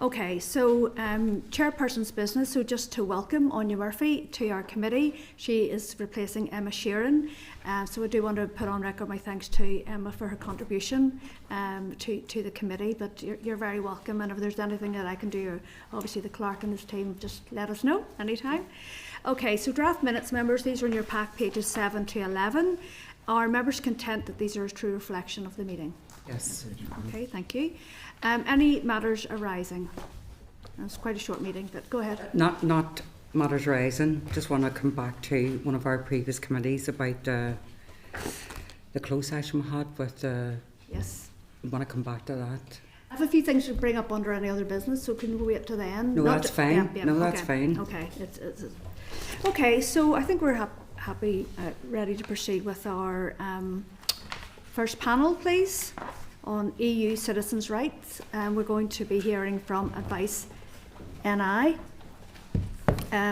Okay, so chairperson's business, so just to welcome Anya Murphy to our committee. She is replacing Emma Sheeran. So I do want to put on record my thanks to Emma for her contribution to the committee, but you're very welcome, and if there's anything that I can do, or obviously the clerk and his team, just let us know anytime. Okay, so draft minutes, members, these are in your pack, pages 7 to 11. Are members content that these are a true reflection of the meeting? Yes. Okay, thank you. Any matters arising? It's quite a short meeting, but go ahead. Not matters arising. Just want to come back to one of our previous committees about the closed session we had with. Yes. I want to come back to that. I have a few things to bring up under any other business, so can we wait to the end? No, that's fine. Yeah, no, that's okay. fine. Okay. Okay, so I think we're happy, ready to proceed with our first panel, please, on EU citizens' rights. We're going to be hearing from Advice NI.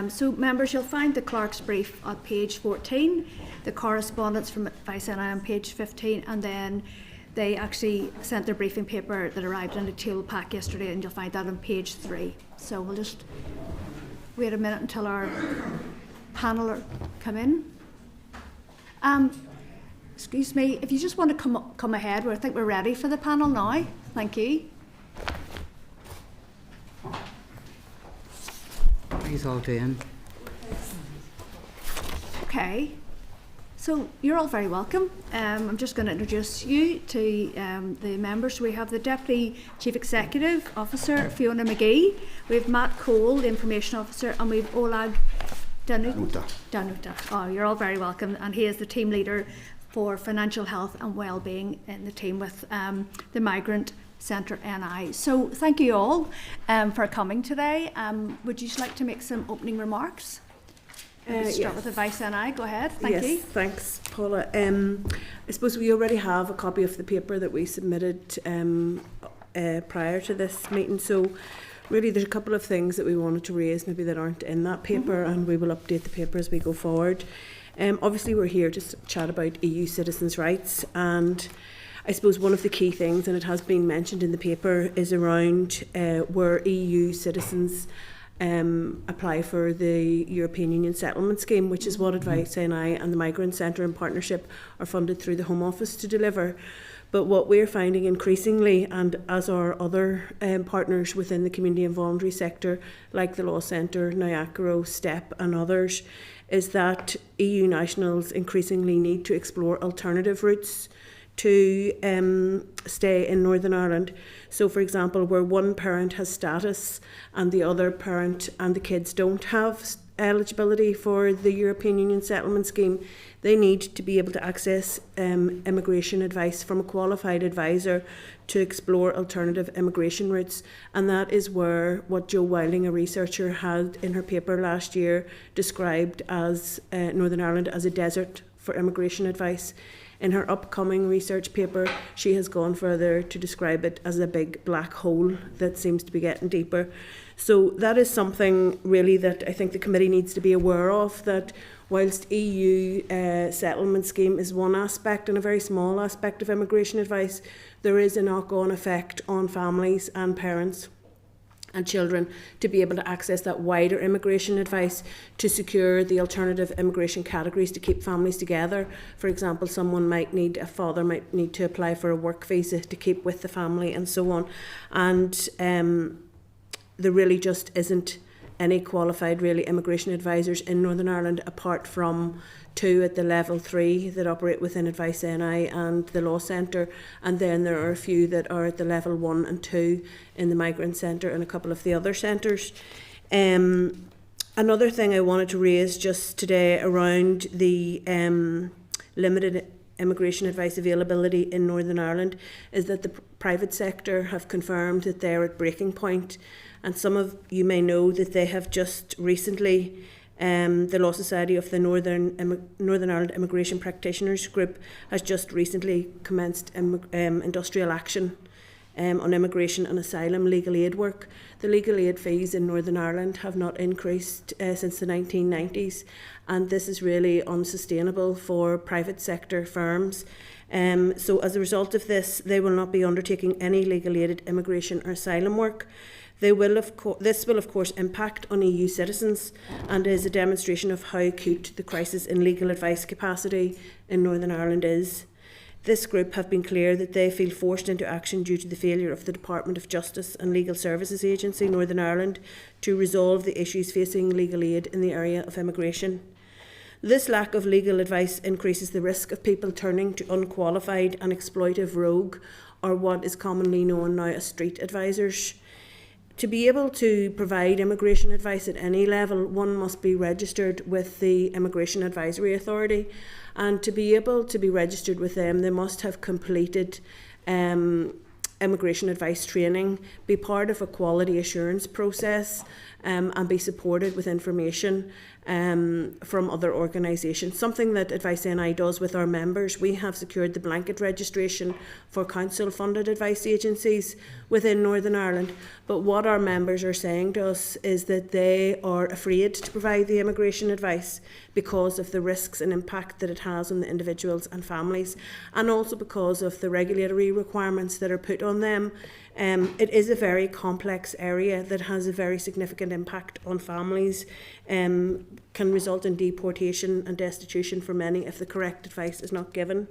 So members, you'll find the clerk's brief on page 14, the correspondence from Advice NI on page 15, and then they actually sent their briefing paper that arrived in a table pack yesterday, and you'll find that on page 3. So we'll just wait a minute until our panel come in. Excuse me, if you just want to come ahead, I think we're ready for the panel now. Thank you. What are you all doing? Okay, so you're all very welcome. I'm just going to introduce you to the members. We have the Deputy Chief Executive Officer, Fiona McGee. We have Matt Cole, the Information Officer, and we have Oleg Danuta. Oh, you're all very welcome. And he is the team leader for financial health and well-being in the team with the Migrant Centre NI. So thank you all for coming today. Would you just like to make some opening remarks? Start with Advice NI. Go ahead. Thank you. Yes, thanks, Paula. I suppose we already have a copy of the paper that we submitted prior to this meeting. So really there's a couple of things that we wanted to raise maybe that aren't in that paper, and we will update the paper as we go forward. Obviously we're here to chat about EU citizens' rights, and I suppose one of the key things, and it has been mentioned in the paper, is around where EU citizens apply for the European Union Settlement Scheme, which is what Advice NI and the Migrant Centre in partnership are funded through the Home Office to deliver. But what we're finding increasingly, and as are other partners within the community and voluntary sector, like the Law Centre, NIACRO, STEP and others, is that EU nationals increasingly need to explore alternative routes to stay in Northern Ireland. So for example, where one parent has status and the other parent and the kids don't have eligibility for the European Union Settlement Scheme, they need to be able to access immigration advice from a qualified advisor to explore alternative immigration routes. And that is where what Jo Wilding, a researcher, had in her paper last year described as Northern Ireland as a desert for immigration advice. In her upcoming research paper, she has gone further to describe it as a big black hole that seems to be getting deeper. So that is something really that I think the committee needs to be aware of, that whilst EU settlement scheme is one aspect and a very small aspect of immigration advice, there is a knock-on effect on families and parents and children to be able to access that wider immigration advice to secure the alternative immigration categories to keep families together. For example, a father might need to apply for a work visa to keep with the family and so on. And there really just isn't any qualified really immigration advisors in Northern Ireland apart from 2 at the level 3 that operate within Advice NI and the Law Centre, and then there are a few that are at the level 1 and 2 in the Migrant Centre and a couple of the other centres. Another thing I wanted to raise just today around the limited immigration advice availability in Northern Ireland is that the private sector have confirmed that they're at breaking point, and some of you may know that they have just recently the Law Society of the Northern Ireland Immigration Practitioners Group has just recently commenced industrial action on immigration and asylum legal aid work. The legal aid fees in Northern Ireland have not increased since the 1990s, and this is really unsustainable for private sector firms. So as a result of this, they will not be undertaking any legal aided immigration or asylum work. This will of course impact on EU citizens and is a demonstration of how acute the crisis in legal advice capacity in Northern Ireland is. This group have been clear that they feel forced into action due to the failure of the Department of Justice and Legal Services Agency Northern Ireland to resolve the issues facing legal aid in the area of immigration. This lack of legal advice increases the risk of people turning to unqualified and exploitive rogue, or what is commonly known now as street advisors. To be able to provide immigration advice at any level, one must be registered with the Immigration Advisory Authority, and to be able to be registered with them, they must have completed immigration advice training, be part of a quality assurance process, and be supported with information from other organisations. Something that Advice NI does with our members. We have secured the blanket registration for council-funded advice agencies within Northern Ireland, but what our members are saying to us is that they are afraid to provide the immigration advice because of the risks and impact that it has on the individuals and families, and also because of the regulatory requirements that are put on them. It is a very complex area that has a very significant impact on families, can result in deportation and destitution for many if the correct advice is not given.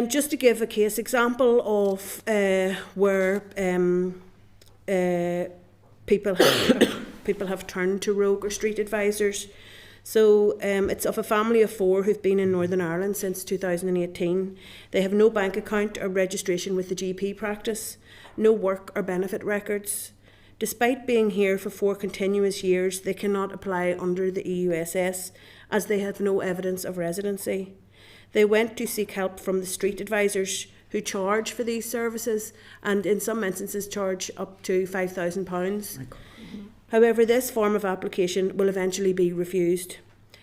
Just to give a case example of where people have turned to rogue or street advisors. So it's of a family of 4 who've been in Northern Ireland since 2018. They have no bank account or registration with the GP practice, no work or benefit records. Despite being here for 4 continuous years, they cannot apply under the EUSS as they have no evidence of residency. They went to seek help from the street advisors who charge for these services and in some instances charge up to £5,000. However, this form of application will eventually be refused.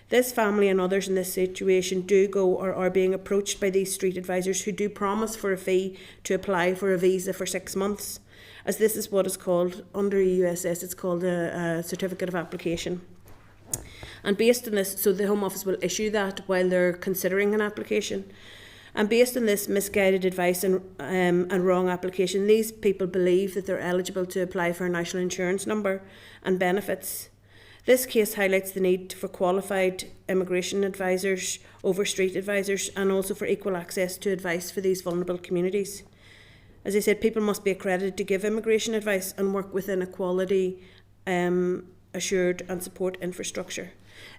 This family and others in this situation do go or are being approached by these street advisors who do promise for a fee to apply for a visa for 6 months, as this is what is called, under EUSS, it's called a certificate of application. And based on this, so the Home Office will issue that while they're considering an application. And based on this misguided advice and wrong application, these people believe that they're eligible to apply for a national insurance number and benefits. This case highlights the need for qualified immigration advisors over street advisors, and also for equal access to advice for these vulnerable communities. As I said, people must be accredited to give immigration advice and work within a quality assured and support infrastructure.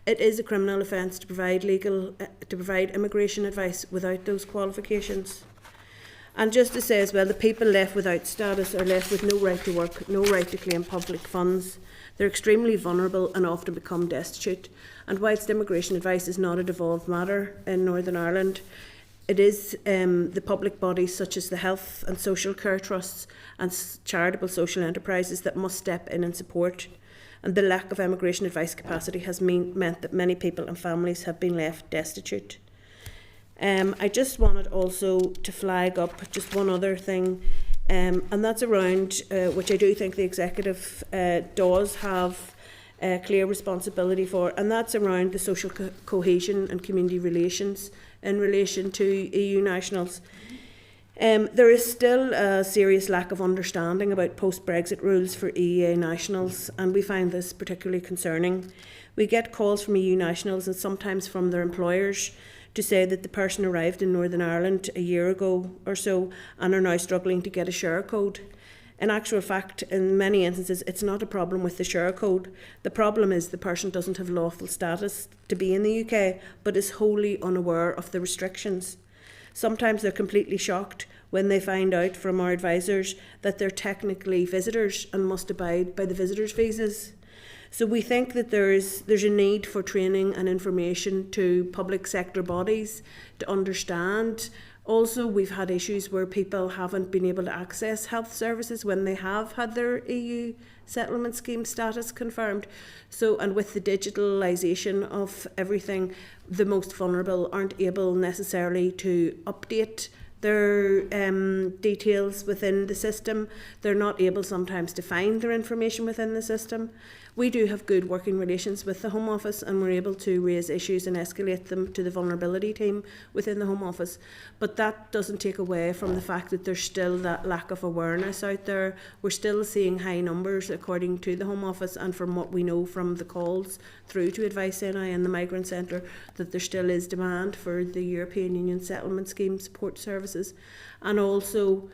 It is a criminal offence to provide immigration advice without those qualifications. And just to say as well, the people left without status are left with no right to work, no right to claim public funds. They're extremely vulnerable and often become destitute. And whilst immigration advice is not a devolved matter in Northern Ireland, it is the public bodies such as the health and social care trusts and charitable social enterprises that must step in and support. And the lack of immigration advice capacity has meant that many people and families have been left destitute. I just wanted also to flag up just one other thing, and that's around, which I do think the Executive does have clear responsibility for, and that's around the social cohesion and community relations in relation to EU nationals. There is still a serious lack of understanding about post-Brexit rules for EEA nationals, and we find this particularly concerning. We get calls from EU nationals and sometimes from their employers to say that the person arrived in Northern Ireland a year ago or so and are now struggling to get a share code. In actual fact, in many instances, it's not a problem with the share code. The problem is the person doesn't have lawful status to be in the UK, but is wholly unaware of the restrictions. Sometimes they're completely shocked when they find out from our advisors that they're technically visitors and must abide by the visitors' visas. So we think that there's a need for training and information to public sector bodies to understand. Also, we've had issues where people haven't been able to access health services when they have had their EU settlement scheme status confirmed. So, and with the digitalisation of everything, the most vulnerable aren't able necessarily to update their details within the system. They're not able sometimes to find their information within the system. We do have good working relations with the Home Office, and we're able to raise issues and escalate them to the vulnerability team within the Home Office. But that doesn't take away from the fact that there's still that lack of awareness out there. We're still seeing high numbers according to the Home Office, and from what we know from the calls through to Advice NI and the Migrant Centre, that there still is demand for the European Union Settlement Scheme support services. And also,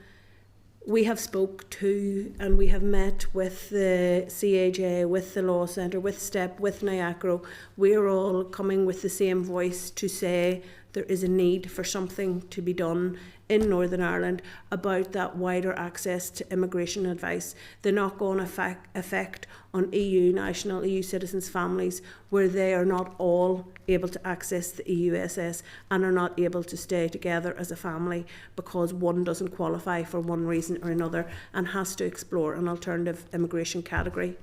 we have spoke to and we have met with the CAJ, with the Law Centre, with STEP, with NIACRO. We're all coming with the same voice to say there is a need for something to be done in Northern Ireland about that wider access to immigration advice, the knock-on effect on EU national, EU citizens' families, where they are not all able to access the EUSS and are not able to stay together as a family because one doesn't qualify for one reason or another and has to explore an alternative immigration category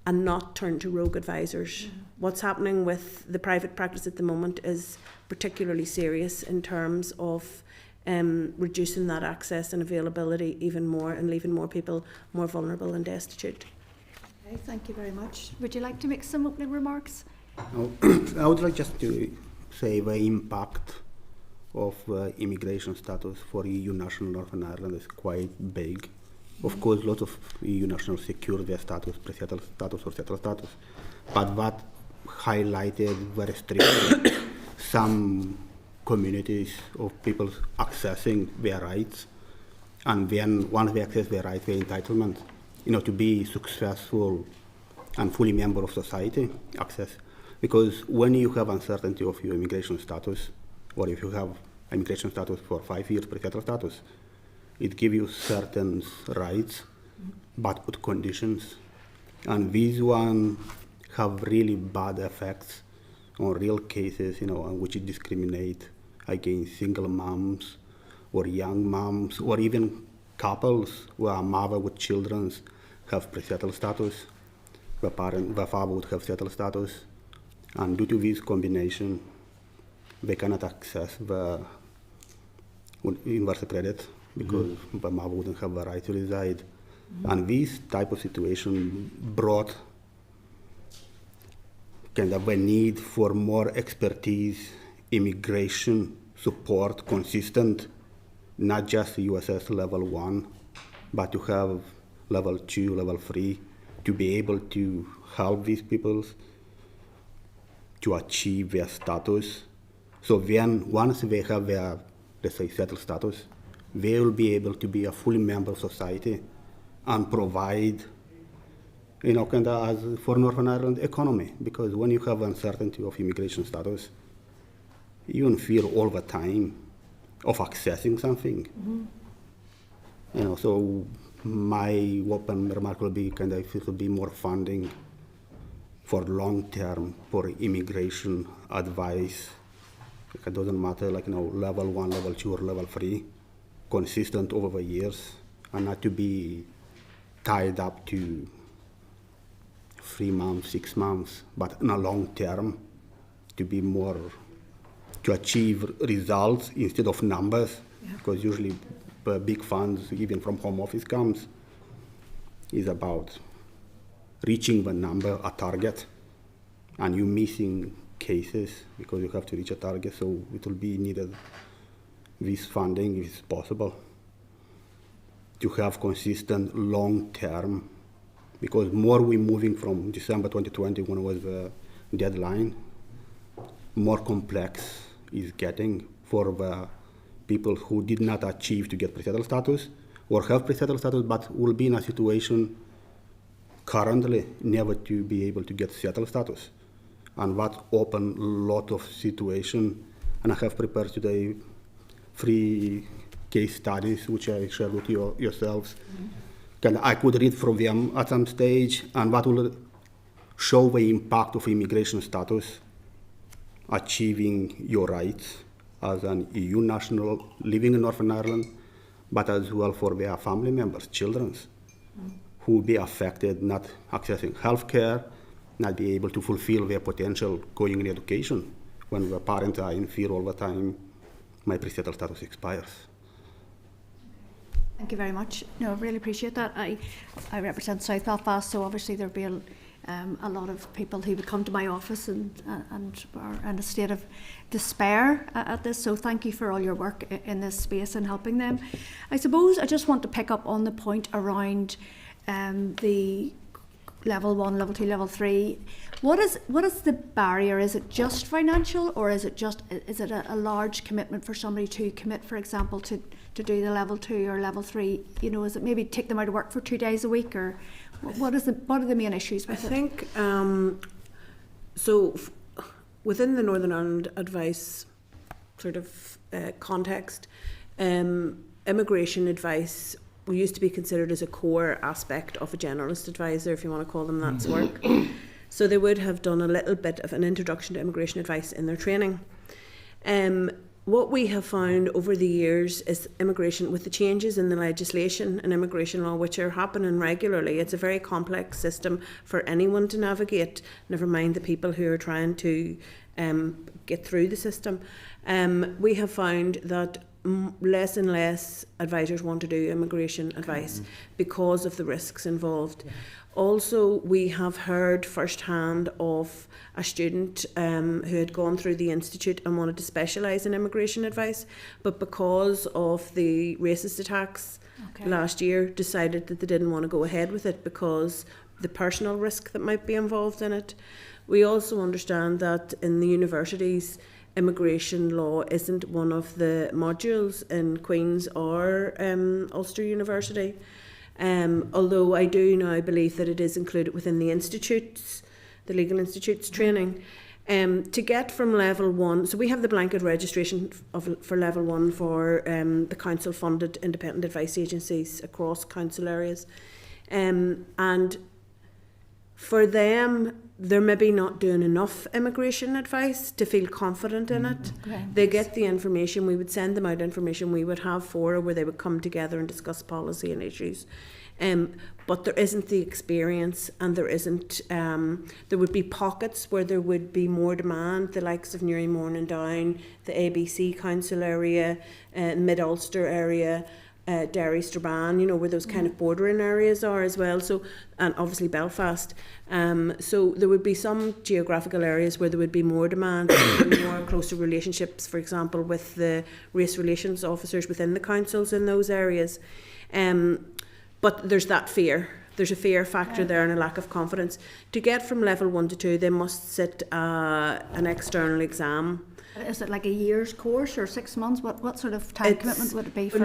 and not turn to rogue advisors. What's happening with the private practice at the moment is particularly serious in terms of reducing that access and availability even more and leaving more people more vulnerable and destitute. Okay, thank you very much. Would you like to make some opening remarks? I would like just to say the impact of immigration status for EU national Northern Ireland is quite big. Of course, lots of EU nationals secure their status, pre-settled status or settled status, but that highlighted very strictly some communities of people accessing their rights, and then once they access their rights, their entitlement, to be successful and fully member of society, access. Because when you have uncertainty of your immigration status, or if you have immigration status for 5 years, pre-settled status, it gives you certain rights, but with conditions. And these ones have really bad effects on real cases, on which it discriminate against single moms or young moms, or even couples where a mother with children have pre-settled status, the father would have settled status, and due to this combination, they cannot access the universal credit because the mother wouldn't have the right to reside. And this type of situation brought kind of a need for more expertise, immigration support, consistent, not just USS level 1, but to have level 2, level 3, to be able to help these people to achieve their status. So then, once they have their, let's say, settled status, they will be able to be a full member of society and provide, kind of as for Northern Ireland economy. Because when you have uncertainty of immigration status, you don't fear all the time of accessing something. So my open remark will be kind of if it will be more funding for long term for immigration advice. It doesn't matter, level 1, level 2, or level 3, consistent over the years, and not to be tied up to 3 months, 6 months, but in a long term, to be more, to achieve results instead of numbers, because usually big funds, even from Home Office comes, is about reaching the number, a target, and you missing cases because you have to reach a target, so it will be needed this funding if it's possible to have consistent long term, because more we're moving from December 2020 when was the deadline, more complex is getting for the people who did not achieve to get pre-settled status or have pre-settled status but will be in a situation currently never to be able to get settled status. And that open a lot of situation, and I have prepared today 3 case studies which I share with you yourselves. I could read from them at some stage, and that will show the impact of immigration status achieving your rights as an EU national living in Northern Ireland, but as well for their family members, children, who will be affected not accessing healthcare, not be able to fulfill their potential going in education when the parents are in fear all the time, my pre-settled status expires. Thank you very much. No, I really appreciate that. I represent South Belfast, so obviously there'll be a lot of people who would come to my office and are in a state of despair at this. So thank you for all your work in this space and helping them. I suppose I just want to pick up on the point around the level 1, level 2, level 3. What is the barrier? Is it just financial, or is it a large commitment for somebody to commit, for example, to do the level 2 or level 3? You know, is it maybe take them out of work for 2 days a week, or what are the main issues with it? I think within the Northern Ireland advice sort of context, immigration advice used to be considered as a core aspect of a generalist advisor, if you want to call them that's work. So they would have done a little bit of an introduction to immigration advice in their training. What we have found over the years is immigration, with the changes in the legislation and immigration law, which are happening regularly, it's a very complex system for anyone to navigate, never mind the people who are trying to get through the system. We have found that less and less advisors want to do immigration advice because of the risks involved. Also, we have heard firsthand of a student who had gone through the institute and wanted to specialise in immigration advice, but because of the racist attacks last year, decided that they didn't want to go ahead with it because the personal risk that might be involved in it. We also understand that in the universities, immigration law isn't one of the modules in Queen's or Ulster University. Although I do now believe that it is included within the institutes, the legal institutes training. To get from level 1, so we have the blanket registration for level 1 for the council funded independent advice agencies across council areas, and for them, they're maybe not doing enough immigration advice to feel confident in it. They get the information, we would send them out information, we would have fora where they would come together and discuss policy and issues. But there isn't the experience, and there isn't, there would be pockets where there would be more demand, the likes of Newry, Morning Down, the ABC Council area, Mid-Ulster area, Derry, Strabane, you know, where those kind of bordering areas are as well. So, and obviously Belfast. So there would be some geographical areas where there would be more demand, more closer relationships, for example, with the race relations officers within the councils in those areas. But there's that fear. There's a fear factor there and a lack of confidence. To get from level 1 to 2, they must sit an external exam. Is it like a year's course or 6 months? What sort of time commitment would it be for?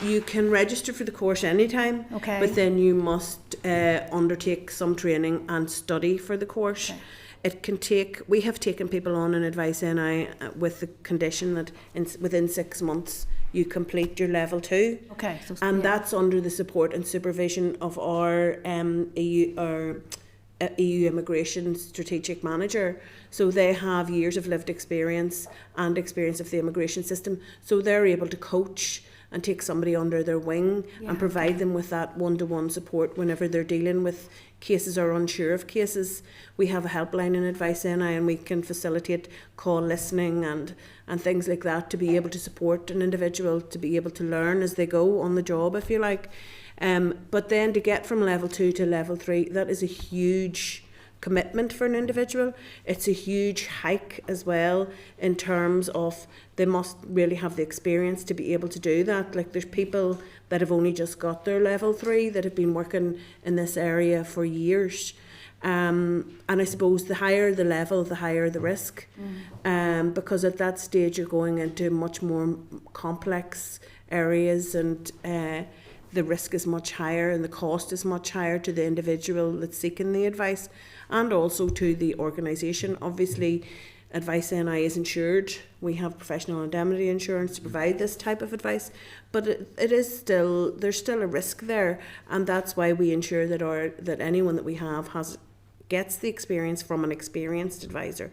You can register for the course anytime, but then you must undertake some training and study for the course. It can take. We have taken people on in Advice NI with the condition that within 6 months you complete your level 2. And that's under the support and supervision of our EU Immigration Strategic Manager. So they have years of lived experience and experience of the immigration system. So they're able to coach and take somebody under their wing and provide them with that one-to-one support whenever they're dealing with cases or unsure of cases. We have a helpline in Advice NI, and we can facilitate call listening and things like that to be able to support an individual to be able to learn as they go on the job, if you like. But then to get from level 2 to level 3, that is a huge commitment for an individual. It's a huge hike as well in terms of they must really have the experience to be able to do that. Like, there's people that have only just got their level 3 that have been working in this area for years. And I suppose the higher the level, the higher the risk. Because at that stage you're going into much more complex areas, and the risk is much higher and the cost is much higher to the individual that's seeking the advice, and also to the organisation. Obviously, Advice NI is insured. We have professional indemnity insurance to provide this type of advice, but there's still a risk there, and that's why we ensure that anyone that we have gets the experience from an experienced advisor,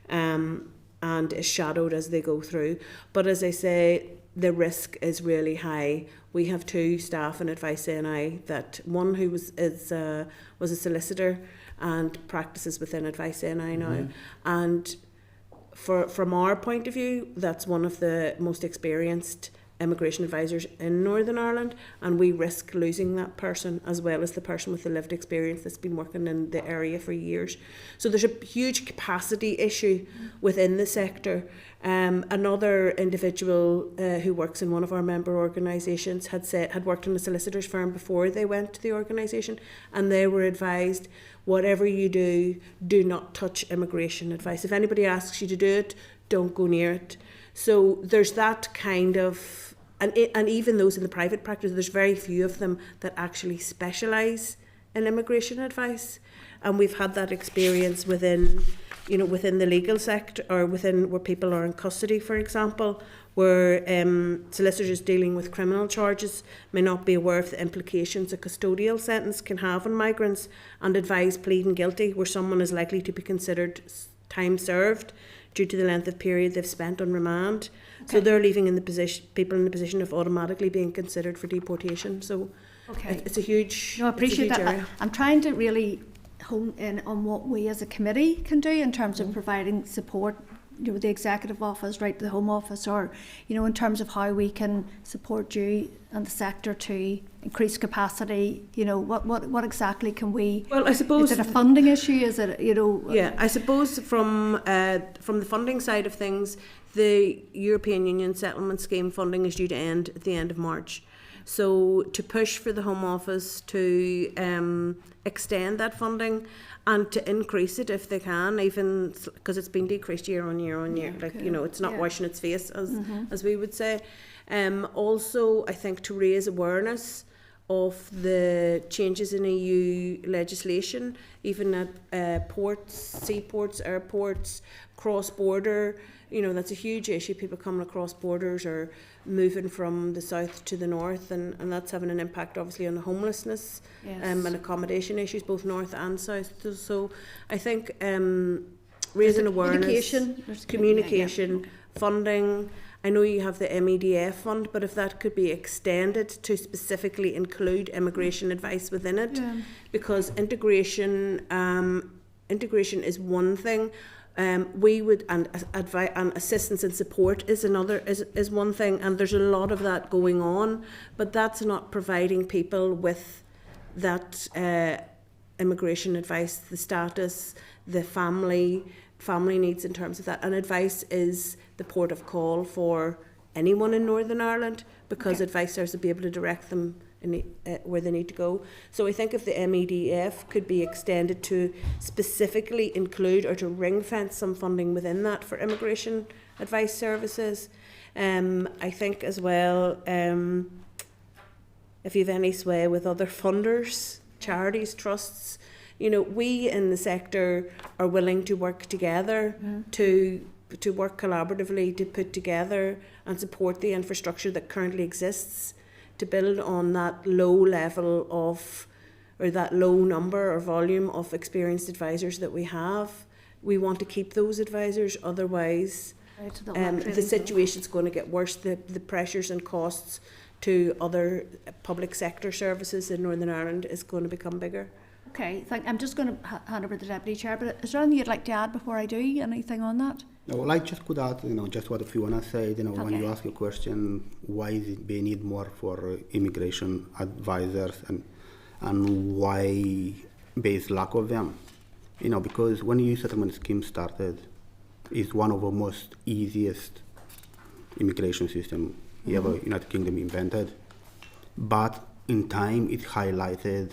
and is shadowed as they go through. But as I say, the risk is really high. We have 2 staff in Advice NI, that one who was a solicitor and practices within Advice NI now, and from our point of view, that's one of the most experienced immigration advisors in Northern Ireland, and we risk losing that person as well as the person with the lived experience that's been working in the area for years. So there's a huge capacity issue within the sector. Another individual who works in one of our member organisations had worked in a solicitor's firm before they went to the organisation, and they were advised, whatever you do, do not touch immigration advice. If anybody asks you to do it, don't go near it. So there's that kind of, and even those in the private practice, there's very few of them that actually specialise in immigration advice. And we've had that experience within the legal sector, or within where people are in custody, for example, where solicitors dealing with criminal charges may not be aware of the implications a custodial sentence can have on migrants, and advise pleading guilty where someone is likely to be considered time served due to the length of period they've spent on remand. Okay. So they're leaving people in the position of automatically being considered for deportation. So it's a huge. No, I appreciate that. Area. I'm trying to really hone in on what we as a committee can do in terms of providing support, the executive office, right to the Home Office, or in terms of how we can support you and the sector to increase capacity. What exactly can we? Well, I suppose, is it a funding issue? Is it Yeah, I suppose from the funding side of things, the European Union Settlement Scheme funding is due to end at the end of March. So to push for the Home Office to extend that funding and to increase it if they can, even because it's been decreased year on year on year. It's not washing its face, as we would say. Also, I think to raise awareness of the changes in EU legislation, even at ports, seaports, airports, cross-border, that's a huge issue. People coming across borders or moving from the south to the north, and that's having an impact obviously on the homelessness and accommodation issues, both north and south. So I think raising awareness, communication, funding. I know you have the MEDF fund, but if that could be extended to specifically include immigration advice within it, because integration is one thing. We would and assistance and support is another is one thing, and there's a lot of that going on, but that's not providing people with that immigration advice, the status, the family needs in terms of that, and advice is the port of call for anyone in Northern Ireland, because advisors will be able to direct them where they need to go. So I think if the MEDF could be extended to specifically include or to ring fence some funding within that for immigration advice services. I think as well, if you have any sway with other funders, charities, trusts, we in the sector are willing to work together to work collaboratively to put together and support the infrastructure that currently exists, to build on that low level of, or that low number or volume of experienced advisors that we have. We want to keep those advisors, otherwise the situation's going to get worse. The pressures and costs to other public sector services in Northern Ireland is going to become bigger. Okay, I'm just going to hand over to the Deputy Chair, but is there anything you'd like to add before I do? Anything on that? No, well, I just could add, just what Fiona said, when you ask a question, why is it they need more for immigration advisors and why there is lack of them? Because when EU settlement scheme started, it's one of the most easiest immigration system ever United Kingdom invented. But in time, it highlighted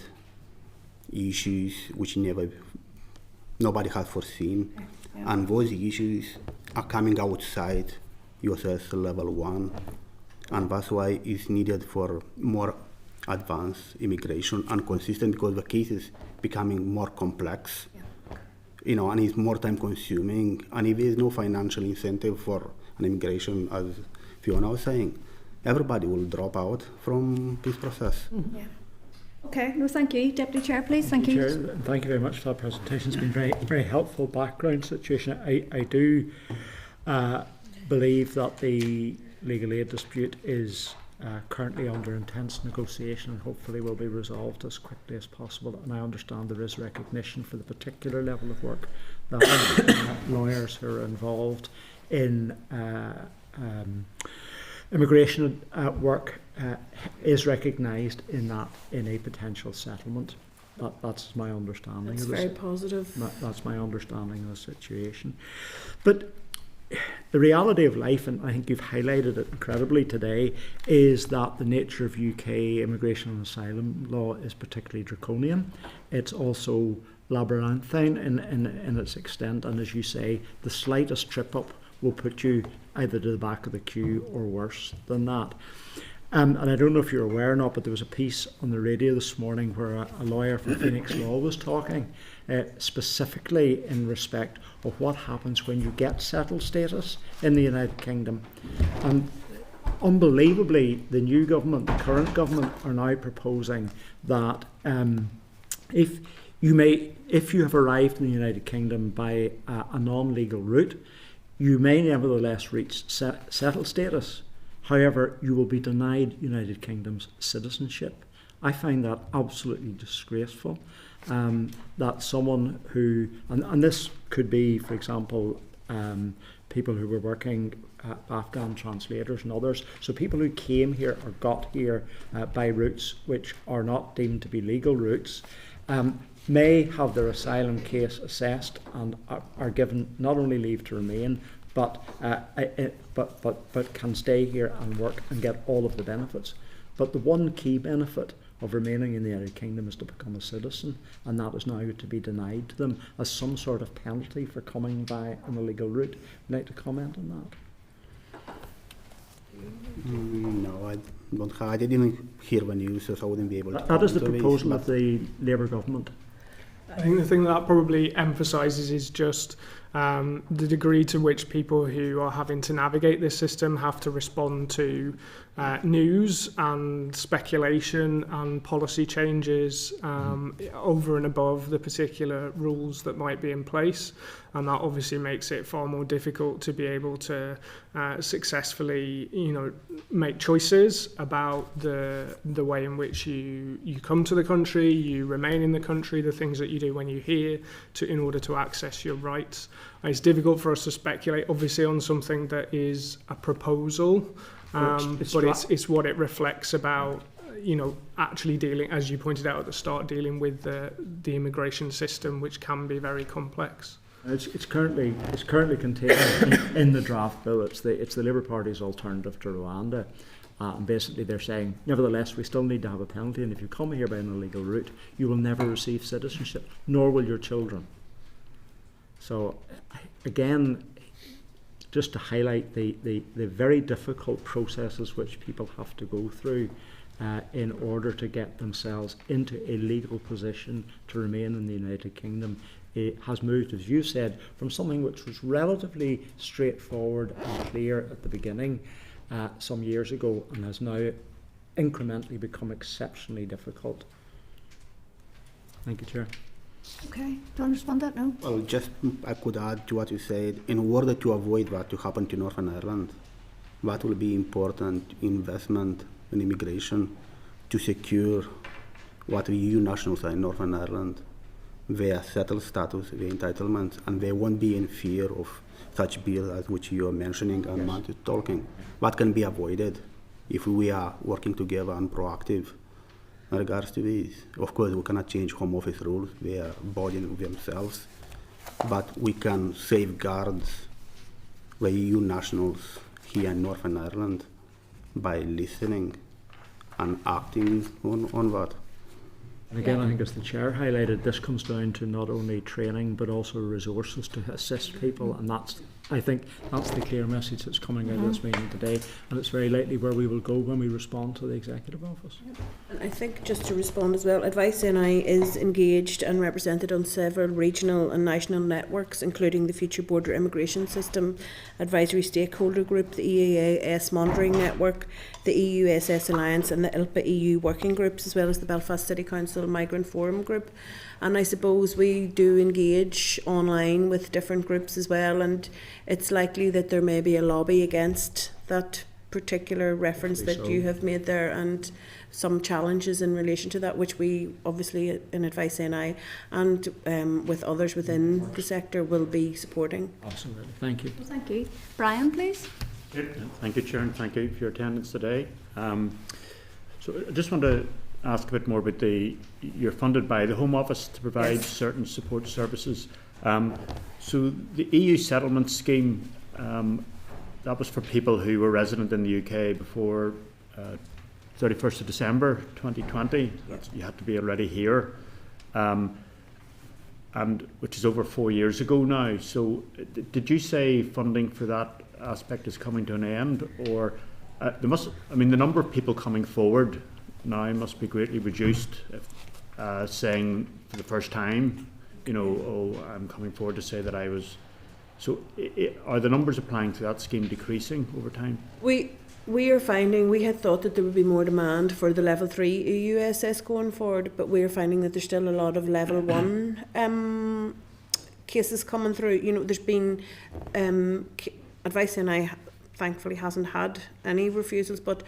issues which nobody had foreseen, and those issues are coming outside USS level 1, and that's why it's needed for more advanced immigration and consistent, because the case is becoming more complex, and it's more time consuming, and if there's no financial incentive for an immigration, as Fiona was saying, everybody will drop out from this process. Okay, no, thank you. Deputy Chair, please. Thank you. Chair, thank you very much for that presentation. It's been very, very helpful background situation. I do believe that the legal aid dispute is currently under intense negotiation and hopefully will be resolved as quickly as possible. And I understand there is recognition for the particular level of work that lawyers who are involved in immigration work is recognised in a potential settlement. That's my understanding. That's very positive. That's my understanding of the situation. But the reality of life, and I think you've highlighted it incredibly today, is that the nature of UK immigration and asylum law is particularly draconian. It's also labyrinthine in its extent, and as you say, the slightest trip up will put you either to the back of the queue or worse than that. And I don't know if you're aware or not, but there was a piece on the radio this morning where a lawyer from Phoenix Law was talking specifically in respect of what happens when you get settled status in the United Kingdom. And unbelievably, the new government, the current government, are now proposing that if you have arrived in the United Kingdom by a non-legal route, you may nevertheless reach settled status. However, you will be denied United Kingdom's citizenship. I find that absolutely disgraceful. That someone who, and this could be, for example, people who were working, Afghan translators and others, so people who came here or got here by routes which are not deemed to be legal routes, may have their asylum case assessed and are given not only leave to remain, but can stay here and work and get all of the benefits. But the one key benefit of remaining in the United Kingdom is to become a citizen, and that is now to be denied to them as some sort of penalty for coming by an illegal route. Would you like to comment on that? No, I don't have. I didn't hear the news, so I wouldn't be able to. That is the proposal of the Labour government. I think the thing that probably emphasises is just the degree to which people who are having to navigate this system have to respond to news and speculation and policy changes over and above the particular rules that might be in place, and that obviously makes it far more difficult to be able to successfully, make choices about the way in which you come to the country, you remain in the country, the things that you do when you're here in order to access your rights. And it's difficult for us to speculate, obviously, on something that is a proposal. But it's what it reflects about, actually dealing, as you pointed out at the start, dealing with the immigration system, which can be very complex. It's currently contained in the draft bill. It's the Labour Party's alternative to Rwanda, and basically they're saying, nevertheless, we still need to have a penalty, and if you come here by an illegal route, you will never receive citizenship, nor will your children. So, again, just to highlight the very difficult processes which people have to go through in order to get themselves into a legal position to remain in the United Kingdom. It has moved, as you said, from something which was relatively straightforward and clear at the beginning some years ago, and has now incrementally become exceptionally difficult. Thank you, Chair. Okay, do you want to respond to that now? Well, just I could add to what you said. In order to avoid what to happen to Northern Ireland, what will be important investment in immigration to secure what the EU nationals are in Northern Ireland, their settled status, their entitlements, and they won't be in fear of such bill as which you are mentioning and Matt is talking. What can be avoided if we are working together and proactive in regards to this? Of course, we cannot change Home Office rules, they are bodying themselves, but we can safeguard the EU nationals here in Northern Ireland by listening and acting on that. And again, I think as the Chair highlighted, this comes down to not only training but also resources to assist people, and I think that's the clear message that's coming out of this meeting today, and it's very likely where we will go when we respond to the Executive Office. And I think just to respond as well, Advice NI is engaged and represented on several regional and national networks, including the Future Border Immigration System Advisory Stakeholder Group, the EAS Monitoring Network, the EU-SS Alliance and the ILPA EU Working Groups, as well as the Belfast City Council Migrant Forum Group. And I suppose we do engage online with different groups as well, and it's likely that there may be a lobby against that particular reference that you have made there, and some challenges in relation to that, which we obviously in Advice NI and with others within the sector will be supporting. Absolutely. Thank you. Thank you. Brian, please. Thank you, Chair, and thank you for your attendance today. So I just want to ask a bit more about you're funded by the Home Office to provide certain support services. So the EU settlement scheme, that was for people who were resident in the UK before 31st of December 2020. You had to be already here, and which is over 4 years ago now. So did you say funding for that aspect is coming to an end, or the number of people coming forward now must be greatly reduced, if, saying for the first time, I'm coming forward to say that I was. So are the numbers applying to that scheme decreasing over time? We are finding, we had thought that there would be more demand for the level 3 EUSS going forward, but we are finding that there's still a lot of level 1 cases coming through. There's been Advice NI thankfully hasn't had any refusals, but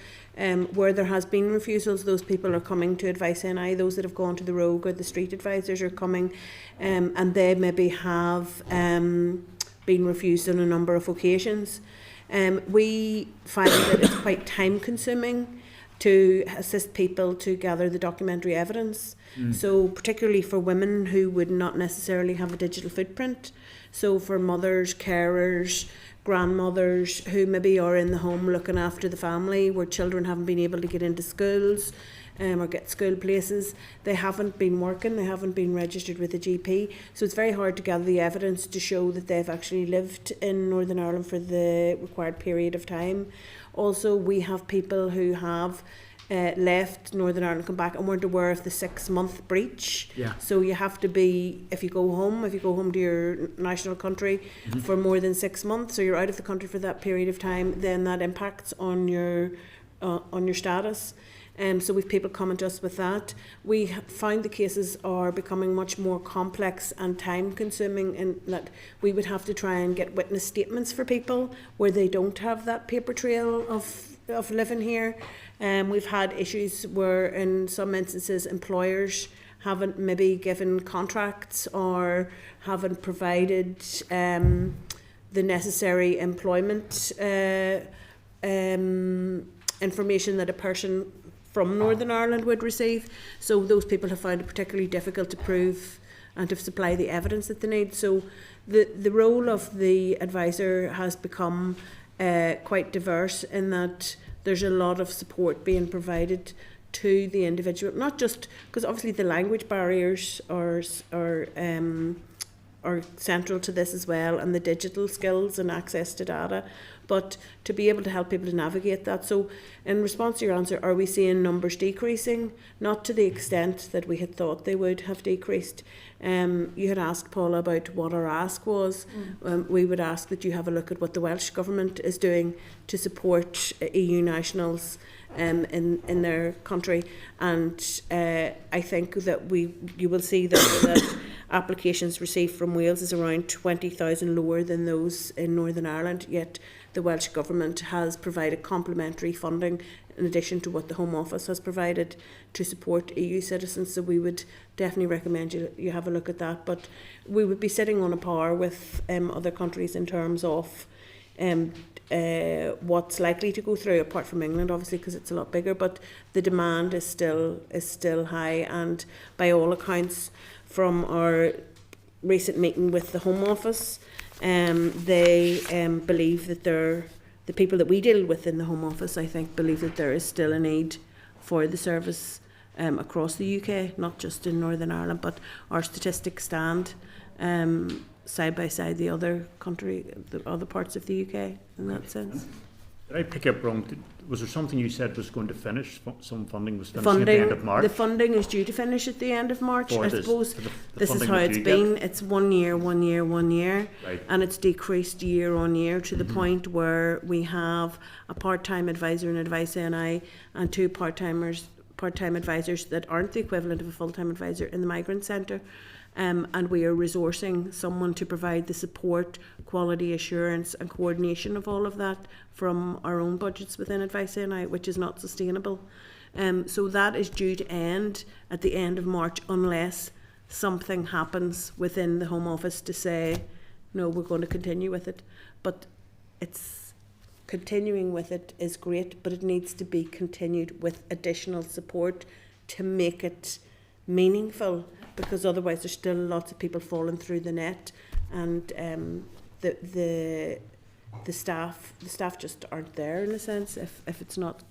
where there has been refusals, those people are coming to Advice NI. Those that have gone to the Rogue or the Street Advisors are coming, and they maybe have been refused on a number of occasions. We find that it's quite time consuming to assist people to gather the documentary evidence. So particularly for women who would not necessarily have a digital footprint. So for mothers, carers, grandmothers who maybe are in the home looking after the family, where children haven't been able to get into schools or get school places, they haven't been working, they haven't been registered with a GP, so it's very hard to gather the evidence to show that they've actually lived in Northern Ireland for the required period of time. Also, we have people who have left Northern Ireland, come back and weren't aware of the 6-month breach. So you have to be, if you go home to your national country for more than 6 months, or you're out of the country for that period of time, then that impacts on your status. So we've people coming to us with that. We found the cases are becoming much more complex and time consuming, in that we would have to try and get witness statements for people where they don't have that paper trail of living here. We've had issues where in some instances employers haven't maybe given contracts or haven't provided the necessary employment information that a person from Northern Ireland would receive. So those people have found it particularly difficult to prove and to supply the evidence that they need. So the role of the advisor has become quite diverse, in that there's a lot of support being provided to the individual, not just because obviously the language barriers are central to this as well, and the digital skills and access to data, but to be able to help people to navigate that. So in response to your answer, are we seeing numbers decreasing? Not to the extent that we had thought they would have decreased. You had asked, Paula, about what our ask was. We would ask that you have a look at what the Welsh Government is doing to support EU nationals in their country, and I think that you will see that applications received from Wales is around 20,000 lower than those in Northern Ireland, yet the Welsh Government has provided complementary funding in addition to what the Home Office has provided to support EU citizens. So we would definitely recommend you have a look at that, but we would be sitting on a par with other countries in terms of what's likely to go through, apart from England obviously because it's a lot bigger, but the demand is still high, and by all accounts from our recent meeting with the Home Office, they believe that the people that we deal with in the Home Office, I think, believe that there is still a need for the service across the UK, not just in Northern Ireland, but our statistics stand side by side the other parts of the UK in that sense. Did I pick up wrong? Was there something you said was going to finish? Some funding was finishing at the end of March? The funding is due to finish at the end of March. I suppose this is how it's been. Get? It's 1 year, right. And it's decreased year on year to the point where we have a part-time advisor in Advice NI and 2 part-time advisors that aren't the equivalent of a full-time advisor in the Migrant Centre. And we are resourcing someone to provide the support, quality assurance and coordination of all of that from our own budgets within Advice NI, which is not sustainable. So that is due to end at the end of March, unless something happens within the Home Office to say, no, we're going to continue with it. But it's continuing with it is great, but it needs to be continued with additional support to make it meaningful, because otherwise there's still lots of people falling through the net, and the staff just aren't there, in a sense, if it's not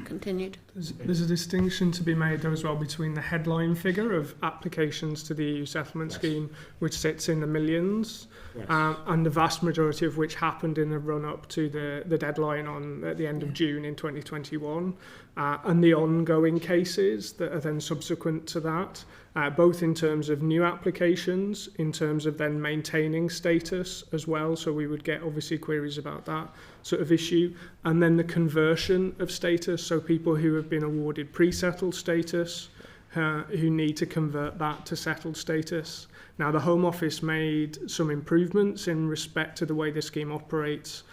continued. There's a distinction to be made though as well between the headline figure of applications to the EU settlement scheme, which sits in the millions, and the vast majority of which happened in the run-up to the deadline at the end of June in 2021, and the ongoing cases that are then subsequent to that, both in terms of new applications, in terms of then maintaining status as well, so we would get obviously queries about that sort of issue, and then the conversion of status, so people who have been awarded pre-settled status who need to convert that to settled status. Now, the Home Office made some improvements in respect to the way the scheme operates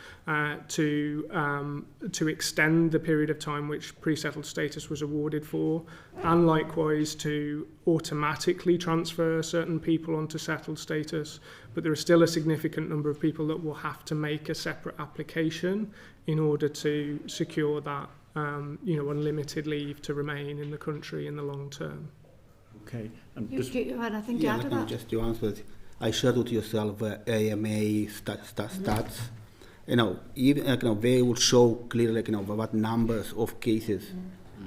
to extend the period of time which pre-settled status was awarded for, and likewise to automatically transfer certain people onto settled status. But there is still a significant number of people that will have to make a separate application in order to secure that unlimited leave to remain in the country in the long term. Okay. And I think to add to that. Just to answer it, I shared with yourself AMA stats. Even they will show clearly what numbers of cases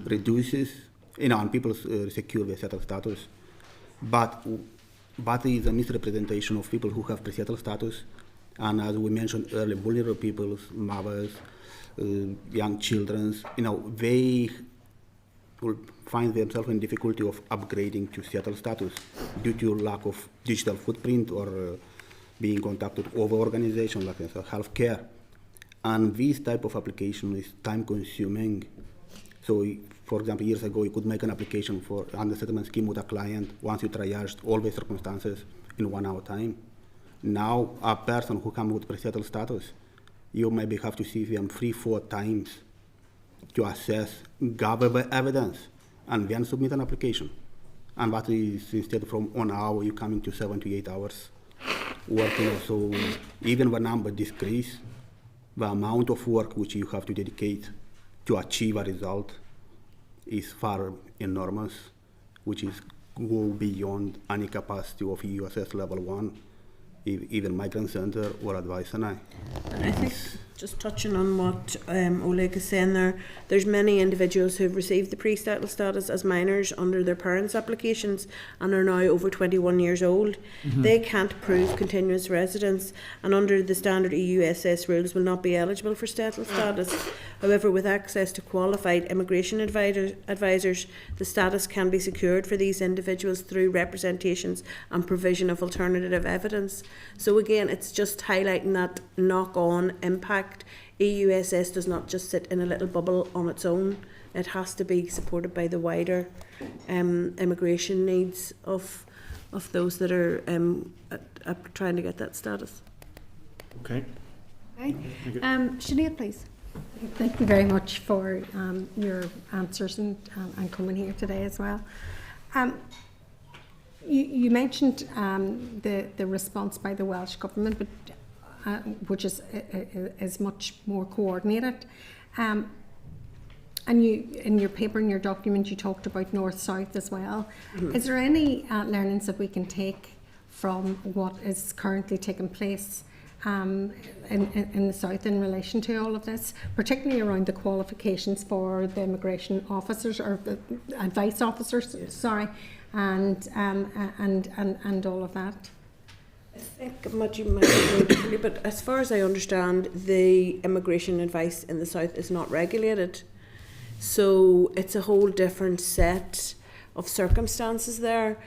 reduces, and people secure their settled status. But there is a misrepresentation of people who have pre-settled status, and as we mentioned earlier, vulnerable people, mothers, young children, they will find themselves in difficulty of upgrading to settled status due to lack of digital footprint or being contacted over organizations like healthcare. And this type of application is time consuming. So, for example, years ago, you could make an application for under settlement scheme with a client once you triaged all the circumstances in 1 hour time. Now, a person who comes with pre-settled status, you maybe have to see them 3-4 times to assess, gather the evidence, and then submit an application. And that is instead from 1 hour, you come into 7 to 8 hours working. So even the number decrease, the amount of work which you have to dedicate to achieve a result is far enormous, which is go beyond any capacity of USS level 1, even migrant center or advice. And I think, just touching on what Oleg is saying there, there's many individuals who have received the pre-settled status as minors under their parents' applications and are now over 21 years old. They can't prove continuous residence, and under the standard EUSS rules will not be eligible for settled status. However, with access to qualified immigration advisors, the status can be secured for these individuals through representations and provision of alternative evidence. So again, it's just highlighting that knock-on impact. EUSS does not just sit in a little bubble on its own. It has to be supported by the wider immigration needs of those that are trying to get that status. Okay. Okay. Sinead, please. Thank you very much for your answers and coming here today as well. You mentioned the response by the Welsh Government, but which is much more coordinated. And you, in your paper, in your document, you talked about North-South as well. Is there any learnings that we can take from what is currently taking place in the South in relation to all of this, particularly around the qualifications for the immigration officers or the advice officers, and all of that? I think much you might know differently, but as far as I understand, the immigration advice in the South is not regulated. So it's a whole different set of circumstances there.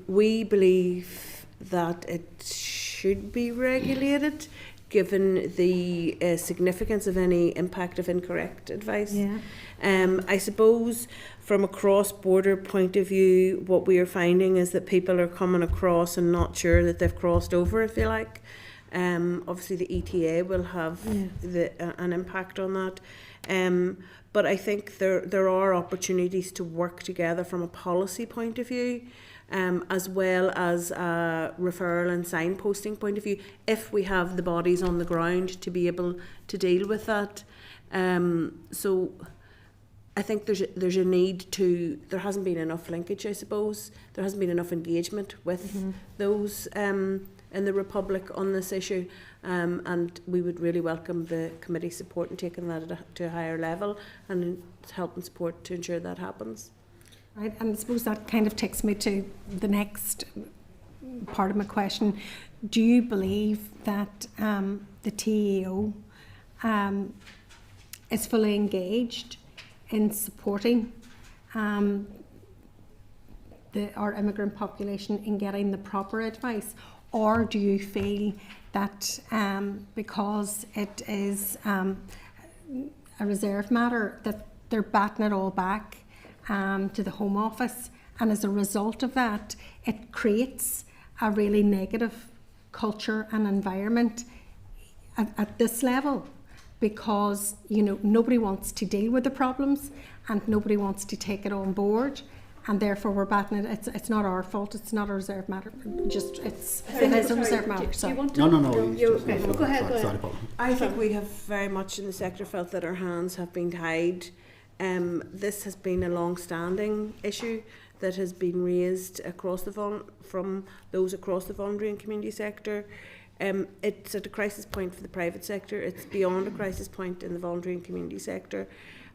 We believe that it should be regulated given the significance of any impact of incorrect advice. Yeah. I suppose from a cross-border point of view, what we are finding is that people are coming across and not sure that they've crossed over, if you like. Obviously the ETA will have an impact on that. But I think there are opportunities to work together from a policy point of view. as well as a referral and signposting point of view, if we have the bodies on the ground to be able to deal with that. So I think there's a need to, there hasn't been enough linkage, I suppose. There hasn't been enough engagement with those in the Republic on this issue. And we would really welcome the committee support in taking that to a higher level and help and support to ensure that happens. Right, and I suppose that kind of takes me to the next part of my question. Do you believe that the TEO is fully engaged in supporting our immigrant population in getting the proper advice? Or do you feel that because it is a reserved matter that they're batting it all back to the Home Office, and as a result of that it creates a really negative culture and environment at this level, because nobody wants to deal with the problems and nobody wants to take it on board, and therefore we're batting it. It's not our fault, it's not a reserved matter, it is a reserved matter. Do you want to? No. Go ahead. Sorry, I think we have very much in the sector felt that our hands have been tied. This has been a long-standing issue that has been raised across from those across the voluntary and community sector. It's at a crisis point for the private sector. It's beyond a crisis point in the voluntary and community sector.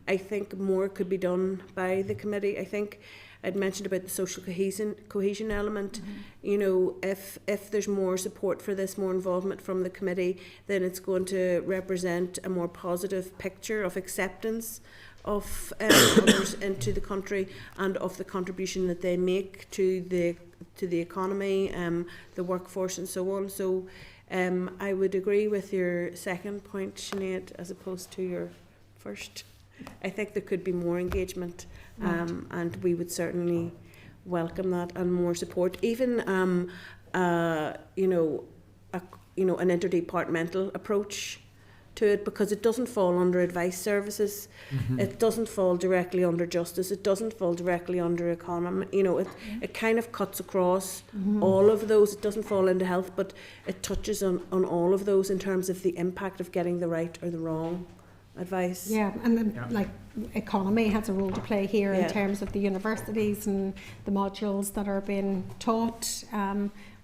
I think more could be done by the committee. I think I'd mentioned about the social cohesion element. If there's more support for this, more involvement from the committee, then it's going to represent a more positive picture of acceptance of others into the country and of the contribution that they make to the economy, the workforce and so on. So I would agree with your second point, Sinead, as opposed to your first. I think there could be more engagement, and we would certainly welcome that and more support. Even an interdepartmental approach to it, because it doesn't fall under advice services, it doesn't fall directly under justice, it doesn't fall directly under economy. It kind of cuts across all of those. It doesn't fall into health, but it touches on all of those in terms of the impact of getting the right or the wrong advice. Yeah, and then, like, economy has a role to play here in terms of the universities and the modules that are being taught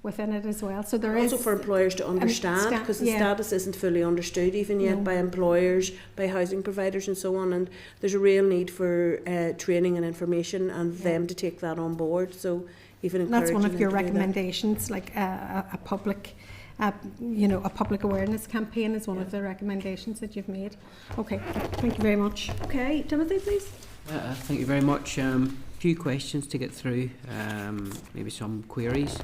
within it as well. So there also for employers to understand, because the status isn't fully understood even yet by employers, by housing providers and so on, and there's a real need for training and information and them to take that on board. So even that's one of your recommendations, like a public awareness campaign is one of the recommendations that you've made. Okay, thank you very much. Okay, Timothy, please. Thank you very much. Few questions to get through, maybe some queries.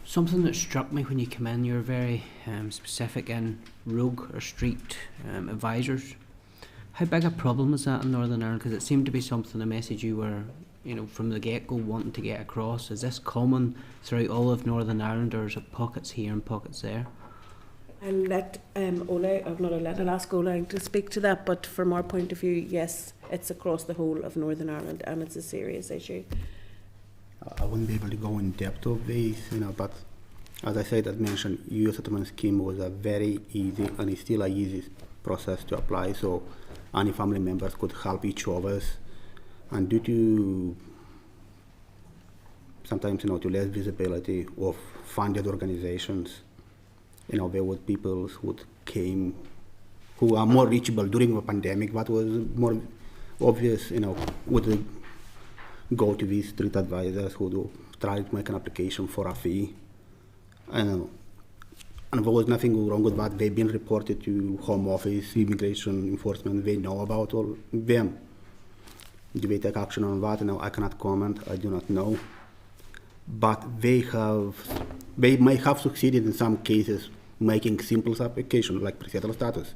Something that struck me when you come in, you're very specific in rogue or street advisors. How big a problem is that in Northern Ireland? Because it seemed to be something, a message you were, from the get-go wanting to get across. Is this common throughout all of Northern Ireland, or is it pockets here and pockets there? I'll ask Ola to speak to that, but from our point of view, yes, it's across the whole of Northern Ireland and it's a serious issue. I wouldn't be able to go in depth of these, but as I said, as mentioned, EU settlement scheme was a very easy, and it's still a easy process to apply, so any family members could help each other. And due to sometimes, to less visibility of funded organizations, there would people who came, who are more reachable during the pandemic. What was more obvious, would go to these street advisors who do try to make an application for a fee. And there was nothing wrong with that. They've been reported to Home Office, Immigration Enforcement. They know about all them. Do they take action on that? I cannot comment. I do not know. But they may have succeeded in some cases making simple applications like pre-settled status,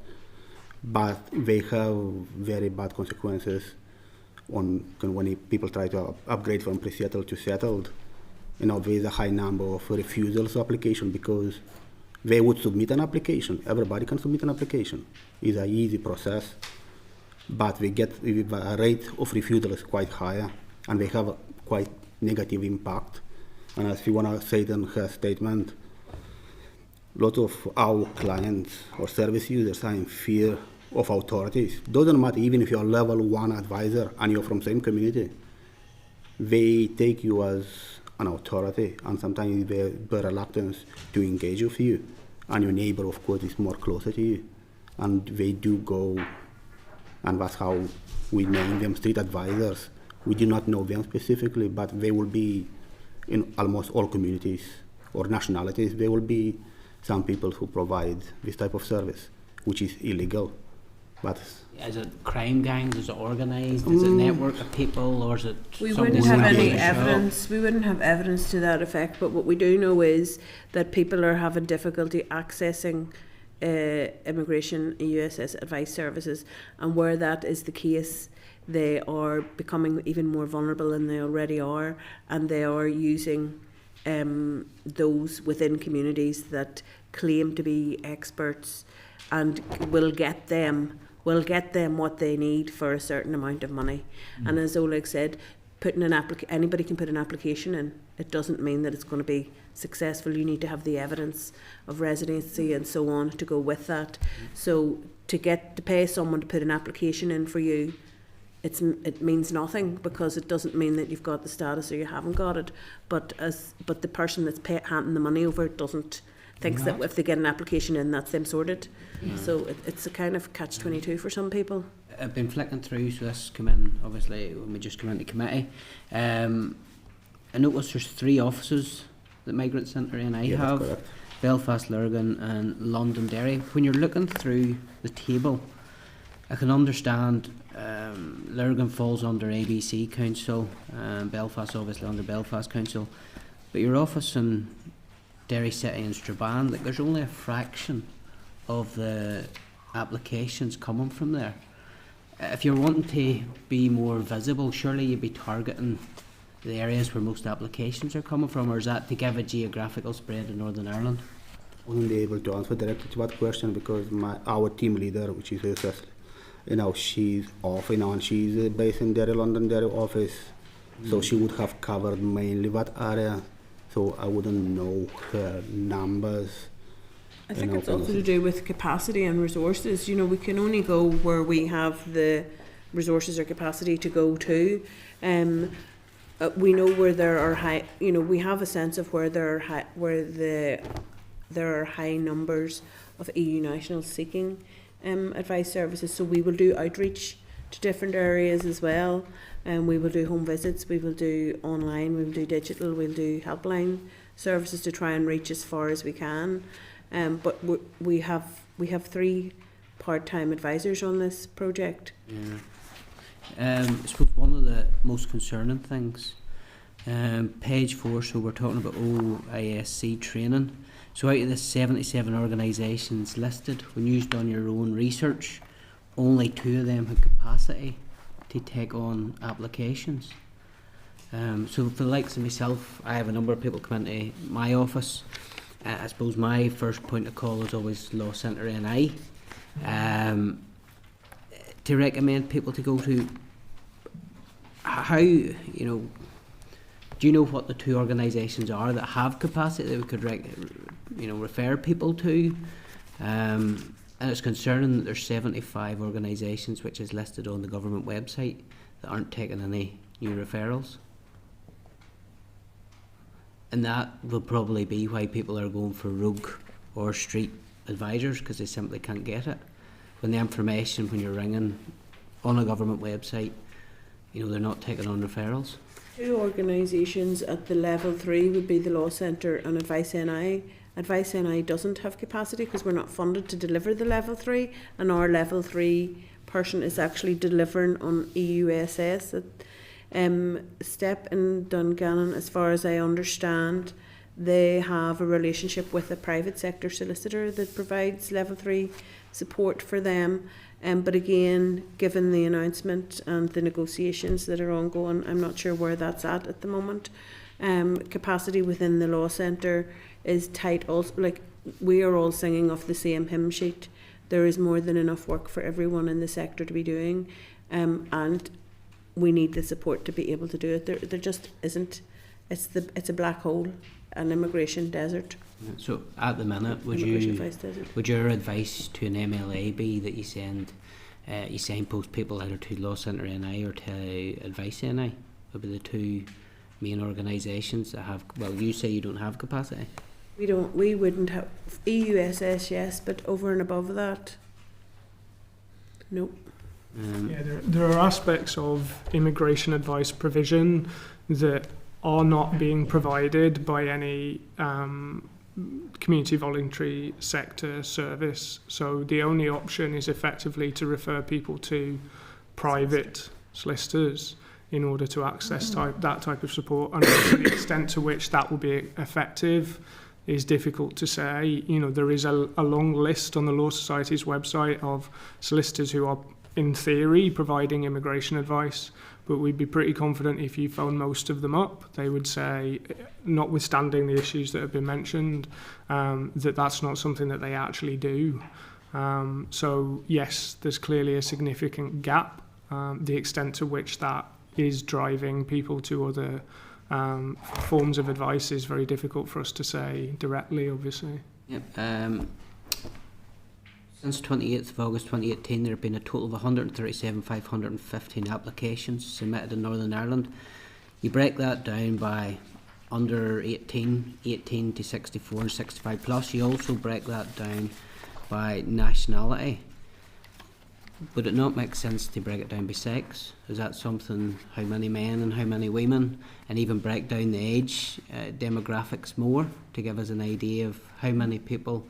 but they have very bad consequences on when people try to upgrade from pre-settled to settled. There is a high number of refusals to application because they would submit an application. Everybody can submit an application. It's an easy process, but we get a rate of refusal is quite higher, and they have quite negative impact. And as Fiona said in her statement, a lot of our clients or service users are in fear of authorities. Doesn't matter even if you're a level 1 advisor and you're from same community. They take you as an authority, and sometimes they're reluctant to engage with you. And your neighbor, of course, is more closer to you. And they do go, and that's how we name them street advisors. We do not know them specifically, but they will be in almost all communities or nationalities. There will be some people who provide this type of service, which is illegal. But is it crime gangs? Is it organised? Is it a network of people, or is it? We somebody wouldn't have stealing any a shop? evidence. We wouldn't have evidence to that effect. But what we do know is that people are having difficulty accessing immigration USS advice services, and where that is the case, they are becoming even more vulnerable than they already are, and they are using those within communities that claim to be experts and will get them what they need for a certain amount of money. And as Oleg said, anybody can put an application in. It doesn't mean that it's going to be successful. You need to have the evidence of residency and so on to go with that. So to pay someone to put an application in for you, it means nothing, because it doesn't mean that you've got the status or you haven't got it. But the person that's handing the money over thinks that if they get an application in, that's them sorted. So it's a kind of catch-22 for some people. I've been flicking through, so this come in obviously when we just come into committee. I noticed there's 3 offices that Migrant Centre NI have: Belfast, Lurgan and Londonderry. When you're looking through the table, I can understand Lurgan falls under ABC Council, Belfast obviously under Belfast Council, but your office in Derry City and Strabane, like, there's only a fraction of the applications coming from there. If you're wanting to be more visible, surely you'd be targeting the areas where most applications are coming from, or is that to give a geographical spread in Northern Ireland? I wouldn't be able to answer directly to that question, because our team leader, which is Cecily, she's off, and she's based in Derry, Londonderry office, so she would have covered mainly that area. So I wouldn't know her numbers. I think it's also to do with capacity and resources. We can only go where we have the resources or capacity to go to. We know where there are high. We have a sense of where there are high numbers of EU nationals seeking advice services. So we will do outreach to different areas as well. We will do home visits, we will do online, we will do digital, we'll do helpline services to try and reach as far as we can. But we have 3 part-time advisors on this project. I suppose one of the most concerning things, page 4, so we're talking about OISC training. So out of the 77 organisations listed, when you've done your own research, only 2 of them had capacity to take on applications. So for the likes of myself, I have a number of people come into my office. I suppose my first point of call is always Law Centre NI. To recommend people to go to, how, do you know what the 2 organisations are that have capacity that we could refer people to? And it's concerning that there's 75 organisations, which is listed on the government website, that aren't taking any new referrals. And that will probably be why people are going for rogue or street advisors, because they simply can't get it. When the information, when you're ringing on a government website, they're not taking on referrals. 2 organisations at the level 3 would be the Law Centre and Advice NI. Advice NI doesn't have capacity because we're not funded to deliver the level 3, and our level 3 person is actually delivering on EUSS step in Dungannon. As far as I understand, they have a relationship with a private sector solicitor that provides level 3 support for them. But again, given the announcement and the negotiations that are ongoing, I'm not sure where that's at the moment. Capacity within the Law Centre is tight. Also, we are all singing off the same hymn sheet. There is more than enough work for everyone in the sector to be doing, and we need the support to be able to do it. There just isn't. It's a black hole, an immigration desert. So at the minute, would your advice to an MLA be that you signpost people either to Law Centre NI or to Advice NI? Would be the two main organisations that have. Well, you say you don't have capacity. We wouldn't have EUSS, yes, but over and above that, nope. There are aspects of immigration advice provision that are not being provided by any community voluntary sector service. So the only option is effectively to refer people to private solicitors in order to access that type of support. And to the extent to which that will be effective is difficult to say. You know, there is a long list on the Law Society's website of solicitors who are, in theory, providing immigration advice, but we'd be pretty confident if you phone most of them up, they would say, notwithstanding the issues that have been mentioned, that that's not something that they actually do. So yes, there's clearly a significant gap. The extent to which that is driving people to other forms of advice is very difficult for us to say directly, obviously. Yep. Since 28th of August 2018, there have been a total of 137,515 applications submitted in Northern Ireland. You break that down by under 18 to 64 and 65 plus. You also break that down by nationality. Would it not make sense to break it down by sex? Is that something, how many men and how many women, and even break down the age demographics more to give us an idea of how many people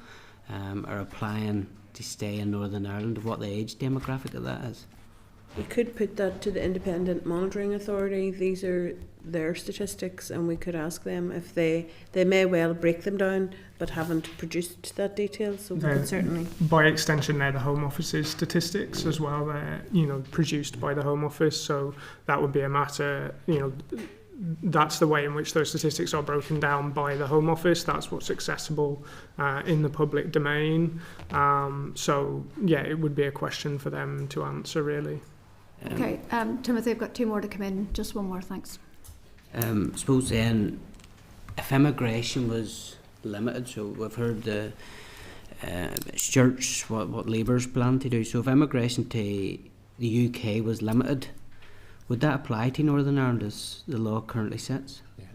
are applying to stay in Northern Ireland, what the age demographic of that is? We could put that to the Independent Monitoring Authority. These are their statistics, and we could ask them if they may well break them down but haven't produced that detail, so we could certainly. By extension, they're the Home Office's statistics as well. They're, you know, produced by the Home Office, so that would be a matter, you know, that's the way in which those statistics are broken down by the Home Office. That's what's accessible in the public domain. So yeah, it would be a question for them to answer, really. Okay, Timothy, I've got two more to come in. Just one more, thanks. Suppose then, if immigration was limited, so we've heard the Church, what Labour's plan to do. So if immigration to the UK was limited, would that apply to Northern Ireland as the law currently sits? Yes.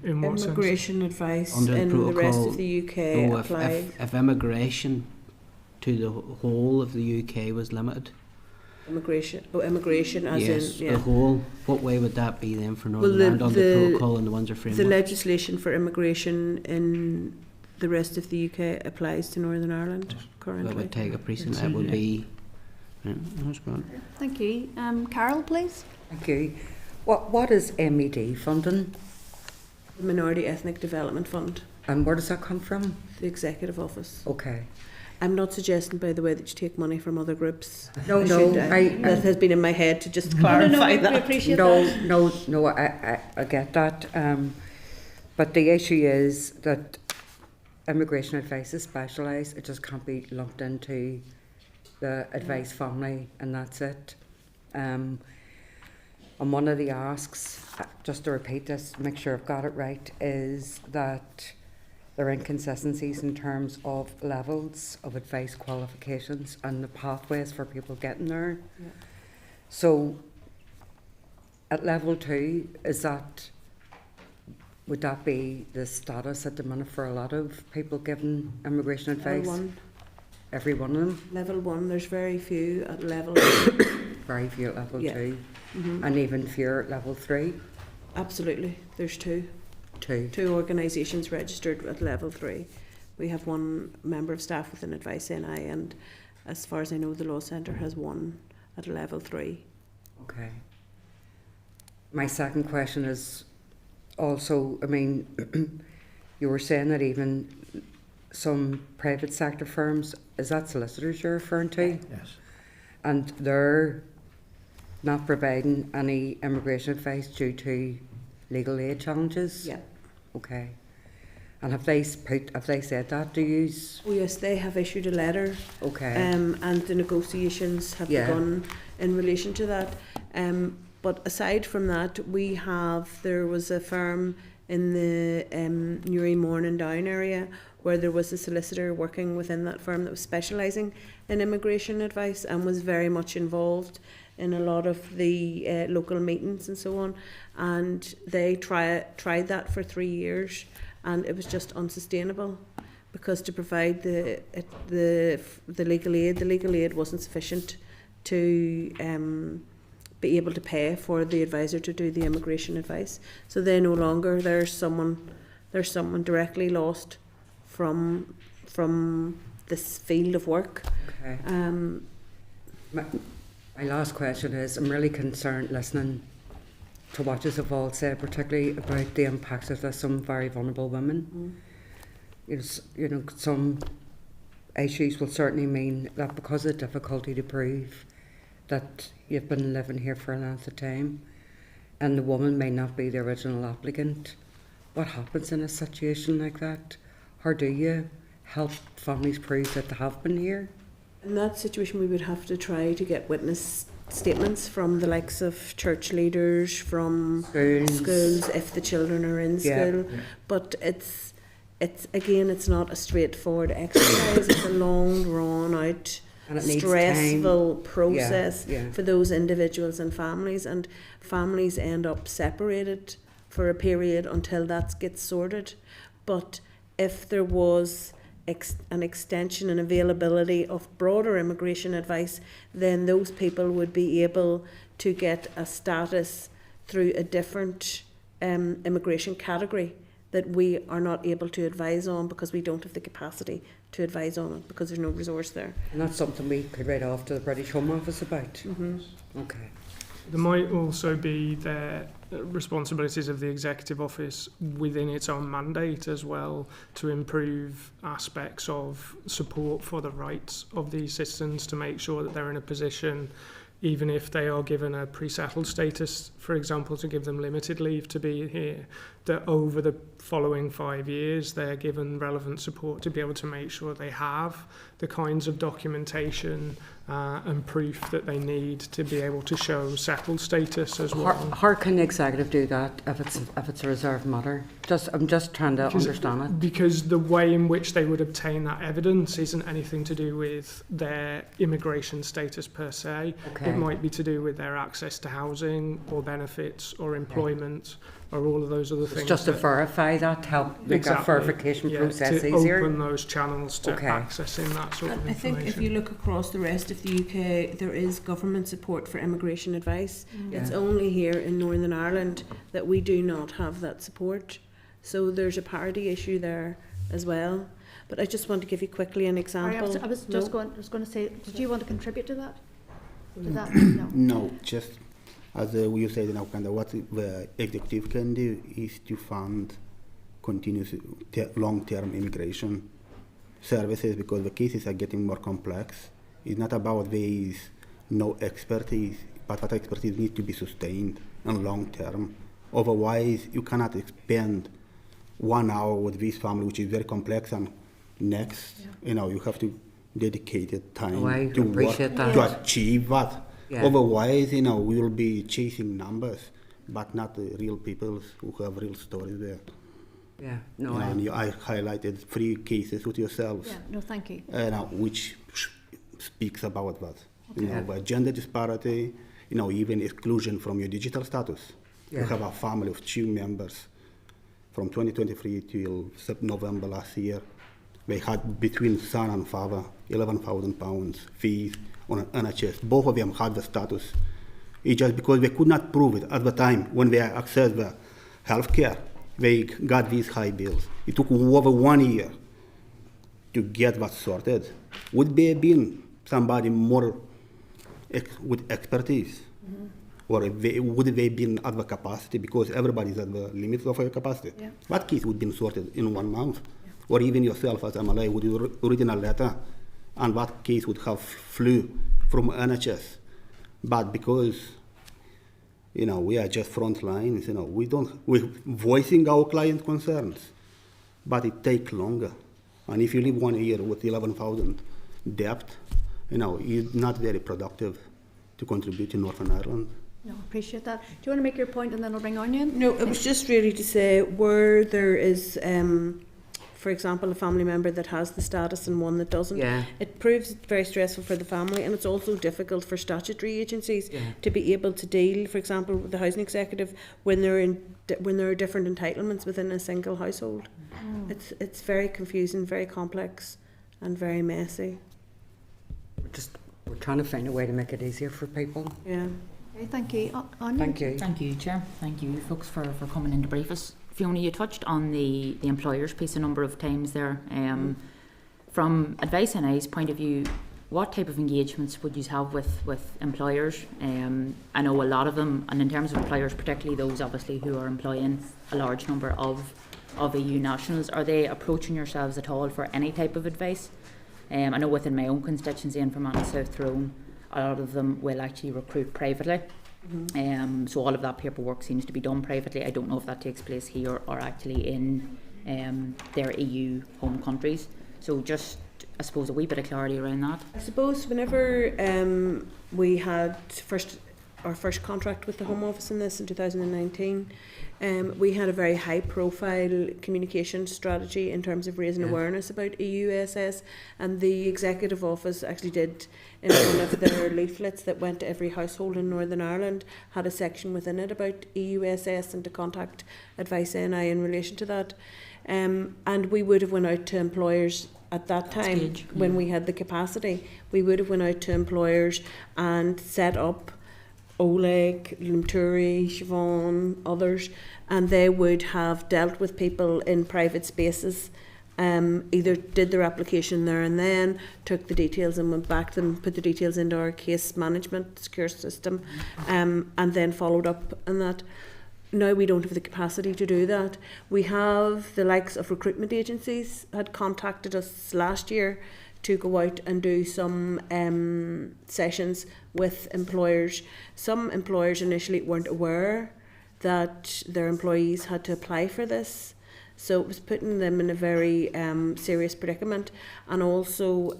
In what immigration sense? Advice Under in the the rest of the UK applied. If immigration to the whole of the UK was limited? Immigration as yes, in... Yeah. The whole, what way would that be then for Northern Ireland on the protocol and the Windsor framework? The legislation for immigration in the rest of the UK applies to Northern Ireland currently. That would take a precedent. That would be... Right, that's grand. Thank you. Carol, please. Thank you. What is MED funding? The Minority Ethnic Development Fund. And where does that come from? The Executive Office. Okay. I'm not suggesting, by the way, that you take money from other groups. No, that has been in my head to just clarify that. We appreciate that. No, I get that. But the issue is that immigration advice is specialised. It just can't be lumped into the advice family, and that's it. And one of the asks, just to repeat this, make sure I've got it right, is that there are inconsistencies in terms of levels of advice qualifications and the pathways for people getting there. Yeah. So at level 2, would that be the status at the minute for a lot of people giving immigration advice? Level 1. Every one of them? Level 1, there's very few at level Very few at level 2. Mm-hmm. And even fewer at level 3? Absolutely, there's two. Two organisations registered at level 3. We have one member of staff with an Advice NI, and as far as I know, the Law Centre has one at level 3. Okay. My second question is also, I mean, you were saying that even some private sector firms, is that solicitors you're referring to? Yes. And they're not providing any immigration advice due to legal aid challenges? Yeah. Okay. And have they said that to you? Oh yes, they have issued a letter, Okay. and the negotiations have Yeah. begun in relation to that. But aside from that, there was a firm in the Newry Morning Down area where there was a solicitor working within that firm that was specialising in immigration advice and was very much involved in a lot of the local meetings and so on. And they tried that for 3 years, and it was just unsustainable, because to provide the legal aid wasn't sufficient to be able to pay for the advisor to do the immigration advice. So they no longer, there's someone directly lost from this field of work. Okay. My last question is, I'm really concerned listening to what you've all said, particularly about the impacts of this on very vulnerable women. You know, some issues will certainly mean that because of the difficulty to prove that you've been living here for a length of time, and the woman may not be the original applicant. What happens in a situation like that? How do you help families prove that they have been here? In that situation, we would have to try to get witness statements from the likes of church leaders, from schools if the children are in school. Yeah. But it's not a straightforward exercise. It's a long, drawn out, stressful process for those individuals and families end up separated for a period until that gets sorted. But if there was an extension and availability of broader immigration advice, then those people would be able to get a status through a different immigration category that we are not able to advise on, because we don't have the capacity to advise on it, because there's no resource there. And that's something we could write off to the British Home Office about. Mm-hmm. Okay. There might also be the responsibilities of the Executive Office within its own mandate as well, to improve aspects of support for the rights of these citizens, to make sure that they're in a position, even if they are given a pre-settled status, for example, to give them limited leave to be here, that over the following 5 years they're given relevant support to be able to make sure they have the kinds of documentation and proof that they need to be able to show settled status as well. How can the executive do that if it's a reserved matter? I'm just trying to understand it. Because the way in which they would obtain that evidence isn't anything to do with their immigration status per se. Okay. It might be to do with their access to housing or benefits or employment or all of those other things. Just to verify that, help make that verification process to easier. Open those channels to accessing that sort of information. I think if you look across the rest of the UK, there is government support for immigration advice. It's only here in Northern Ireland that we do not have that support. So there's a parity issue there as well. But I just want to give you quickly an example. I was going to say, did you want to contribute to that? No. No, just as we said, what the executive can do is to fund continuous long-term immigration services, because the cases are getting more complex. It's not about there is no expertise, but that expertise needs to be sustained and long-term. Otherwise, you cannot spend 1 hour with this family, which is very complex, and next, you have to dedicate time to work to achieve that. Yeah. Otherwise, we will be chasing numbers, but not the real people who have real stories there. Yeah, no. And I highlighted 3 cases with yourselves. Yeah, no, thank you. Which speaks about that. Okay. The gender disparity, even exclusion from your digital status. Yeah. You have a family of 2 members from 2023 till November last year. They had between son and father £11,000 fees on NHS. Both of them had the status. It's just because they could not prove it at the time when they accessed the healthcare. They got these high bills. It took over 1 year to get that sorted. Would there have been somebody more with expertise? Mm-hmm. Or would they have been at the capacity, because everybody's at the limits of their capacity? Yeah. That case would have been sorted in 1 month. Or even yourself as MLA would have written a letter, and that case would have flew from NHS. But because, we are just front lines, we're voicing our client concerns. but it takes longer. And if you live 1 year with 11,000 debt, you're not very productive to contribute to Northern Ireland. No, appreciate that. Do you want to make your point and then I'll bring on you? No, it was just really to say where there is, for example, a family member that has the status and one that doesn't. Yeah. It proves very stressful for the family, and it's also difficult for statutory agencies to be able to deal, for example, with the housing executive when there are different entitlements within a single household. It's very confusing, very complex, and very messy. We're trying to find a way to make it easier for people. Yeah. Okay, thank you. Anya? Thank you. Thank you, Chair. Thank you, folks, for coming in to brief us. Fiona, you touched on the employers piece a number of times there. From Advice NI's point of view, what type of engagements would you have with employers? I know a lot of them, and in terms of employers, particularly those obviously who are employing a large number of EU nationals, are they approaching yourselves at all for any type of advice? I know within my own constituency in Fermanagh South Tyrone, a lot of them will actually recruit privately. So all of that paperwork seems to be done privately. I don't know if that takes place here or actually in their EU home countries. So just, I suppose, a wee bit of clarity around that. I suppose whenever we had our first contract with the Home Office in this in 2019, we had a very high profile communication strategy in terms of raising awareness about EUSS, and the Executive Office actually did, in one of their leaflets that went to every household in Northern Ireland, had a section within it about EUSS and to contact Advice NI in relation to that. And we would have went out to employers at that time when we had the capacity. We would have went out to employers and set up Oleg, Limturi, Siobhan, others, and they would have dealt with people in private spaces, either did their application there and then, took the details and went back to them, put the details into our case management secure system, and then followed up on that. Now we don't have the capacity to do that. We have the likes of recruitment agencies had contacted us last year to go out and do some sessions with employers. Some employers initially weren't aware that their employees had to apply for this, so it was putting them in a very serious predicament, and also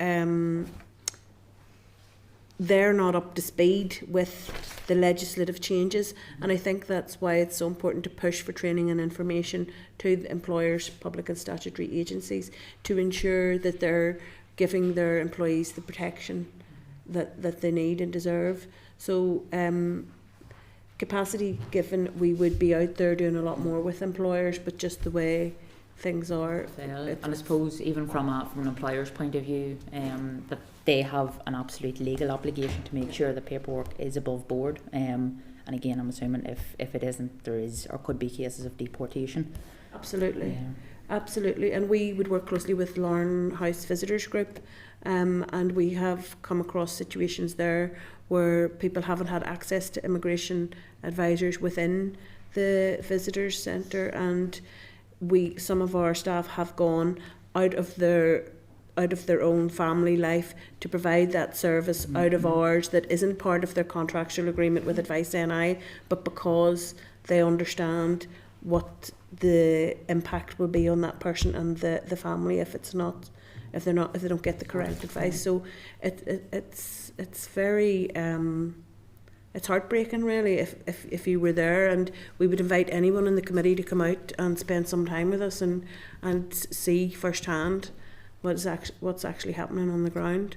they're not up to speed with the legislative changes, and I think that's why it's so important to push for training and information to the employers, public and statutory agencies, to ensure that they're giving their employees the protection that they need and deserve. So capacity given, we would be out there doing a lot more with employers, but just the way things are. And I suppose even from an employer's point of view, that they have an absolute legal obligation to make sure the paperwork is above board. And again, I'm assuming if it isn't, there is or could be cases of deportation. Absolutely. Absolutely, and we would work closely with Lauren House Visitors Group, and we have come across situations there where people haven't had access to immigration advisors within the visitors centre, and some of our staff have gone out of their own family life to provide that service out of ours that isn't part of their contractual agreement with Advice NI, but because they understand what the impact will be on that person and the family if they don't get the correct advice. So it's very it's heartbreaking really if you were there, and we would invite anyone in the committee to come out and spend some time with us and see firsthand what's actually happening on the ground.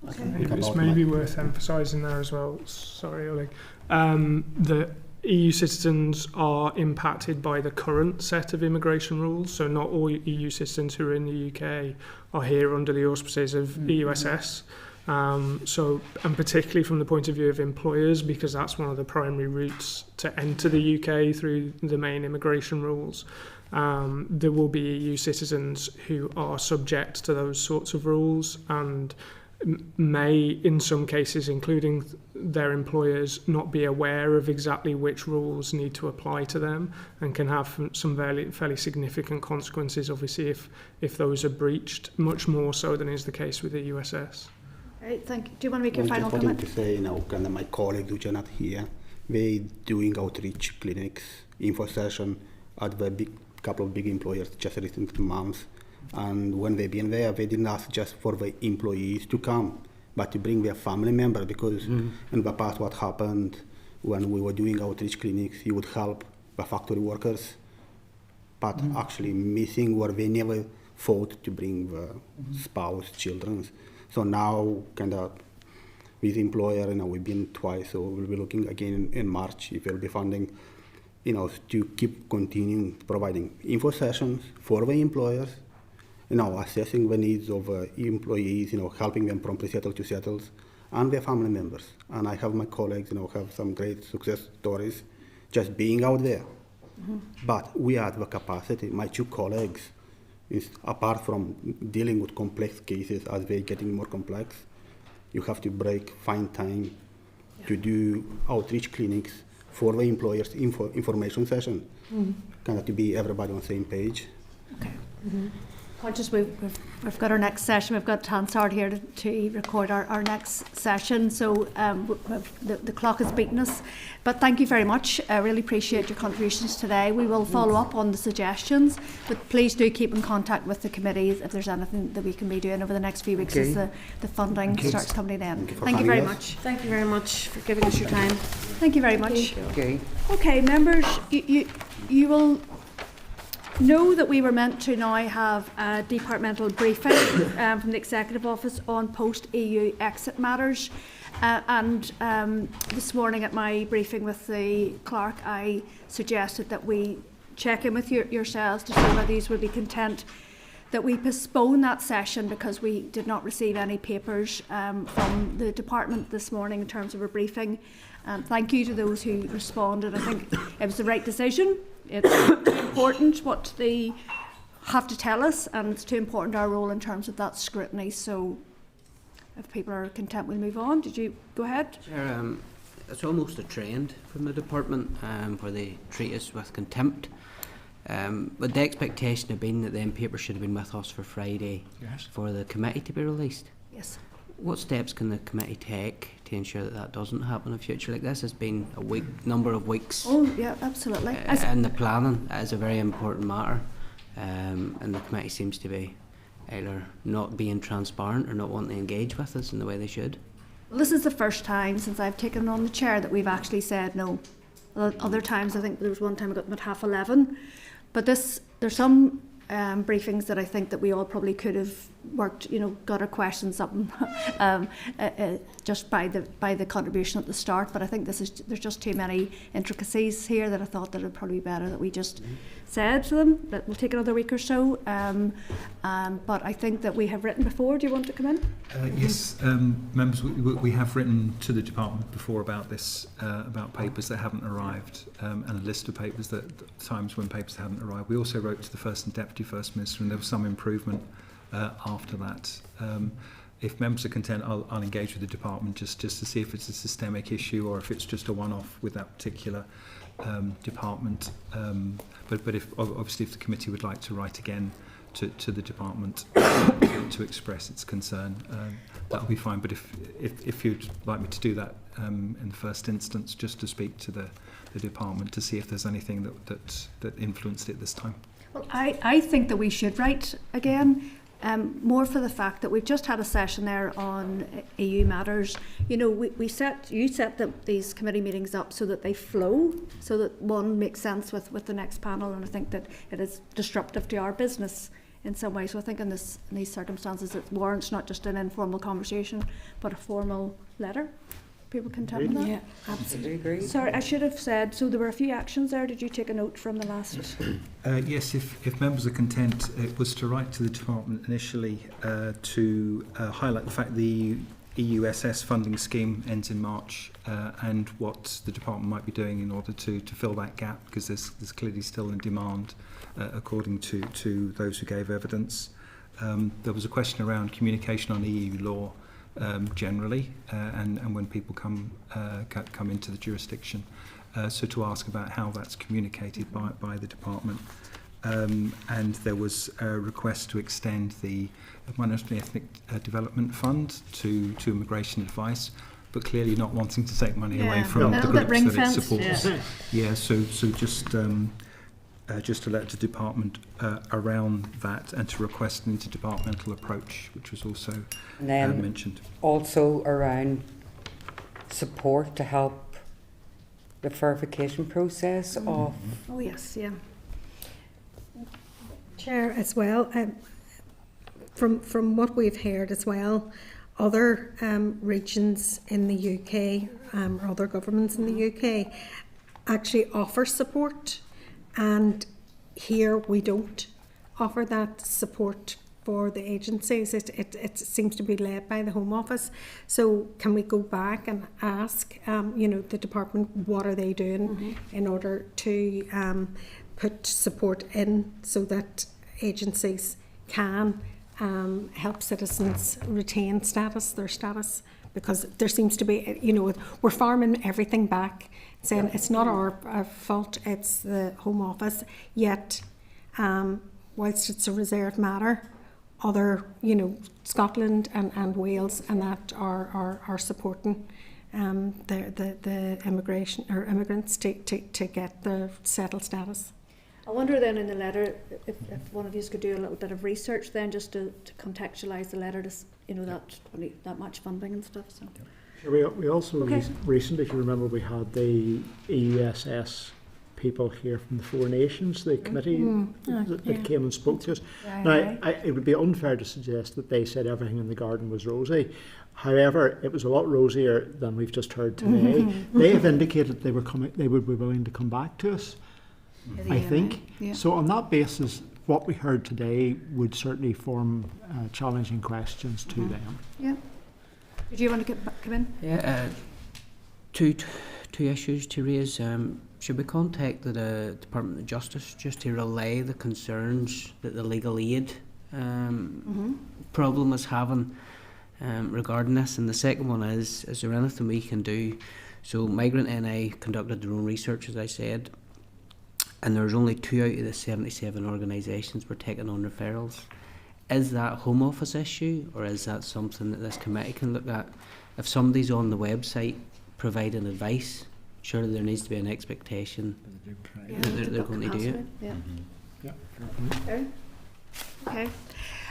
It's maybe worth emphasising there as well, sorry Oleg, that EU citizens are impacted by the current set of immigration rules, so not all EU citizens who are in the UK are here under the auspices of EUSS. And particularly from the point of view of employers, because that's one of the primary routes to enter the UK through the main immigration rules, there will be EU citizens who are subject to those sorts of rules and may, in some cases, including their employers, not be aware of exactly which rules need to apply to them, and can have some fairly significant consequences, obviously, if those are breached, much more so than is the case with the USS. Right, thank you. Do you want to make your final I comment? to say, kind of my colleagues which are not here, they doing outreach clinics, info session at the big couple of big employers just recent months. And when they've been there, they didn't ask just for the employees to come, but to bring their family members, because in the past what happened when we were doing outreach clinics, you would help the factory workers, but actually missing where they never thought to bring the spouse, children. So now kind of with employer, we've been twice, so we'll be looking again in March if we'll be funding, to keep continuing providing info sessions for the employers, assessing the needs of employees, helping them from pre-settled to settled, and their family members. And I have my colleagues, have some great success stories just being out there. But we have the capacity. My two colleagues, apart from dealing with complex cases as they're getting more complex, you have to find time to do outreach clinics for the employers' information session, kind of to be everybody on the same page. Okay. Conscious we've got our next session. We've got Hansard here to record our next session. So the clock has beaten us. But thank you very much. I really appreciate your contributions today. We will follow up on the suggestions, but please do keep in contact with the committees if there's anything that we can be doing over the next few weeks as the funding starts coming in. Thank you very much. Thank you very much for giving us your time. Thank you very much. Okay. Members, you will know that we were meant to now have a departmental briefing from the Executive Office on post-EU exit matters. And this morning at my briefing with the clerk, I suggested that we check in with yourselves to see whether you would be content that we postpone that session, because we did not receive any papers from the department this morning in terms of a briefing. Thank you to those who responded. I think it was the right decision. It's important what they have to tell us, and it's too important our role in terms of that scrutiny. So if people are content, we'll move on. Did you go ahead? Sure, it's almost a trend from the department where they treat us with contempt. But the expectation had been that then papers should have been with us for Friday for the committee to be released. Yes. What steps can the committee take to ensure that doesn't happen in the future? Like, this has been a number of weeks. Oh, yeah, absolutely. And the planning is a very important matter, and the committee seems to be either not being transparent or not wanting to engage with us in the way they should. Well, this is the first time since I've taken on the chair that we've actually said no. Other times, I think there was one time I got them at 11:30. But there's some briefings that I think that we all probably could have worked, got our questions up just by the contribution at the start. But I think there's just too many intricacies here that I thought that it would probably be better that we just said to them that we'll take another week or so. But I think that we have written before. Do you want to come in? Yes, members, we have written to the department before about this, about papers that haven't arrived, and a list of papers that times when papers haven't arrived. We also wrote to the First and Deputy First Minister, and there was some improvement after that. If members are content, I'll engage with the department just to see if it's a systemic issue or if it's just a one-off with that particular department. But if obviously if the committee would like to write again to the department to express its concern, that'll be fine. But if you'd like me to do that in the first instance, just to speak to the department to see if there's anything that influenced it this time. Well, I think that we should write again. More for the fact that we've just had a session there on EU matters. You set these committee meetings up so that they flow, so that one makes sense with the next panel, and I think that it is disruptive to our business in some ways. So I think in these circumstances it warrants not just an informal conversation but a formal letter. People content with that? Yeah, absolutely agree. Sorry, I should have said, so there were a few actions there. Did you take a note from the last? Yes, if members are content, it was to write to the department initially to highlight the fact the EUSS funding scheme ends in March, and what the department might be doing in order to fill that gap, because there's clearly still in demand according to those who gave evidence. There was a question around communication on EU law generally, and when people come into the jurisdiction, so to ask about how that's communicated by the department. And there was a request to extend the Minority Ethnic Development Fund to immigration advice, but clearly not wanting to take money away from the groups that it supports. So just just to let the department around that and to request an interdepartmental approach, which was also And then mentioned. also around support to help the verification process of. Oh yes, yeah. Chair, as well, from what we've heard as well, other regions in the UK or other governments in the UK actually offer support, and here we don't offer that support for the agencies. It seems to be led by the Home Office. So can we go back and ask, the department, what are they doing in order to put support in so that agencies can help citizens retain their status? Because there seems to be, we're farming everything back, saying it's not our fault, it's the Home Office, yet whilst it's a reserved matter, other, Scotland and Wales and that are supporting the immigration or immigrants to get the settled status. I wonder then in the letter if one of you could do a little bit of research then just to contextualise the letter to that much funding and stuff. So. We also recently, if you remember, we had the EUSS people here from the Four Nations, the committee that came and spoke to us. Now, it would be unfair to suggest that they said everything in the garden was rosy. However, it was a lot rosier than we've just heard today. They have indicated they would be willing to come back to us, I think. Yeah. So on that basis, what we heard today would certainly form challenging questions to them. Yeah. Do you want to come in? Yeah, two issues to raise. Should we contact the Department of Justice just to relay the concerns that the legal aid problem is having regarding this? And the second one is there anything we can do? So Migrant NI conducted their own research, as I said, and there's only 2 out of the 77 organisations were taking on referrals. Is that a Home Office issue, or is that something that this committee can look at? If somebody's on the website providing advice, surely there needs to be an expectation that they're going to do it. Yeah.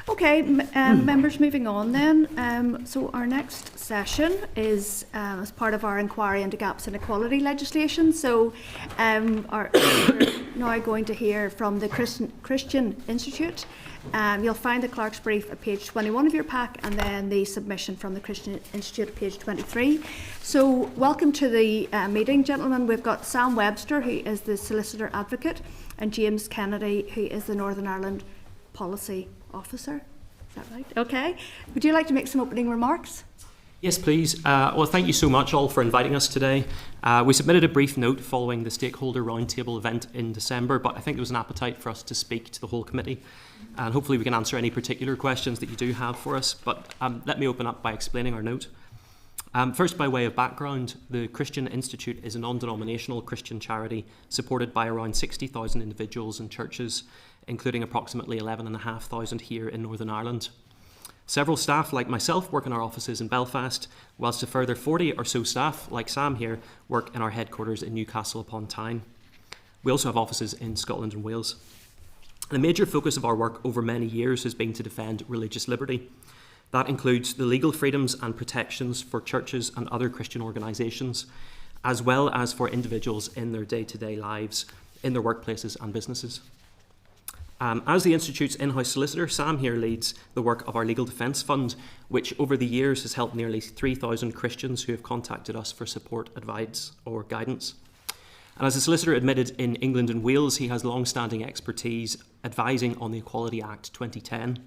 Okay, members, moving on then. So our next session is as part of our inquiry into gaps in equality legislation. So we're now going to hear from the Christian Institute. You'll find the clerk's brief at page 21 of your pack, and then the submission from the Christian Institute at page 23. So welcome to the meeting, gentlemen. We've got Sam Webster, who is the Solicitor Advocate, and James Kennedy, who is the Northern Ireland Policy Officer. Is that right? Okay. Would you like to make some opening remarks? Yes, please. Well, thank you so much all for inviting us today. We submitted a brief note following the stakeholder roundtable event in December, but I think there was an appetite for us to speak to the whole committee, and hopefully we can answer any particular questions that you do have for us. But let me open up by explaining our note. First, by way of background, the Christian Institute is a non-denominational Christian charity supported by around 60,000 individuals and churches, including approximately 11,500 here in Northern Ireland. Several staff, like myself, work in our offices in Belfast, whilst a further 40 or so staff, like Sam here, work in our headquarters in Newcastle upon Tyne. We also have offices in Scotland and Wales. The major focus of our work over many years has been to defend religious liberty. That includes the legal freedoms and protections for churches and other Christian organisations, as well as for individuals in their day-to-day lives, in their workplaces and businesses. As the Institute's in-house solicitor, Sam here leads the work of our Legal Defence Fund, which over the years has helped nearly 3,000 Christians who have contacted us for support, advice or guidance. And as a solicitor admitted in England and Wales, he has long-standing expertise advising on the Equality Act 2010. And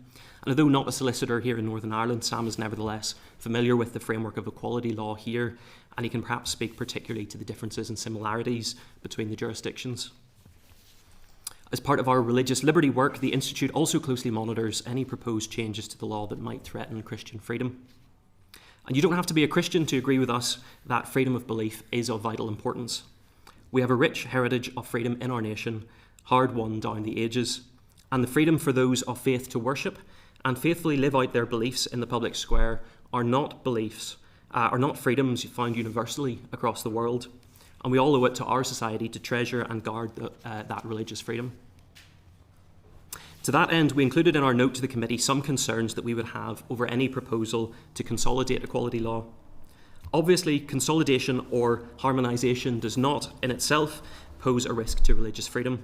although not a solicitor here in Northern Ireland, Sam is nevertheless familiar with the framework of equality law here, and he can perhaps speak particularly to the differences and similarities between the jurisdictions. As part of our religious liberty work, the Institute also closely monitors any proposed changes to the law that might threaten Christian freedom. And you don't have to be a Christian to agree with us that freedom of belief is of vital importance. We have a rich heritage of freedom in our nation, hard won down the ages, and the freedom for those of faith to worship and faithfully live out their beliefs in the public square are not freedoms found universally across the world. and we all owe it to our society to treasure and guard that religious freedom. To that end, we included in our note to the committee some concerns that we would have over any proposal to consolidate equality law. Obviously, consolidation or harmonisation does not, in itself, pose a risk to religious freedom.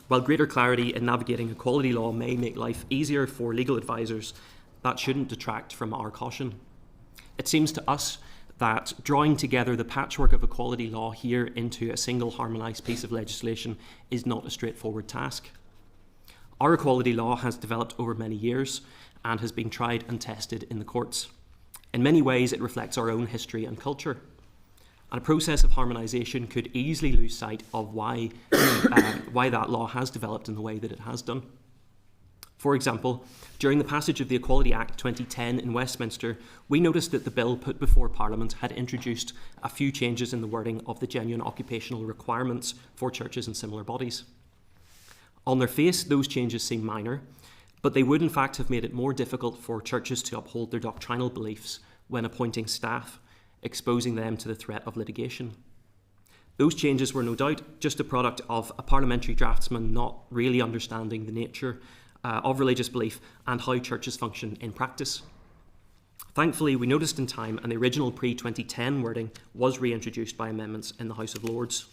While greater clarity in navigating equality law may make life easier for legal advisors, that shouldn't detract from our caution. It seems to us that drawing together the patchwork of equality law here into a single harmonised piece of legislation is not a straightforward task. Our equality law has developed over many years and has been tried and tested in the courts. In many ways, it reflects our own history and culture. And a process of harmonisation could easily lose sight of why that law has developed in the way that it has done. For example, during the passage of the Equality Act 2010 in Westminster, we noticed that the bill put before Parliament had introduced a few changes in the wording of the genuine occupational requirements for churches and similar bodies. On their face, those changes seem minor, but they would in fact have made it more difficult for churches to uphold their doctrinal beliefs when appointing staff, exposing them to the threat of litigation. Those changes were no doubt just a product of a parliamentary draftsman not really understanding the nature of religious belief and how churches function in practice. Thankfully, we noticed in time, and the original pre-2010 wording was reintroduced by amendments in the House of Lords.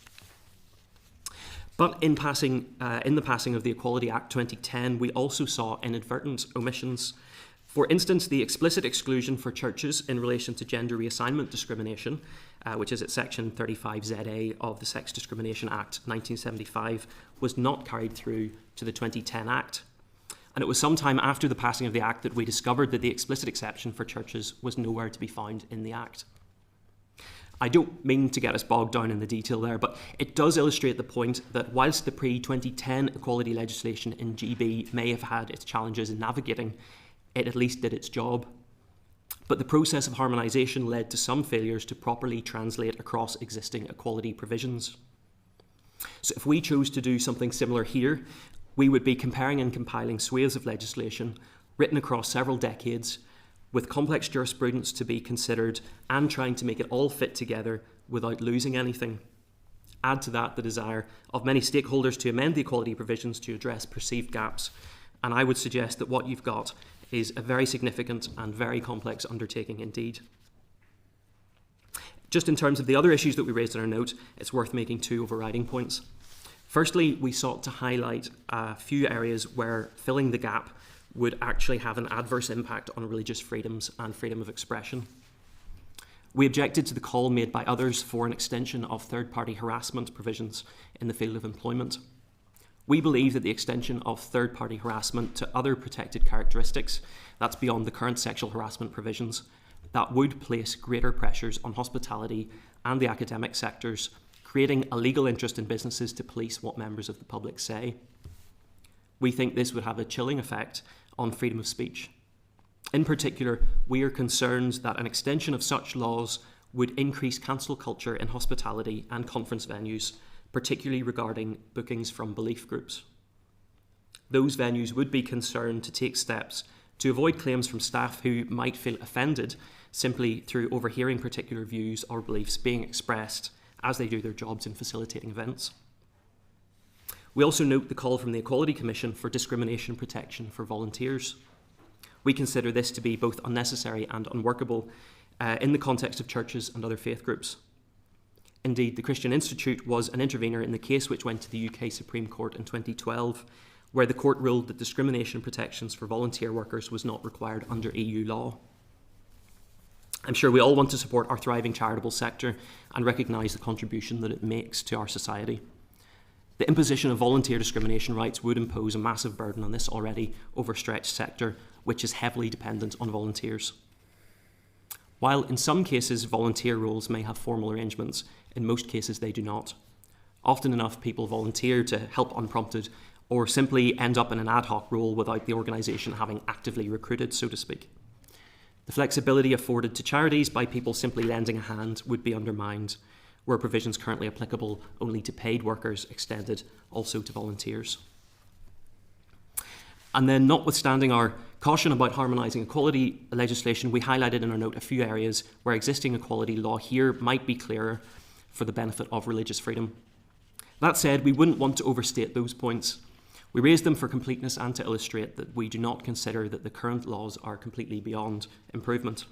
But in the passing of the Equality Act 2010, we also saw inadvertent omissions. For instance, the explicit exclusion for churches in relation to gender reassignment discrimination, which is at section 35ZA of the Sex Discrimination Act 1975, was not carried through to the 2010 Act. And it was some time after the passing of the Act that we discovered that the explicit exception for churches was nowhere to be found in the Act. I don't mean to get us bogged down in the detail there, but it does illustrate the point that whilst the pre-2010 equality legislation in GB may have had its challenges in navigating, it at least did its job. But the process of harmonisation led to some failures to properly translate across existing equality provisions. So if we chose to do something similar here, we would be comparing and compiling swathes of legislation written across several decades, with complex jurisprudence to be considered and trying to make it all fit together without losing anything. Add to that the desire of many stakeholders to amend the equality provisions to address perceived gaps, and I would suggest that what you've got is a very significant and very complex undertaking indeed. Just in terms of the other issues that we raised in our note, it's worth making two overriding points. Firstly, we sought to highlight a few areas where filling the gap would actually have an adverse impact on religious freedoms and freedom of expression. We objected to the call made by others for an extension of third-party harassment provisions in the field of employment. We believe that the extension of third-party harassment to other protected characteristics, that's beyond the current sexual harassment provisions, that would place greater pressures on hospitality and the academic sectors, creating a legal interest in businesses to police what members of the public say. We think this would have a chilling effect on freedom of speech. In particular, we are concerned that an extension of such laws would increase cancel culture in hospitality and conference venues, particularly regarding bookings from belief groups. Those venues would be concerned to take steps to avoid claims from staff who might feel offended simply through overhearing particular views or beliefs being expressed as they do their jobs in facilitating events. We also note the call from the Equality Commission for discrimination protection for volunteers. We consider this to be both unnecessary and unworkable in the context of churches and other faith groups. Indeed, the Christian Institute was an intervener in the case which went to the UK Supreme Court in 2012, where the court ruled that discrimination protections for volunteer workers was not required under EU law. I'm sure we all want to support our thriving charitable sector and recognise the contribution that it makes to our society. The imposition of volunteer discrimination rights would impose a massive burden on this already overstretched sector, which is heavily dependent on volunteers. While in some cases volunteer roles may have formal arrangements, in most cases they do not. Often enough people volunteer to help unprompted or simply end up in an ad hoc role without the organisation having actively recruited, so to speak. The flexibility afforded to charities by people simply lending a hand would be undermined, where provisions currently applicable only to paid workers extended also to volunteers. And then, notwithstanding our caution about harmonising equality legislation, we highlighted in our note a few areas where existing equality law here might be clearer, for the benefit of religious freedom. That said, we wouldn't want to overstate those points. We raise them for completeness and to illustrate that we do not consider that the current laws are completely beyond improvement.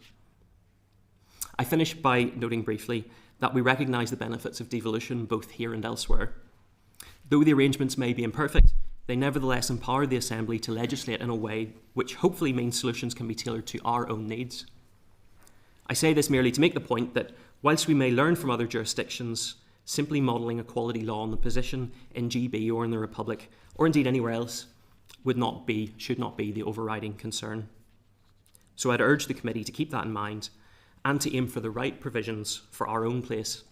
I finish by noting briefly that we recognise the benefits of devolution both here and elsewhere. Though the arrangements may be imperfect, they nevertheless empower the Assembly to legislate in a way which hopefully means solutions can be tailored to our own needs. I say this merely to make the point that whilst we may learn from other jurisdictions, simply modelling equality law on the position in GB or in the Republic, or indeed anywhere else, should not be the overriding concern. So I'd urge the committee to keep that in mind and to aim for the right provisions for our own place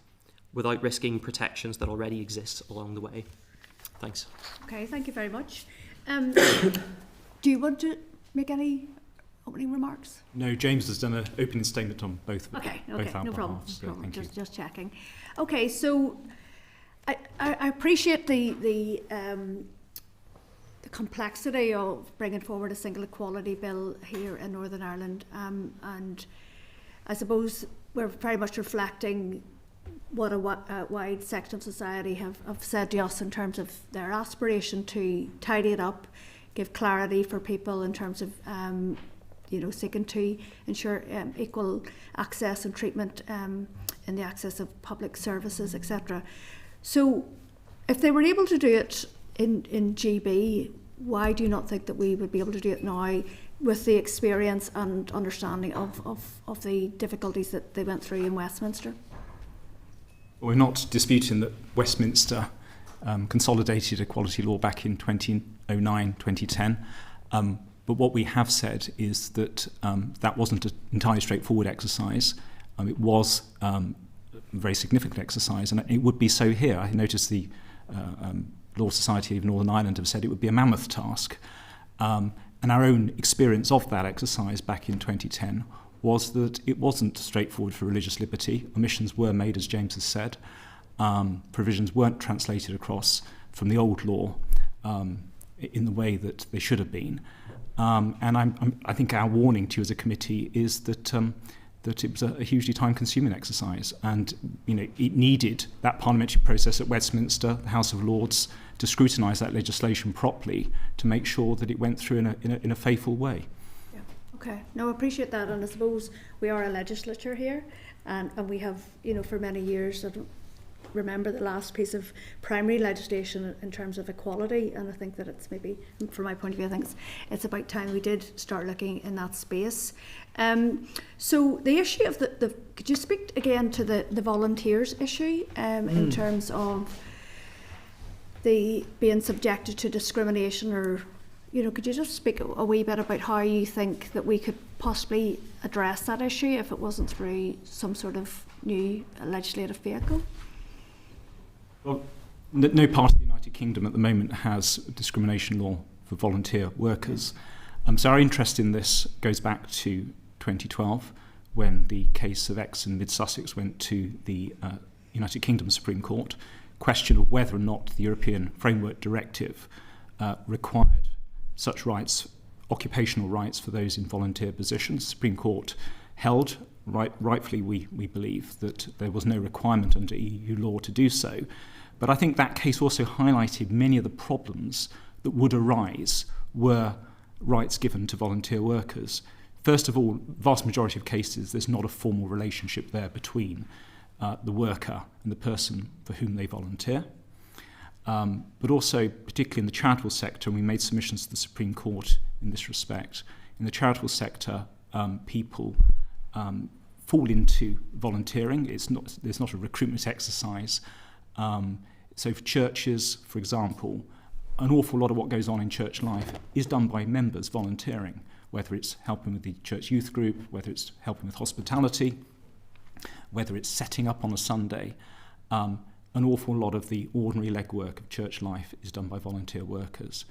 without risking protections that already exist along the way. Thanks. Okay, thank you very much. Do you want to make any opening remarks? No, James has done an opening statement on both our No problem. behalves, so thank you. Just checking. Okay, so I appreciate the complexity of bringing forward a single equality bill here in Northern Ireland, and I suppose we're very much reflecting what a wide section of society have said to us in terms of their aspiration to tidy it up, give clarity for people in terms of seeking to ensure equal access and treatment in the access of public services, etc. So if they were able to do it in GB, why do you not think that we would be able to do it now with the experience and understanding of the difficulties that they went through in Westminster? We're not disputing that Westminster consolidated equality law back in 2009, 2010. But what we have said is that that wasn't an entirely straightforward exercise. It was a very significant exercise, and it would be so here. I noticed the Law Society of Northern Ireland have said it would be a mammoth task. And our own experience of that exercise back in 2010 was that it wasn't straightforward for religious liberty. Omissions were made, as James has said. Provisions weren't translated across from the old law in the way that they should have been. And I think our warning to you as a committee is that that it was a hugely time-consuming exercise, and it needed that parliamentary process at Westminster, the House of Lords, to scrutinise that legislation properly to make sure that it went through in a faithful way. Yeah. Okay. No, I appreciate that, and I suppose we are a legislature here, and we have, for many years, I don't remember the last piece of primary legislation in terms of equality, and I think that it's maybe, from my point of view, I think it's about time we did start looking in that space. So the issue of could you speak again to the volunteers issue in terms of the being subjected to discrimination, or could you just speak a wee bit about how you think that we could possibly address that issue if it wasn't through some sort of new legislative vehicle? Well, no part of the United Kingdom at the moment has a discrimination law for volunteer workers. So our interest in this goes back to 2012, when the case of Exon Mid Sussex went to the United Kingdom Supreme Court. Question of whether or not the European Framework Directive required such rights, occupational rights for those in volunteer positions. The Supreme Court held, rightfully we believe, that there was no requirement under EU law to do so. But I think that case also highlighted many of the problems that would arise were rights given to volunteer workers. First of all, vast majority of cases, there's not a formal relationship there between the worker and the person for whom they volunteer. But also, particularly in the charitable sector, and we made submissions to the Supreme Court in this respect, in the charitable sector, people fall into volunteering. There's not a recruitment exercise. So for churches, for example, an awful lot of what goes on in church life is done by members volunteering, whether it's helping with the church youth group, whether it's helping with hospitality, whether it's setting up on a Sunday. An awful lot of the ordinary legwork of church life is done by volunteer workers.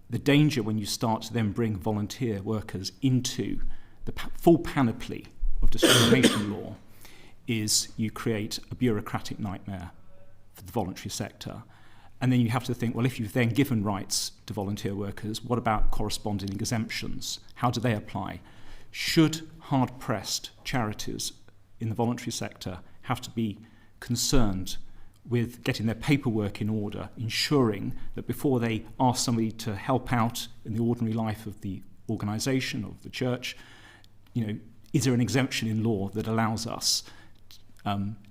The danger when you start to then bring volunteer workers into the full panoply of discrimination law is you create a bureaucratic nightmare for the voluntary sector. And then you have to think, well, if you've then given rights to volunteer workers, what about corresponding exemptions? How do they apply? Should hard-pressed charities in the voluntary sector have to be concerned with getting their paperwork in order, ensuring that before they ask somebody to help out in the ordinary life of the organisation, of the church, is there an exemption in law that allows us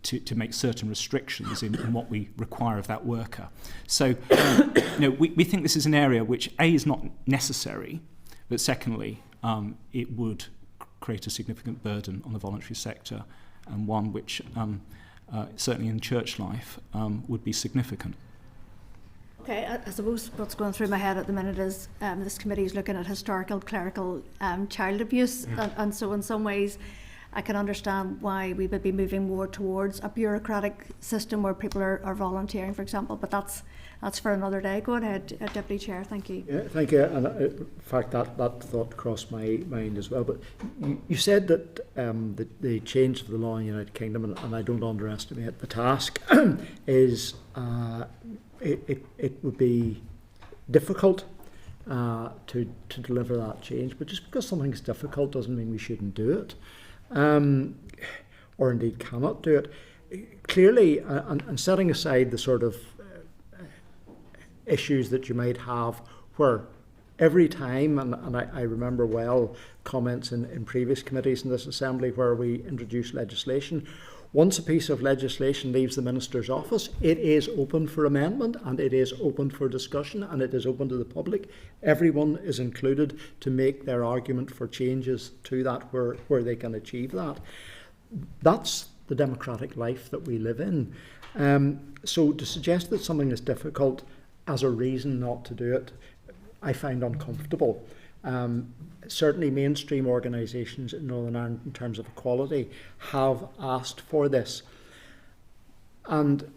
to make certain restrictions in what we require of that worker? So, we think this is an area which, A, is not necessary, but secondly, it would create a significant burden on the voluntary sector, and one which, certainly in church life, would be significant. Okay, I suppose what's going through my head at the minute is this committee is looking at historical clerical child abuse, and so in some ways I can understand why we would be moving more towards a bureaucratic system where people are volunteering, for example, but that's for another day. Go ahead, Deputy Chair, thank you. Yeah, thank you, and in fact that thought crossed my mind as well, but you said that the change of the law in the United Kingdom, and I don't underestimate the task, is it would be difficult to deliver that change, but just because something's difficult doesn't mean we shouldn't do it. Or indeed cannot do it. Clearly, and setting aside the sort of issues that you might have where every time, and I remember well comments in previous committees in this Assembly where we introduce legislation, once a piece of legislation leaves the Minister's office, it is open for amendment and it is open for discussion and it is open to the public. Everyone is included to make their argument for changes to that where they can achieve that. That's the democratic life that we live in. So to suggest that something is difficult as a reason not to do it, I find uncomfortable. Certainly mainstream organisations in Northern Ireland in terms of equality have asked for this. And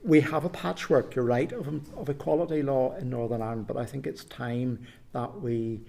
we have a patchwork, you're right, of equality law in Northern Ireland, but I think it's time that we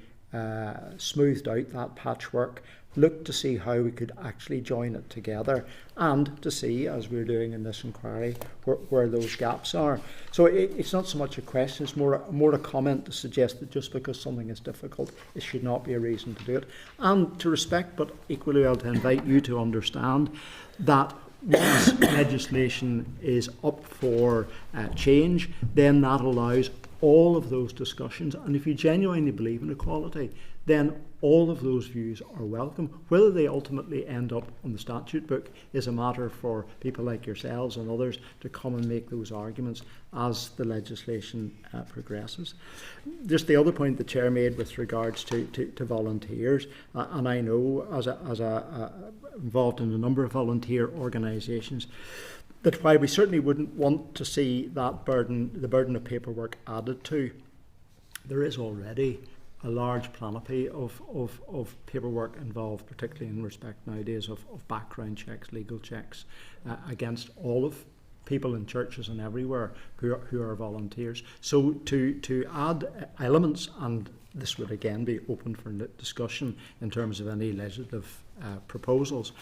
smoothed out that patchwork, looked to see how we could actually join it together and to see, as we're doing in this inquiry, where those gaps are. So it's not so much a question, it's more a comment to suggest that just because something is difficult, it should not be a reason to do it. And to respect, but equally well to invite you to understand that once legislation is up for change, then that allows all of those discussions. And if you genuinely believe in equality, then all of those views are welcome. Whether they ultimately end up on the statute book is a matter for people like yourselves and others to come and make those arguments as the legislation progresses. Just the other point the Chair made with regards to volunteers, and I know as involved in a number of volunteer organisations, that while we certainly wouldn't want to see that the burden of paperwork added to, there is already a large panoply of paperwork involved, particularly in respect nowadays of background checks, legal checks, against all of people in churches and everywhere who are volunteers. So to add elements, and this would again be open for discussion in terms of any legislative proposals,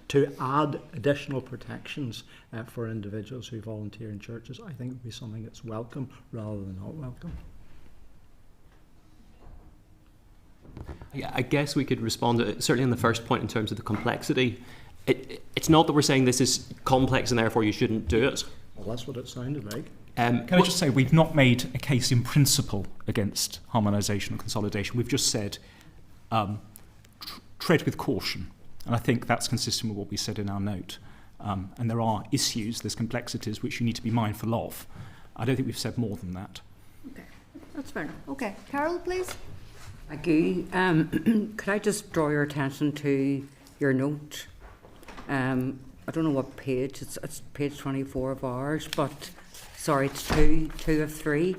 to add additional protections for individuals who volunteer in churches, I think would be something that's welcome rather than not welcome. I guess we could respond to, certainly on the first point in terms of the complexity. It's not that we're saying this is complex and therefore you shouldn't do it. Well, that's what it sounded like. Can I just say, we've not made a case in principle against harmonisation or consolidation. We've just said tread with caution. And I think that's consistent with what we said in our note. And there are issues, there's complexities which you need to be mindful of. I don't think we've said more than that. Okay, that's fair enough. Okay, Carol, please. Thank you. Could I just draw your attention to your note? I don't know what page, it's page 24 of ours, but sorry, it's two of three.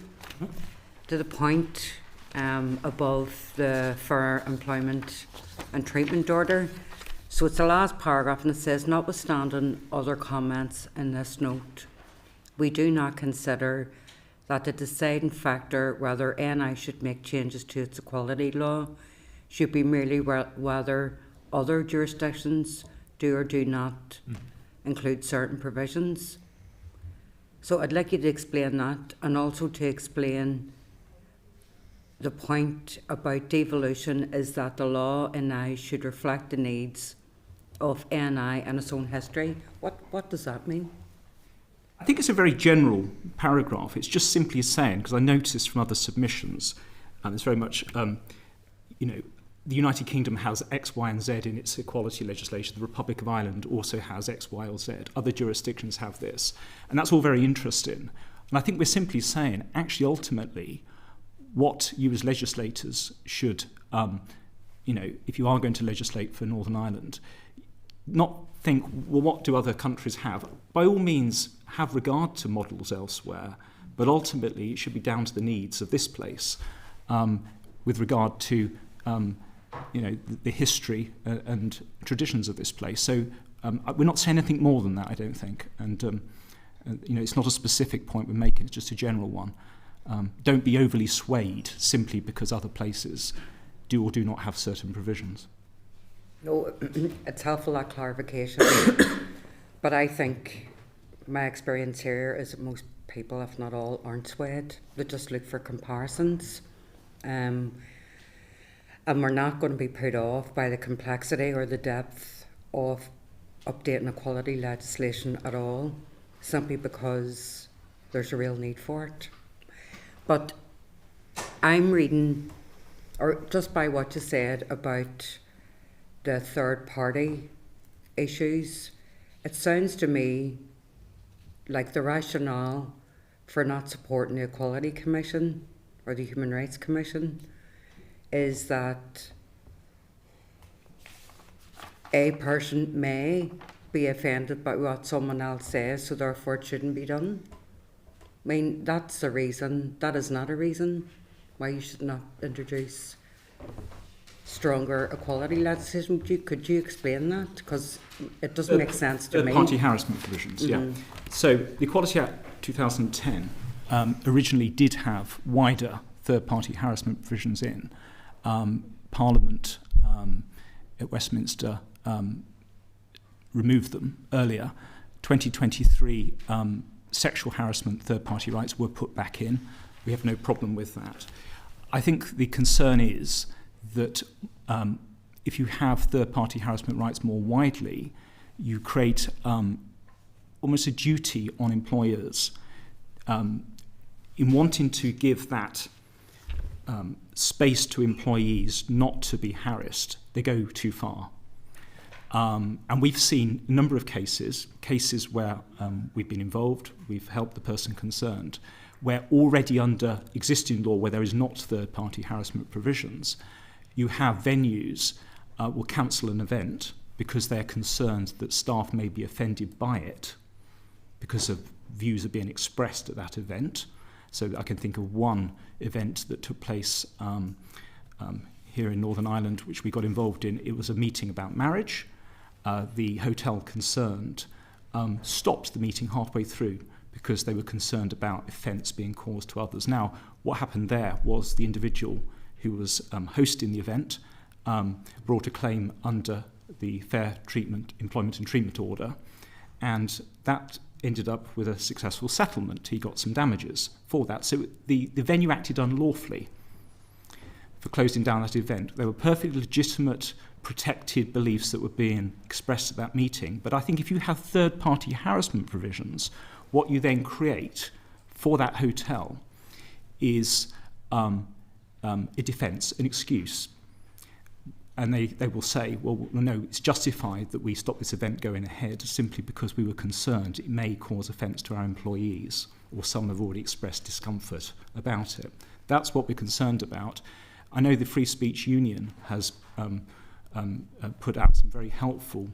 To the point above the Fair Employment and Treatment Order. So it's the last paragraph and it says, notwithstanding other comments in this note, we do not consider that the deciding factor whether NI should make changes to its equality law should be merely whether other jurisdictions do or do not include certain provisions. So I'd like you to explain that, and also to explain the point about devolution is that the law in NI should reflect the needs of NI and its own history. What does that mean? I think it's a very general paragraph. It's just simply saying, because I noticed from other submissions, and it's very much, the United Kingdom has X, Y, and Z in its equality legislation. The Republic of Ireland also has X, Y, or Z. Other jurisdictions have this. And that's all very interesting. And I think we're simply saying, actually, ultimately, what you as legislators should, if you are going to legislate for Northern Ireland, not think, well, what do other countries have? By all means, have regard to models elsewhere, but ultimately it should be down to the needs of this place with regard to the history and traditions of this place. So we're not saying anything more than that, I don't think. And it's not a specific point we're making, it's just a general one. Don't be overly swayed simply because other places do or do not have certain provisions. No, it's helpful, that clarification. But I think my experience here is that most people, if not all, aren't swayed. They just look for comparisons. And we're not going to be put off by the complexity or the depth of updating equality legislation at all, simply because there's a real need for it. But I'm reading, or just by what you said about the third party issues, it sounds to me like the rationale for not supporting the Equality Commission or the Human Rights Commission is that a person may be offended by what someone else says, so therefore it shouldn't be done. I mean, that's the reason. That is not a reason why you should not introduce stronger equality legislation. Could you explain that? Because it doesn't make sense to me. Party harassment provisions, yeah. So the Equality Act 2010 originally did have wider third-party harassment provisions in. Parliament at Westminster removed them earlier. 2023, sexual harassment third-party rights were put back in. We have no problem with that. I think the concern is that if you have third-party harassment rights more widely, you create almost a duty on employers in wanting to give that space to employees not to be harassed. They go too far. And we've seen a number of cases where we've been involved, we've helped the person concerned, where already under existing law, where there is not third-party harassment provisions, you have venues will cancel an event because they're concerned that staff may be offended by it because of views are being expressed at that event. So I can think of one event that took place here in Northern Ireland, which we got involved in. It was a meeting about marriage. The hotel concerned stopped the meeting halfway through because they were concerned about offence being caused to others. Now, what happened there was the individual who was hosting the event brought a claim under the Fair Treatment, Employment and Treatment Order, and that ended up with a successful settlement. He got some damages for that. So the venue acted unlawfully for closing down that event. There were perfectly legitimate, protected beliefs that were being expressed at that meeting. But I think if you have third-party harassment provisions, what you then create for that hotel is a defence, an excuse. And they will say, well, no, it's justified that we stop this event going ahead simply because we were concerned it may cause offence to our employees, or some have already expressed discomfort about it. That's what we're concerned about. I know the Free Speech Union has put out some very helpful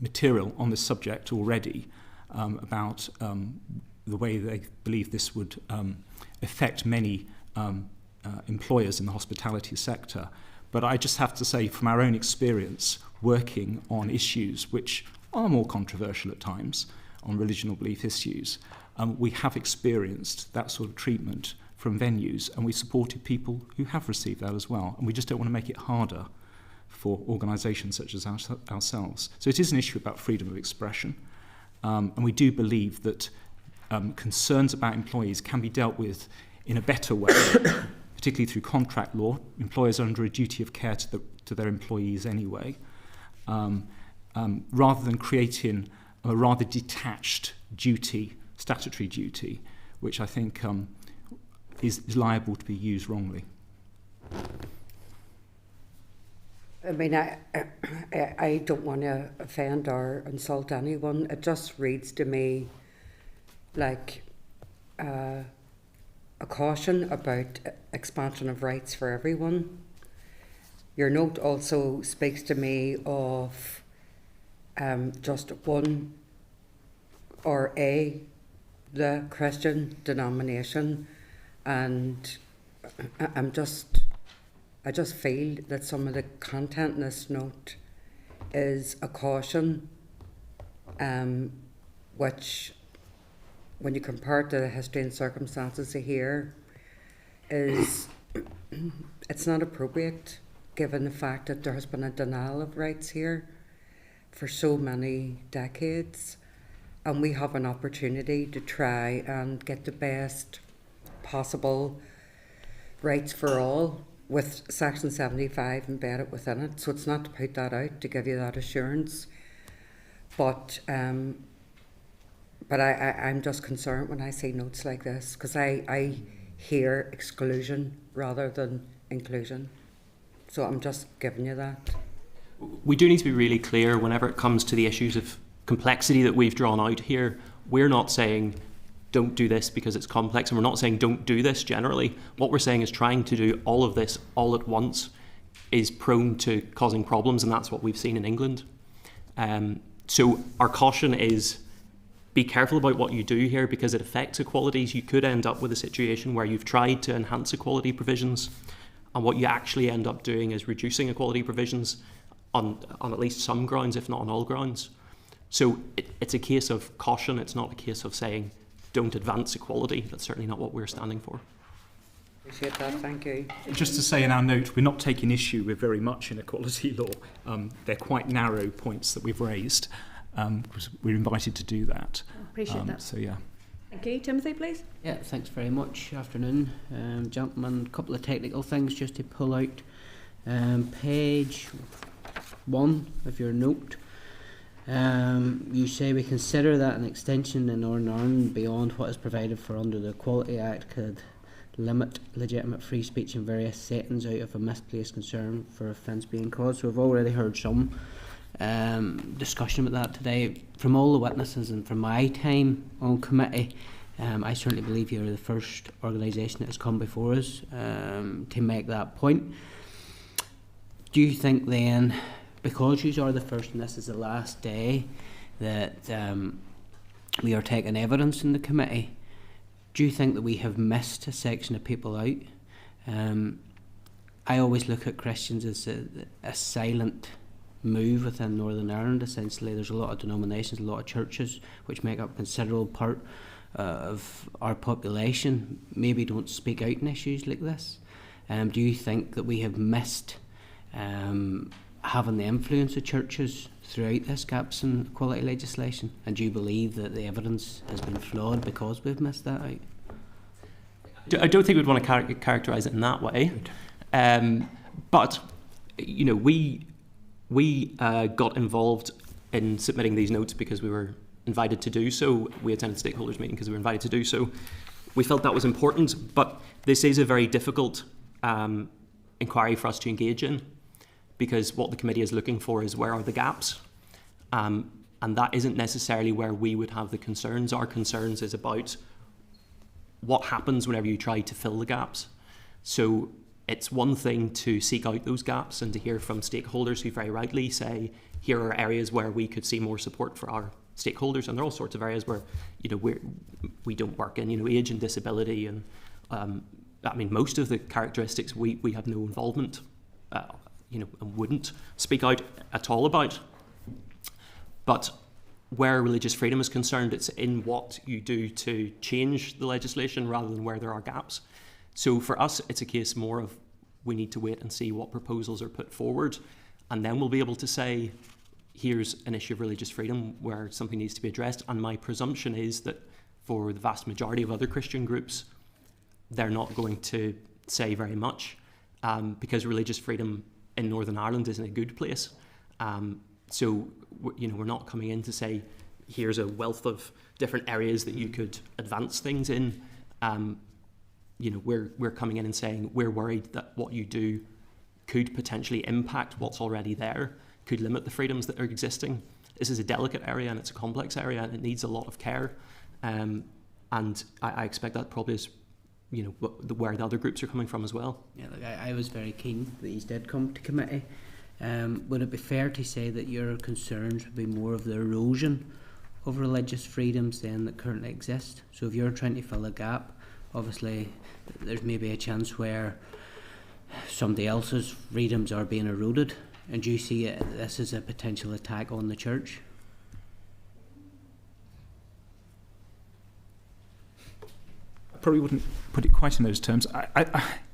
material on this subject already about the way they believe this would affect many employers in the hospitality sector. But I just have to say, from our own experience working on issues which are more controversial at times, on religion or belief issues, we have experienced that sort of treatment from venues, and we supported people who have received that as well. And we just don't want to make it harder for organisations such as ourselves. So it is an issue about freedom of expression, and we do believe that concerns about employees can be dealt with in a better way, particularly through contract law. Employers are under a duty of care to their employees anyway. rather than creating a rather detached duty, statutory duty, which I think is liable to be used wrongly. I mean, I don't want to offend or insult anyone. It just reads to me like a caution about expansion of rights for everyone. Your note also speaks to me of just one or the Christian denomination, and I just feel that some of the content in this note is a caution, which, when you compare it to the history and circumstances of here, is it's not appropriate given the fact that there has been a denial of rights here for so many decades, and we have an opportunity to try and get the best possible rights for all with Section 75 embedded within it. So it's not to put that out, to give you that assurance, but I'm just concerned when I see notes like this, because I hear exclusion rather than inclusion. So I'm just giving you that. We do need to be really clear whenever it comes to the issues of complexity that we've drawn out here. We're not saying don't do this because it's complex, and we're not saying don't do this generally. What we're saying is trying to do all of this all at once is prone to causing problems, and that's what we've seen in England. So our caution is be careful about what you do here because it affects equalities. You could end up with a situation where you've tried to enhance equality provisions, and what you actually end up doing is reducing equality provisions on at least some grounds, if not on all grounds. So it's a case of caution. It's not a case of saying don't advance equality. That's certainly not what we're standing for. Appreciate that, thank you. Just to say in our note, we're not taking issue with very much in equality law. They're quite narrow points that we've raised, because we're invited to do that. Appreciate that. So yeah. Thank you. Timothy, please. Yeah, thanks very much. Afternoon, gentlemen. A couple of technical things just to pull out. Page 1 of your note. You say we consider that an extension in Northern Ireland beyond what is provided for under the Equality Act could limit legitimate free speech in various settings out of a misplaced concern for offence being caused. So we've already heard some discussion about that today. From all the witnesses and from my time on committee, I certainly believe you're the first organisation that has come before us to make that point. Do you think then, because you are the first and this is the last day that we are taking evidence in the committee, do you think that we have missed a section of people out? I always look at Christians as a silent move within Northern Ireland. Essentially, there's a lot of denominations, a lot of churches which make up a considerable part of our population, maybe don't speak out in issues like this. Do you think that we have missed having the influence of churches throughout this gaps in equality legislation? And do you believe that the evidence has been flawed because we've missed that out? I don't think we'd want to characterise it in that way. But, you know, we got involved in submitting these notes because we were invited to do so. We attended stakeholders meeting because we were invited to do so. We felt that was important, but this is a very difficult inquiry for us to engage in, because what the committee is looking for is where are the gaps, and that isn't necessarily where we would have the concerns. Our concerns is about what happens whenever you try to fill the gaps. So it's one thing to seek out those gaps and to hear from stakeholders who very rightly say, here are areas where we could see more support for our stakeholders, and there are all sorts of areas where, you know, we don't work in, you know, age and disability, and I mean, most of the characteristics we have no involvement, you know, and wouldn't speak out at all about. But where religious freedom is concerned, it's in what you do to change the legislation rather than where there are gaps. So for us, it's a case more of we need to wait and see what proposals are put forward, and then we'll be able to say, here's an issue of religious freedom where something needs to be addressed. And my presumption is that for the vast majority of other Christian groups, they're not going to say very much, because religious freedom in Northern Ireland is in a good place. So, we're not coming in to say, here's a wealth of different areas that you could advance things in. We're coming in and saying, we're worried that what you do could potentially impact what's already there, could limit the freedoms that are existing. This is a delicate area and it's a complex area and it needs a lot of care. And I expect that probably is, where the other groups are coming from as well. Yeah, look, I was very keen that he did come to committee. Would it be fair to say that your concerns would be more of the erosion of religious freedoms then that currently exist? So if you're trying to fill a gap, obviously there's maybe a chance where somebody else's freedoms are being eroded, and do you see this as a potential attack on the church? I probably wouldn't put it quite in those terms.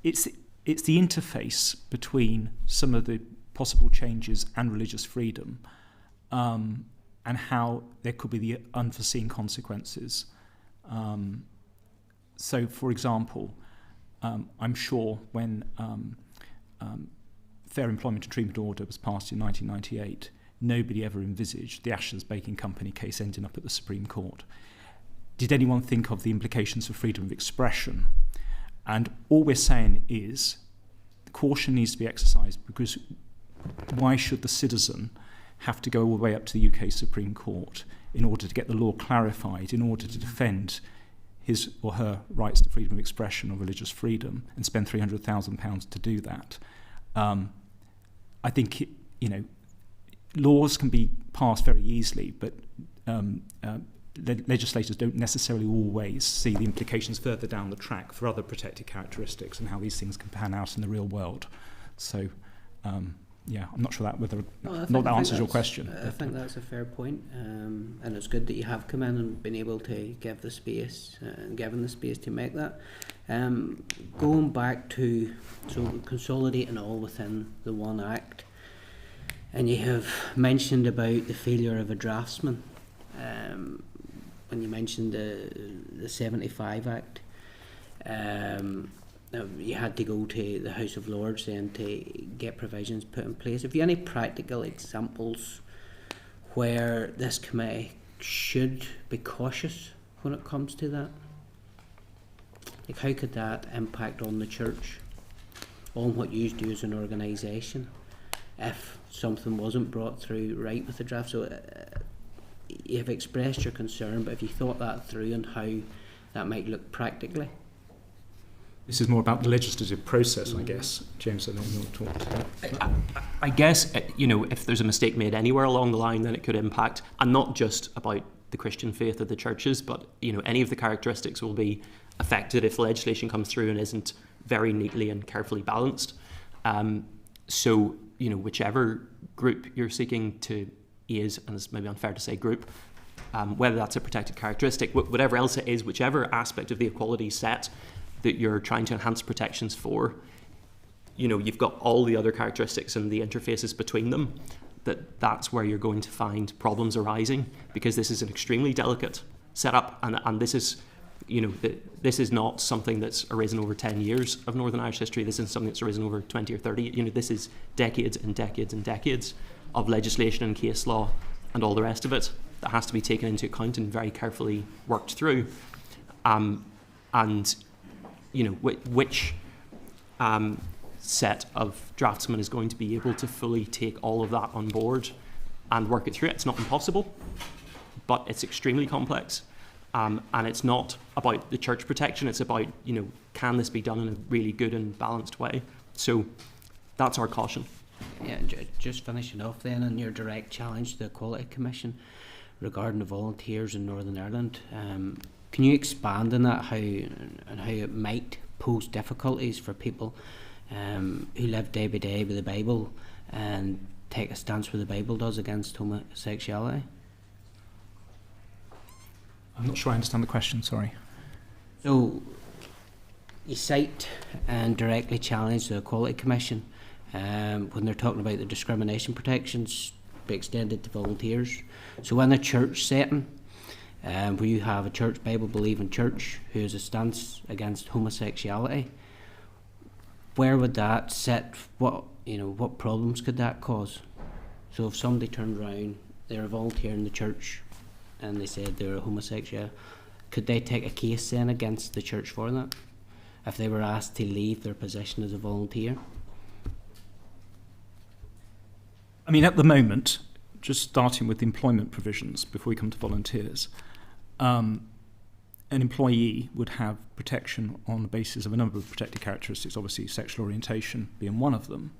It's the interface between some of the possible changes and religious freedom, and how there could be the unforeseen consequences. So, for example, I'm sure when Fair Employment and Treatment Order was passed in 1998, nobody ever envisaged the Ashes Baking Company case ending up at the Supreme Court. Did anyone think of the implications for freedom of expression? And all we're saying is caution needs to be exercised, because why should the citizen have to go all the way up to the UK Supreme Court in order to get the law clarified, in order to defend his or her rights to freedom of expression or religious freedom, and spend £300,000 to do that? I think, laws can be passed very easily, but legislators don't necessarily always see the implications further down the track for other protected characteristics and how these things can pan out in the real world. So, I'm not sure whether that answers your question. I think that's a fair point, and it's good that you have come in and been able to give the space and given the space to make that. Going back to consolidating all within the one act, and you have mentioned about the failure of a draftsman. When you mentioned the 75 Act, you had to go to the House of Lords then to get provisions put in place. Have you any practical examples where this committee should be cautious when it comes to that? Like, how could that impact on the church, on what you do as an organisation, if something wasn't brought through right with the draft? So you've expressed your concern, but have you thought that through and how that might look practically? This is more about the legislative process, I guess. James, I know you'll talk to that. I guess, if there's a mistake made anywhere along the line, then it could impact, and not just about the Christian faith of the churches, but any of the characteristics will be affected if legislation comes through and isn't very neatly and carefully balanced. So, whichever group you're seeking to ease, and it's maybe unfair to say group, whether that's a protected characteristic, whatever else it is, whichever aspect of the equality set that you're trying to enhance protections for, you've got all the other characteristics and the interfaces between them, that's where you're going to find problems arising, because this is an extremely delicate setup, and this is, this is not something that's arisen over 10 years of Northern Irish history. This is something that's arisen over 20 or 30. This is decades and decades and decades of legislation and case law and all the rest of it that has to be taken into account and very carefully worked through. Which set of draftsmen is going to be able to fully take all of that on board and work it through? It's not impossible, but it's extremely complex. And it's not about the church protection, it's about, can this be done in a really good and balanced way? So that's our caution. Yeah, just finishing off then on your direct challenge to the Equality Commission regarding the volunteers in Northern Ireland. Can you expand on that, how it might pose difficulties for people who live day by day with the Bible and take a stance where the Bible does against homosexuality? I'm not sure I understand the question, sorry. So, you cite and directly challenge the Equality Commission when they're talking about the discrimination protections be extended to volunteers. So in a church setting, where you have a church, Bible-believing church who has a stance against homosexuality, where would that sit? What problems could that cause? So if somebody turned around, they're a volunteer in the church, and they said they're a homosexual, could they take a case then against the church for that, if they were asked to leave their position as a volunteer? I mean, at the moment, just starting with the employment provisions before we come to volunteers, an employee would have protection on the basis of a number of protected characteristics, obviously sexual orientation being one of them.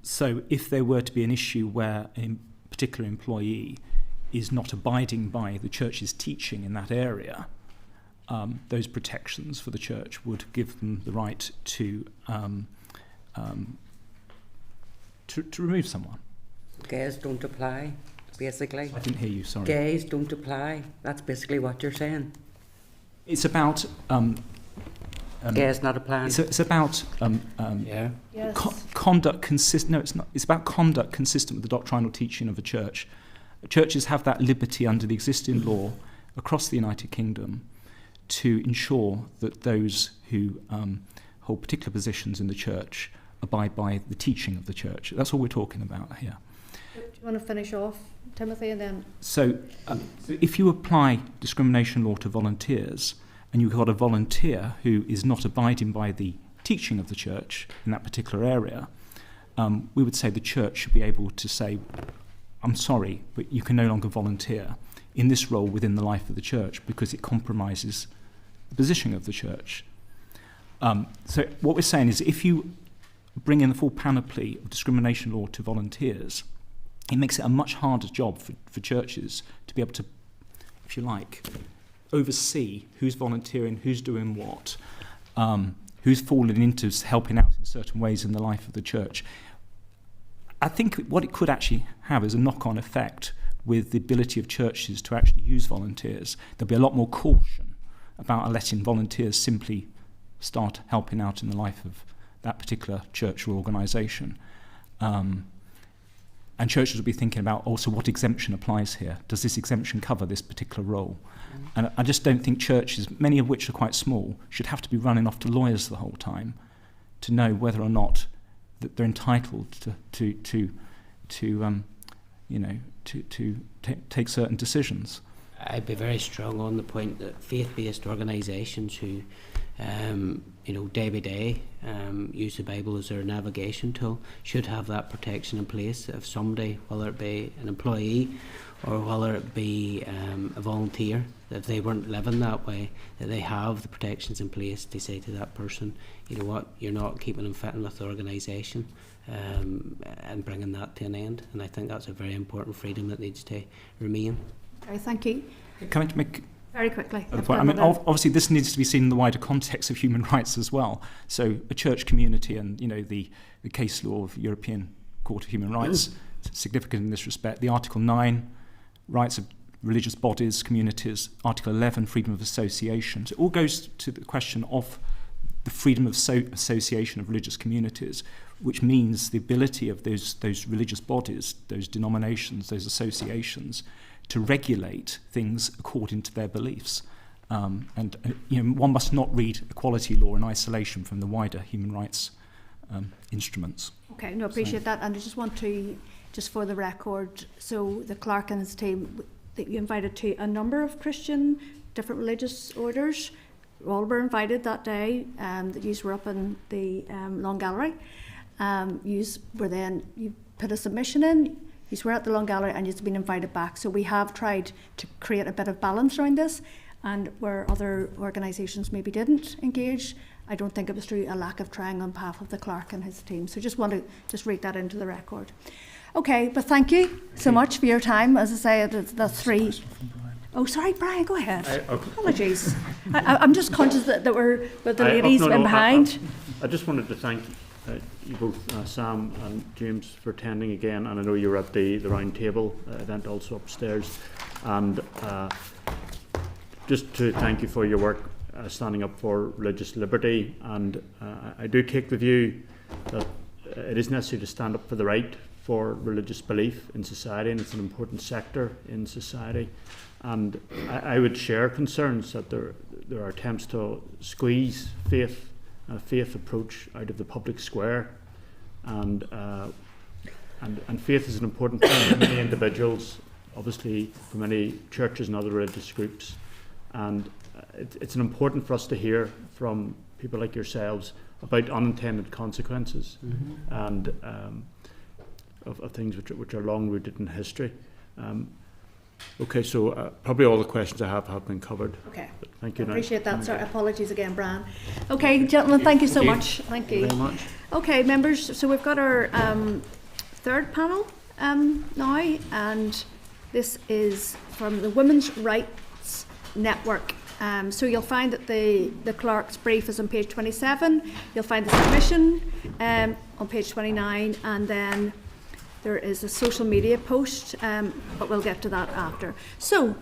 So if there were to be an issue where a particular employee is not abiding by the church's teaching in that area, those protections for the church would give them the right to remove someone. Gays don't apply, basically. I didn't hear you, sorry. Gays don't apply. That's basically what you're saying. It's about... gays not applying. It's about Yes. conduct consistent. No, it's not. It's about conduct consistent with the doctrinal teaching of the church. Churches have that liberty under the existing law across the United Kingdom to ensure that those who hold particular positions in the church abide by the teaching of the church. That's all we're talking about here. Do you want to finish off, Timothy, and then... So if you apply discrimination law to volunteers, and you've got a volunteer who is not abiding by the teaching of the church in that particular area, we would say the church should be able to say, I'm sorry, but you can no longer volunteer in this role within the life of the church because it compromises the position of the church. So what we're saying is if you bring in the full panoply of discrimination law to volunteers, it makes it a much harder job for churches to be able to, if you like, oversee who's volunteering, who's doing what, who's falling into helping out in certain ways in the life of the church. I think what it could actually have is a knock-on effect with the ability of churches to actually use volunteers. There'll be a lot more caution about letting volunteers simply start helping out in the life of that particular church or organisation. And churches will be thinking about also what exemption applies here. Does this exemption cover this particular role? And I just don't think churches, many of which are quite small, should have to be running off to lawyers the whole time to know whether or not that they're entitled to take certain decisions. I'd be very strong on the point that faith-based organisations who, day by day, use the Bible as their navigation tool should have that protection in place. If somebody, whether it be an employee or whether it be a volunteer, if they weren't living that way, that they have the protections in place to say to that person, you know what, you're not keeping them fitting with the organisation, and bringing that to an end. And I think that's a very important freedom that needs to remain. Okay, thank you. Can I make very quickly? I mean, obviously, this needs to be seen in the wider context of human rights as well. So, a church community, and the case law of European Court of Human Rights is significant in this respect. The Article 9, rights of religious bodies, communities. Article 11, freedom of association. So, it all goes to the question of the freedom of association of religious communities, which means the ability of those religious bodies, those denominations, those associations, to regulate things according to their beliefs. And one must not read equality law in isolation from the wider human rights instruments. Okay, no, appreciate that. And I just want to, just for the record, so the clerk and his team, that you invited to a number of Christian, different religious orders. All were invited that day, that you were up in the Long Gallery. You put a submission in, you were at the Long Gallery and you've been invited back. So we have tried to create a bit of balance around this, and where other organisations maybe didn't engage, I don't think it was through a lack of trying on behalf of the clerk and his team. So just want to read that into the record. Okay, but thank you so much for your time. As I say, that's three. Oh, sorry, Brian, go ahead. Apologies. I'm just conscious that we're with the ladies in behind. I just wanted to thank you both, Sam and James, for attending again, and I know you were at the round table event also upstairs, and just to thank you for your work standing up for religious liberty. And I do take the view that it is necessary to stand up for the right for religious belief in society, and it's an important sector in society. And I would share concerns that there are attempts to squeeze faith approach out of the public square, and And faith is an important thing for many individuals, obviously for many churches and other religious groups. And it's important for us to hear from people like yourselves about unintended consequences and of things which are long rooted in history. Okay, so probably all the questions I have been covered. Okay. But thank you. I appreciate that, sir. Apologies again, Brian. Okay, gentlemen, thank you so much. Thank you. Very much. Okay, members, so we've got our third panel now, and this is from the Women's Rights Network. So you'll find that the clerk's brief is on page 27. You'll find the submission on page 29, and then there is a social media post, but we'll get to that after. So,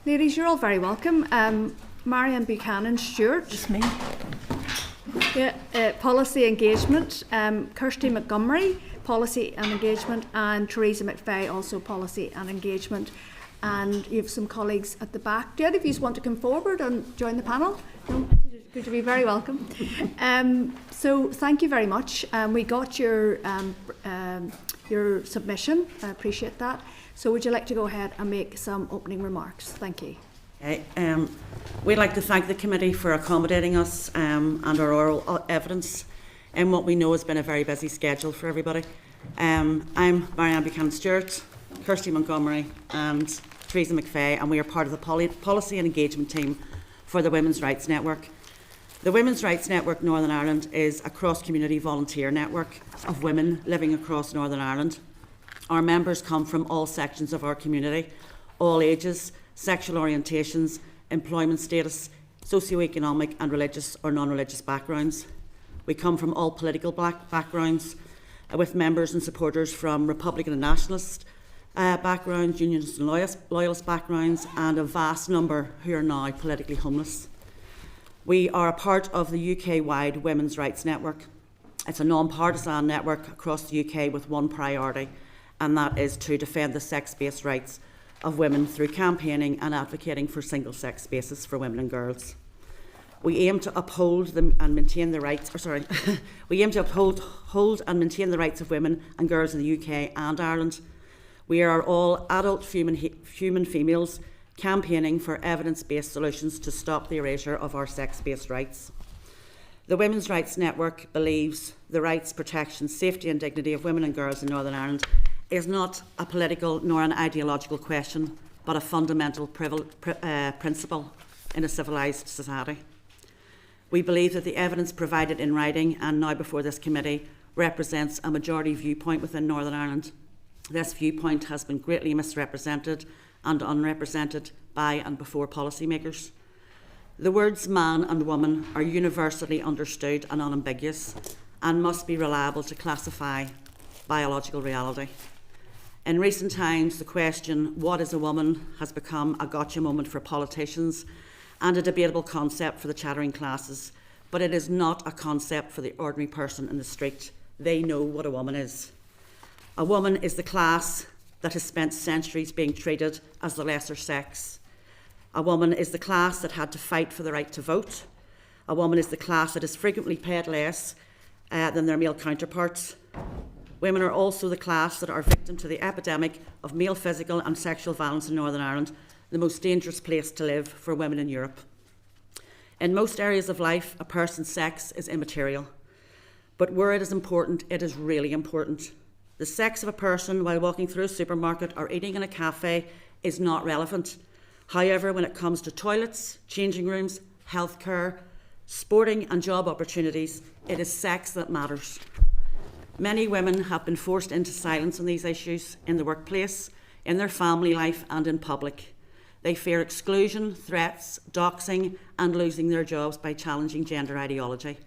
ladies, you're all very welcome. Marianne Buchanan-Stewart. It's me. Yeah, Policy Engagement. Kirsty Montgomery, Policy and Engagement, and Theresa McVeigh, also Policy and Engagement. And you have some colleagues at the back. Do any of you want to come forward and join the panel? No? Good to be very welcome. So thank you very much. We got your submission. I appreciate that. So would you like to go ahead and make some opening remarks? Thank you. Okay. We'd like to thank the committee for accommodating us and our oral evidence in what we know has been a very busy schedule for everybody. I'm Marianne Buchanan-Stewart, Kirsty Montgomery and Theresa McVeigh, and we are part of the Policy and Engagement team for the Women's Rights Network. The Women's Rights Network Northern Ireland is a cross-community volunteer network of women living across Northern Ireland. Our members come from all sections of our community, all ages, sexual orientations, employment status, socio-economic and religious or non-religious backgrounds. We come from all political backgrounds, with members and supporters from Republican and Nationalist backgrounds, Unionist and Loyalist backgrounds, and a vast number who are now politically homeless. We are a part of the UK-wide Women's Rights Network. It's a non-partisan network across the UK with one priority, and that is to defend the sex-based rights of women through campaigning and advocating for single-sex spaces for women and girls. We aim to uphold and maintain the rights. We aim to hold and maintain the rights of women and girls in the UK and Ireland. We are all adult human females campaigning for evidence-based solutions to stop the erasure of our sex-based rights. The Women's Rights Network believes the rights, protection, safety and dignity of women and girls in Northern Ireland is not a political nor an ideological question, but a fundamental principle in a civilised society. We believe that the evidence provided in writing and now before this committee represents a majority viewpoint within Northern Ireland. This viewpoint has been greatly misrepresented and unrepresented by and before policymakers. The words man and woman are universally understood and unambiguous and must be reliable to classify biological reality. In recent times, the question, what is a woman, has become a gotcha moment for politicians and a debatable concept for the chattering classes, but it is not a concept for the ordinary person in the street. They know what a woman is. A woman is the class that has spent centuries being treated as the lesser sex. A woman is the class that had to fight for the right to vote. A woman is the class that is frequently paid less than their male counterparts. Women are also the class that are victim to the epidemic of male physical and sexual violence in Northern Ireland, the most dangerous place to live for women in Europe. In most areas of life, a person's sex is immaterial. But where it is important, it is really important. The sex of a person while walking through a supermarket or eating in a cafe is not relevant. However, when it comes to toilets, changing rooms, healthcare, sporting and job opportunities, it is sex that matters. Many women have been forced into silence on these issues in the workplace, in their family life and in public. They fear exclusion, threats, doxing and losing their jobs by challenging gender ideology.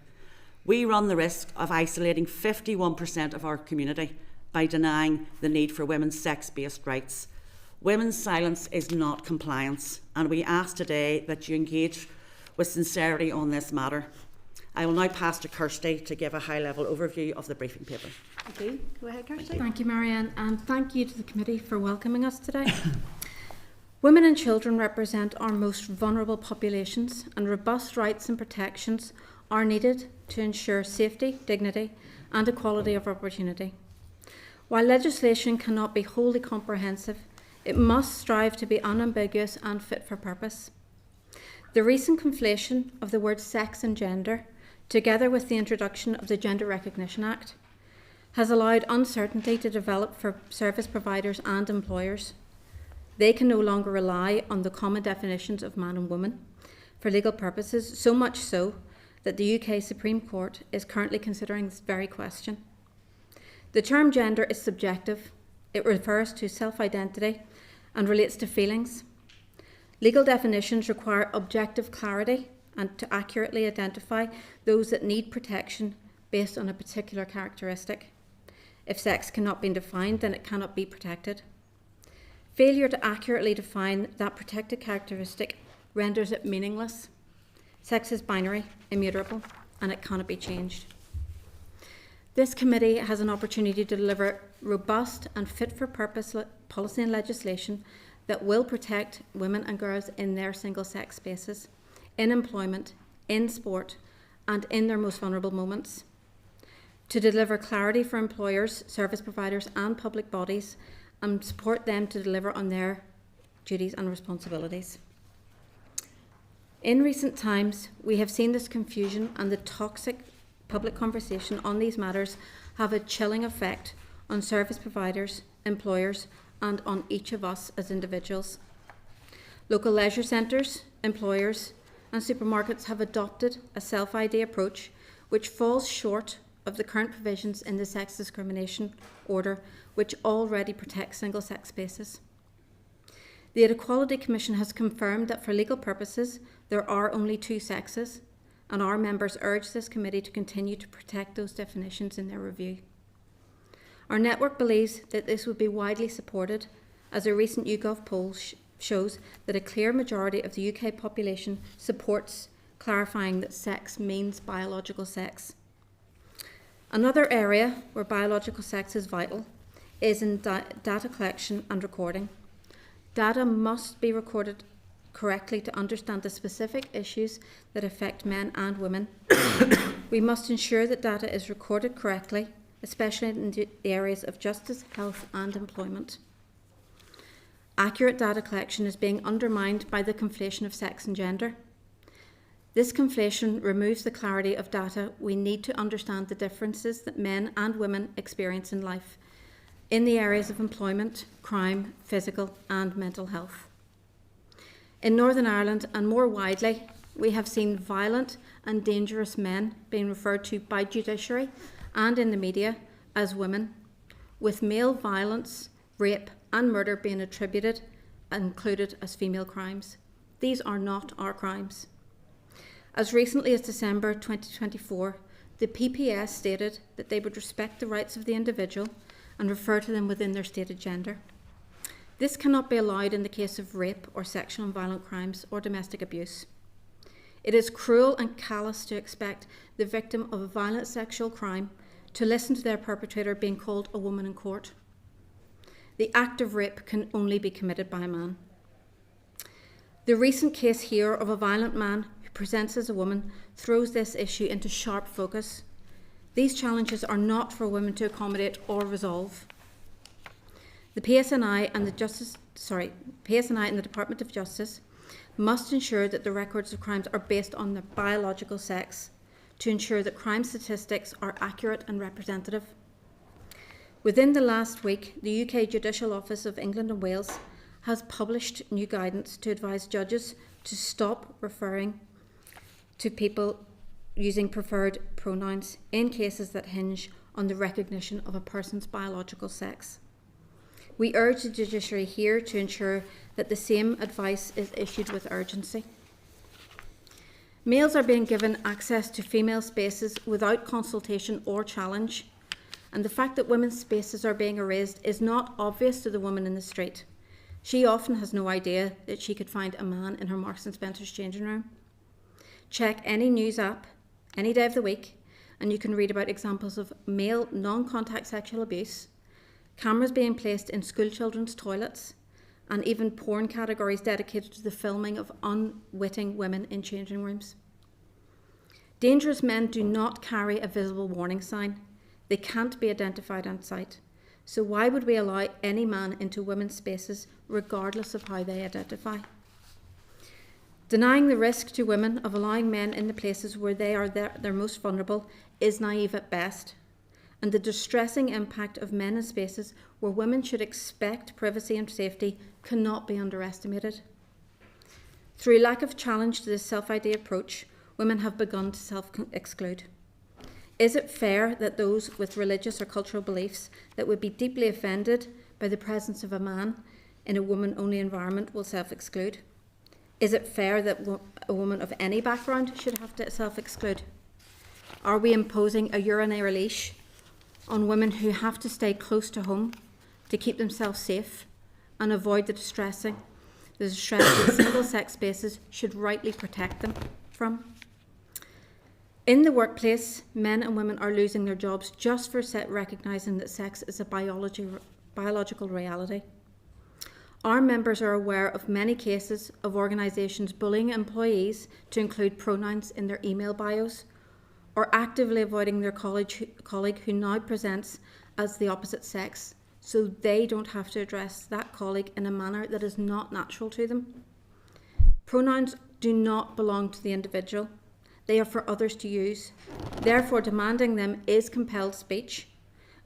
We run the risk of isolating 51% of our community by denying the need for women's sex-based rights. Women's silence is not compliance, and we ask today that you engage with sincerity on this matter. I will now pass to Kirsty to give a high-level overview of the briefing paper. Thank you. Go ahead, Kirsty. Thank you, Marianne, and thank you to the committee for welcoming us today. Women and children represent our most vulnerable populations, and robust rights and protections are needed to ensure safety, dignity and equality of opportunity. While legislation cannot be wholly comprehensive, it must strive to be unambiguous and fit for purpose. The recent conflation of the words sex and gender, together with the introduction of the Gender Recognition Act, has allowed uncertainty to develop for service providers and employers. They can no longer rely on the common definitions of man and woman for legal purposes, so much so that the UK Supreme Court is currently considering this very question. The term gender is subjective. It refers to self-identity and relates to feelings. Legal definitions require objective clarity and to accurately identify those that need protection based on a particular characteristic. If sex cannot be defined, then it cannot be protected. Failure to accurately define that protected characteristic renders it meaningless. Sex is binary, immutable, and it cannot be changed. This committee has an opportunity to deliver robust and fit-for-purpose policy and legislation that will protect women and girls in their single-sex spaces, in employment, in sport, and in their most vulnerable moments. To deliver clarity for employers, service providers, and public bodies, and support them to deliver on their duties and responsibilities. In recent times, we have seen this confusion and the toxic public conversation on these matters have a chilling effect on service providers, employers, and on each of us as individuals. Local leisure centres, employers, and supermarkets have adopted a self-ID approach which falls short of the current provisions in the Sex Discrimination Order, which already protects single-sex spaces. The Equality Commission has confirmed that for legal purposes there are only two sexes, and our members urge this committee to continue to protect those definitions in their review. Our network believes that this would be widely supported, as a recent YouGov poll shows that a clear majority of the UK population supports clarifying that sex means biological sex. Another area where biological sex is vital is in data collection and recording. Data must be recorded correctly to understand the specific issues that affect men and women. We must ensure that data is recorded correctly, especially in the areas of justice, health, and employment. Accurate data collection is being undermined by the conflation of sex and gender. This conflation removes the clarity of data we need to understand the differences that men and women experience in life in the areas of employment, crime, physical and mental health. In Northern Ireland and more widely, we have seen violent and dangerous men being referred to by judiciary and in the media as women, with male violence, rape and murder being attributed and included as female crimes. These are not our crimes. As recently as December 2024, the PPS stated that they would respect the rights of the individual and refer to them within their stated gender. This cannot be allowed in the case of rape or sexual and violent crimes or domestic abuse. It is cruel and callous to expect the victim of a violent sexual crime to listen to their perpetrator being called a woman in court. The act of rape can only be committed by a man. The recent case here of a violent man who presents as a woman throws this issue into sharp focus. These challenges are not for women to accommodate or resolve. The PSNI and the Department of Justice must ensure that the records of crimes are based on their biological sex to ensure that crime statistics are accurate and representative. Within the last week, the UK Judicial Office of England and Wales has published new guidance to advise judges to stop referring to people using preferred pronouns in cases that hinge on the recognition of a person's biological sex. We urge the judiciary here to ensure that the same advice is issued with urgency. Males are being given access to female spaces without consultation or challenge, and the fact that women's spaces are being erased is not obvious to the woman in the street. She often has no idea that she could find a man in her Marks and Spencer's changing room. Check any news app, any day of the week, and you can read about examples of male non-contact sexual abuse, cameras being placed in school children's toilets, and even porn categories dedicated to the filming of unwitting women in changing rooms. Dangerous men do not carry a visible warning sign. They can't be identified on sight. So why would we allow any man into women's spaces regardless of how they identify? Denying the risk to women of allowing men in the places where they are their most vulnerable is naive at best, and the distressing impact of men in spaces where women should expect privacy and safety cannot be underestimated. Through lack of challenge to this self-ID approach, women have begun to self-exclude. Is it fair that those with religious or cultural beliefs that would be deeply offended by the presence of a man in a woman-only environment will self-exclude? Is it fair that a woman of any background should have to self-exclude? Are we imposing a urinary leash on women who have to stay close to home to keep themselves safe and avoid the distress that single-sex spaces should rightly protect them from? In the workplace, men and women are losing their jobs just for recognising that sex is a biological reality. Our members are aware of many cases of organisations bullying employees to include pronouns in their email bios, or actively avoiding their colleague who now presents as the opposite sex, so they don't have to address that colleague in a manner that is not natural to them. Pronouns do not belong to the individual. They are for others to use. Therefore, demanding them is compelled speech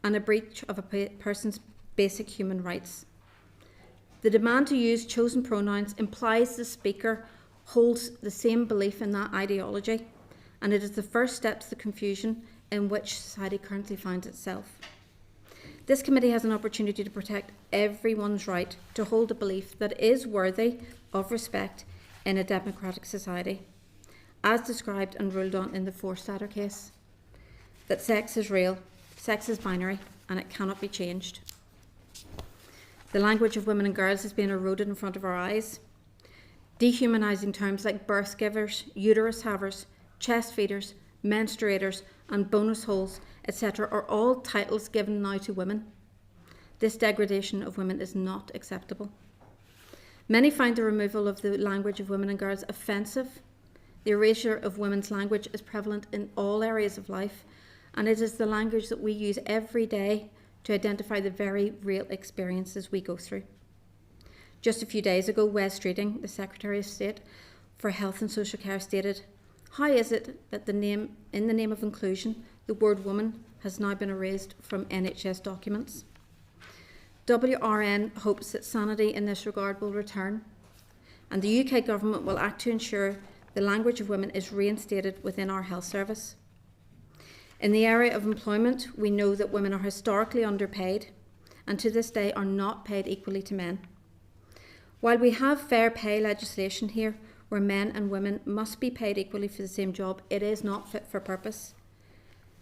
and a breach of a person's basic human rights. The demand to use chosen pronouns implies the speaker holds the same belief in that ideology, and it is the first step to the confusion in which society currently finds itself. This committee has an opportunity to protect everyone's right to hold a belief that is worthy of respect in a democratic society, as described and ruled on in the Forstater case, that sex is real, sex is binary, and it cannot be changed. The language of women and girls is being eroded in front of our eyes. Dehumanising terms like birth givers, uterus havers, chest feeders, menstruators, and bonus holes, etc. are all titles given now to women. This degradation of women is not acceptable. Many find the removal of the language of women and girls offensive. The erasure of women's language is prevalent in all areas of life, and it is the language that we use every day to identify the very real experiences we go through. Just a few days ago, Wes Streeting, the Secretary of State for Health and Social Care, stated, "How is it that in the name of inclusion, the word woman has now been erased from NHS documents?" WRN hopes that sanity in this regard will return, and the UK Government will act to ensure the language of women is reinstated within our health service. In the area of employment, we know that women are historically underpaid and to this day are not paid equally to men. While we have fair pay legislation here, where men and women must be paid equally for the same job, it is not fit for purpose.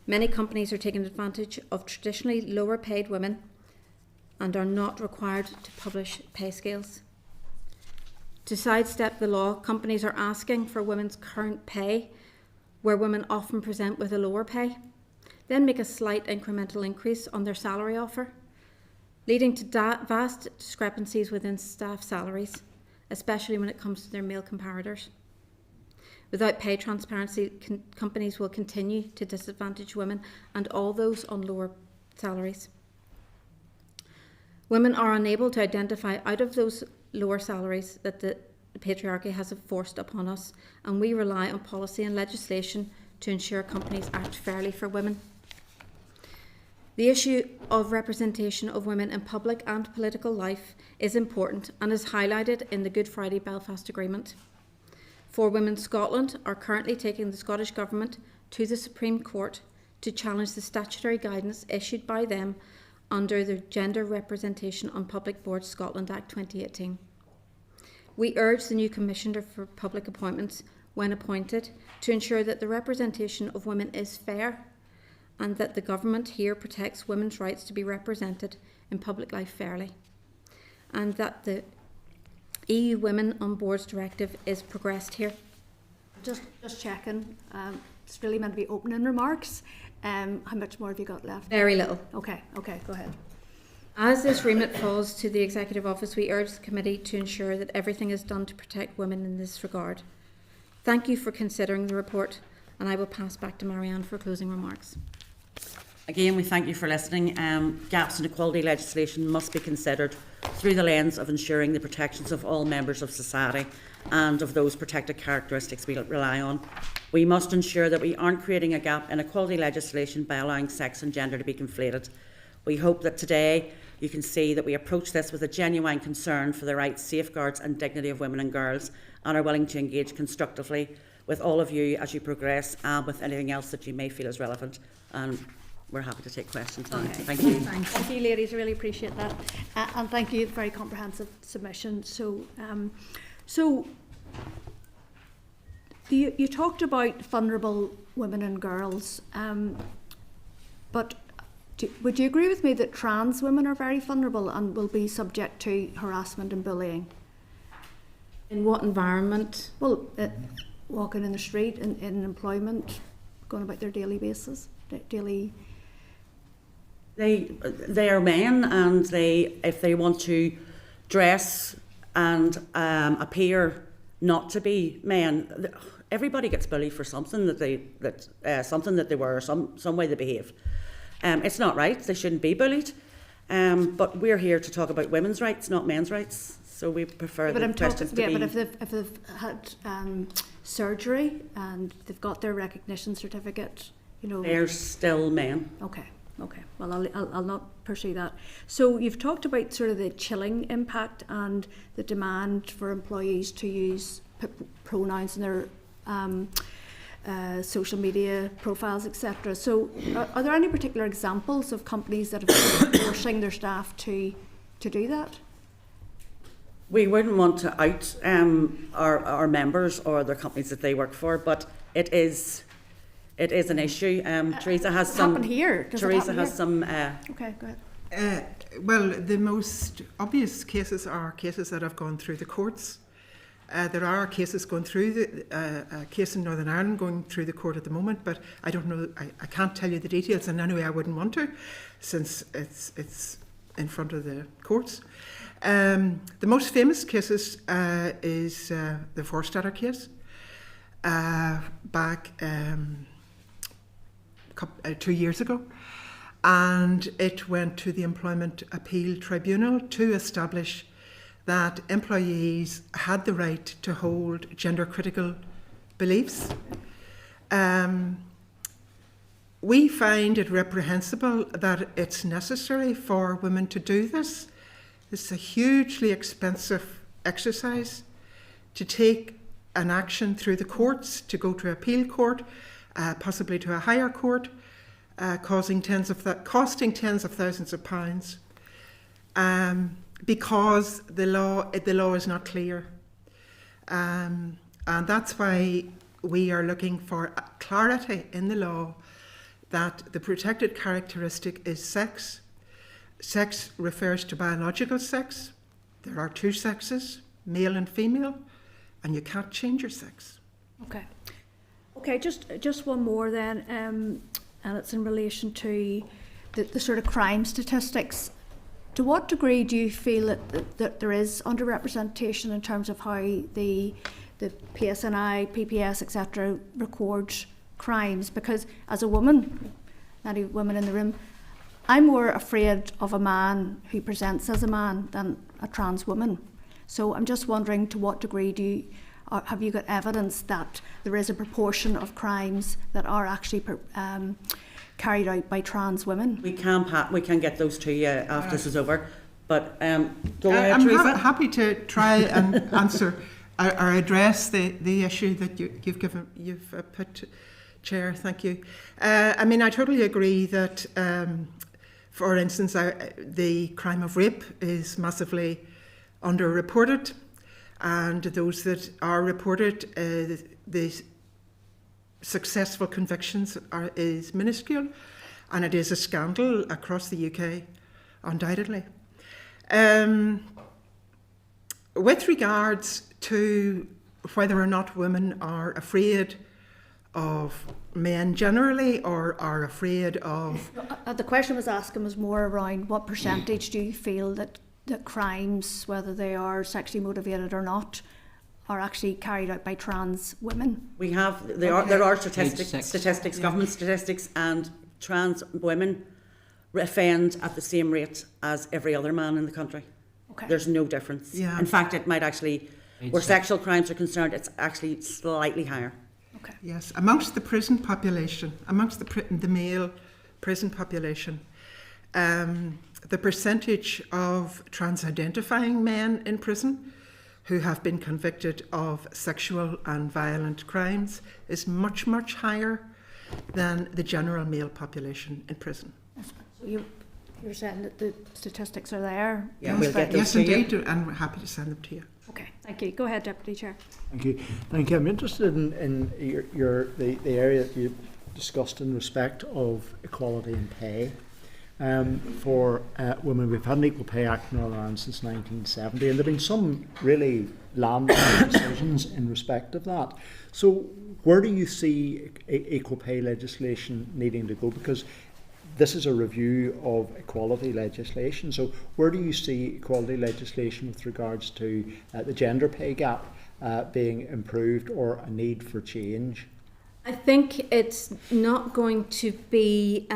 Many companies are taking advantage of traditionally lower paid women and are not required to publish pay scales. To sidestep the law, companies are asking for women's current pay, where women often present with a lower pay, then make a slight incremental increase on their salary offer, leading to vast discrepancies within staff salaries, especially when it comes to their male comparators. Without pay transparency, companies will continue to disadvantage women and all those on lower salaries. Women are unable to identify out of those lower salaries that the patriarchy has forced upon us, and we rely on policy and legislation to ensure companies act fairly for women. The issue of representation of women in public and political life is important and is highlighted in the Good Friday Belfast Agreement. 4 Women Scotland are currently taking the Scottish Government to the Supreme Court to challenge the statutory guidance issued by them under the Gender Representation on Public Boards Scotland Act 2018. We urge the new Commissioner for Public Appointments, when appointed, to ensure that the representation of women is fair and that the government here protects women's rights to be represented in public life fairly, and that the EU Women on Boards Directive is progressed here. Just checking, it's really meant to be opening remarks. How much more have you got left? Very little. Okay, go ahead. As this remit falls to the Executive Office, we urge the Committee to ensure that everything is done to protect women in this regard. Thank you for considering the report, and I will pass back to Marianne for closing remarks. Again, we thank you for listening. Gaps in equality legislation must be considered through the lens of ensuring the protections of all members of society and of those protected characteristics we rely on. We must ensure that we aren't creating a gap in equality legislation by allowing sex and gender to be conflated. We hope that today you can see that we approach this with a genuine concern for the rights, safeguards and dignity of women and girls, and are willing to engage constructively with all of you as you progress and with anything else that you may feel is relevant. We're happy to take questions now. Okay. Thank you. Thank you, ladies. Really appreciate that, and thank you. Very comprehensive submission. So, you talked about vulnerable women and girls, but would you agree with me that trans women are very vulnerable and will be subject to harassment and bullying? In what environment? Well, walking in the street, in employment, going about their daily basis, daily. They are men, and if they want to dress and appear not to be men, everybody gets bullied for something that they were, some way they behave. It's not right. They shouldn't be bullied. But we're here to talk about women's rights, not men's rights. So we prefer the questions to be. Yeah, but if they've had surgery and they've got their recognition certificate, they're still men. Okay. Well, I'll not pursue that. So you've talked about sort of the chilling impact and the demand for employees to use pronouns in their social media profiles, etc. So are there any particular examples of companies that have been forcing their staff to do that? We wouldn't want to out our members or their companies that they work for, but it is an issue. Teresa has some. Happen here? Teresa has some. Okay, go ahead. Well, the most obvious cases are cases that have gone through the courts. There are cases going through a case in Northern Ireland going through the court at the moment, but I don't know. I can't tell you the details, and anyway, I wouldn't want to, since it's in front of the courts. The most famous cases is the Forstater case back 2 years ago, and it went to the Employment Appeal Tribunal to establish that employees had the right to hold gender-critical beliefs. We find it reprehensible that it's necessary for women to do this. It's a hugely expensive exercise to take an action through the courts, to go to appeal court, possibly to a higher court, costing tens of thousands of pounds, because the law is not clear, and that's why we are looking for clarity in the law that the protected characteristic is sex. Sex refers to biological sex. There are two sexes, male and female, and you can't change your sex. Okay, just one more then, and it's in relation to the sort of crime statistics. To what degree do you feel that there is underrepresentation in terms of how the PSNI, PPS, etc. records crimes? Because as a woman, any woman in the room, I'm more afraid of a man who presents as a man than a trans woman. So I'm just wondering, to what degree have you got evidence that there is a proportion of crimes that are actually carried out by trans women? We can get those to you after this is over. But go ahead, I'm Teresa. happy to try and answer or address the issue that you've put, Chair. Thank you. I mean, I totally agree that, for instance, the crime of rape is massively underreported, and those that are reported, the successful convictions is minuscule, and it is a scandal across the UK, undoubtedly. With regards to whether or not women are afraid of men generally or are afraid of... The question was asking was more around what percentage do you feel that crimes, whether they are sexually motivated or not, are actually carried out by trans women? There are statistics, government statistics, and trans women offend at the same rate as every other man in the country. Okay. There's no difference. Yeah. In fact, it might actually, where sexual crimes are concerned, it's actually slightly higher. Okay. Yes, amongst the prison population, amongst the male prison population, the percentage of trans-identifying men in prison who have been convicted of sexual and violent crimes is much, much higher than the general male population in prison. So you're saying that the statistics are there? Yeah, we'll get those yes, to you. indeed, and we're happy to send them to you. Okay, thank you. Go ahead, Deputy Chair. Thank you. Thank you. I'm interested in the area that you discussed in respect of equality in pay. For women, we've had an Equal Pay Act in Northern Ireland since 1970, and there have been some really landmark decisions in respect of that. So where do you see equal pay legislation needing to go? Because this is a review of equality legislation. So where do you see equality legislation with regards to the gender pay gap being improved or a need for change? I think it's not going to be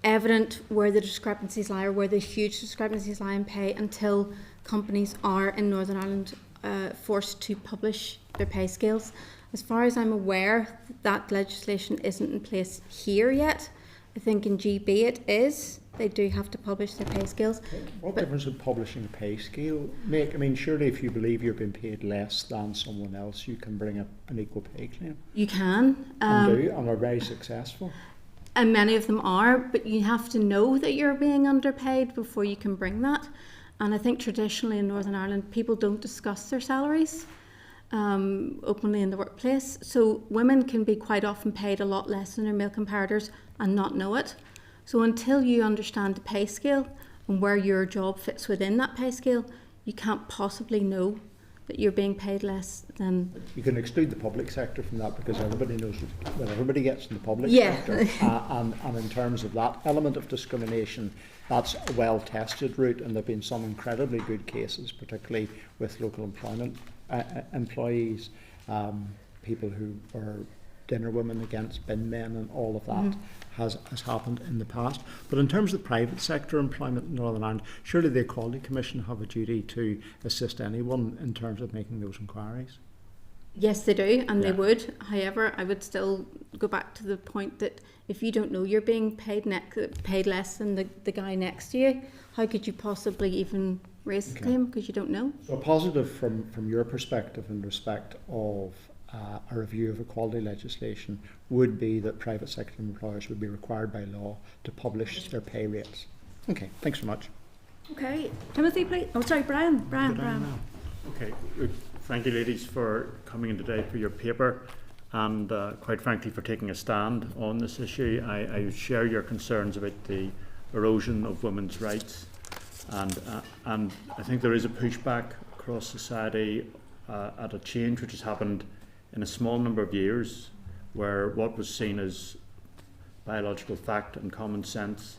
evident where the discrepancies lie or where the huge discrepancies lie in pay until companies are in Northern Ireland forced to publish their pay scales. As far as I'm aware, that legislation isn't in place here yet. I think in GB it is. They do have to publish their pay scales. What difference would publishing a pay scale make? I mean, surely if you believe you're being paid less than someone else, you can bring up an equal pay claim. You can. And are very successful. And many of them are, but you have to know that you're being underpaid before you can bring that. And I think traditionally in Northern Ireland, people don't discuss their salaries openly in the workplace. So women can be quite often paid a lot less than their male comparators and not know it. So until you understand the pay scale and where your job fits within that pay scale, you can't possibly know that you're being paid less than... You can exclude the public sector from that because everybody knows what everybody gets in the public Yeah. sector. And in terms of that element of discrimination, that's a well-tested route, and there have been some incredibly good cases, particularly with local employment employees, people who are dinner women against bin men, and all of that has happened in the past. But in terms of private sector employment in Northern Ireland, surely the Equality Commission have a duty to assist anyone in terms of making those inquiries? Yes, they do, and they would. However, I would still go back to the point that if you don't know you're being paid less than the guy next to you, how could you possibly even raise a claim because you don't know? So a positive from your perspective in respect of a review of equality legislation would be that private sector employers would be required by law to publish their pay rates. Okay, thanks so much. Okay, Timothy, please. Oh, sorry, Brian. Okay, thank you, ladies, for coming in today for your paper, and quite frankly for taking a stand on this issue. I share your concerns about the erosion of women's rights, and I think there is a pushback across society at a change which has happened in a small number of years, where what was seen as biological fact and common sense,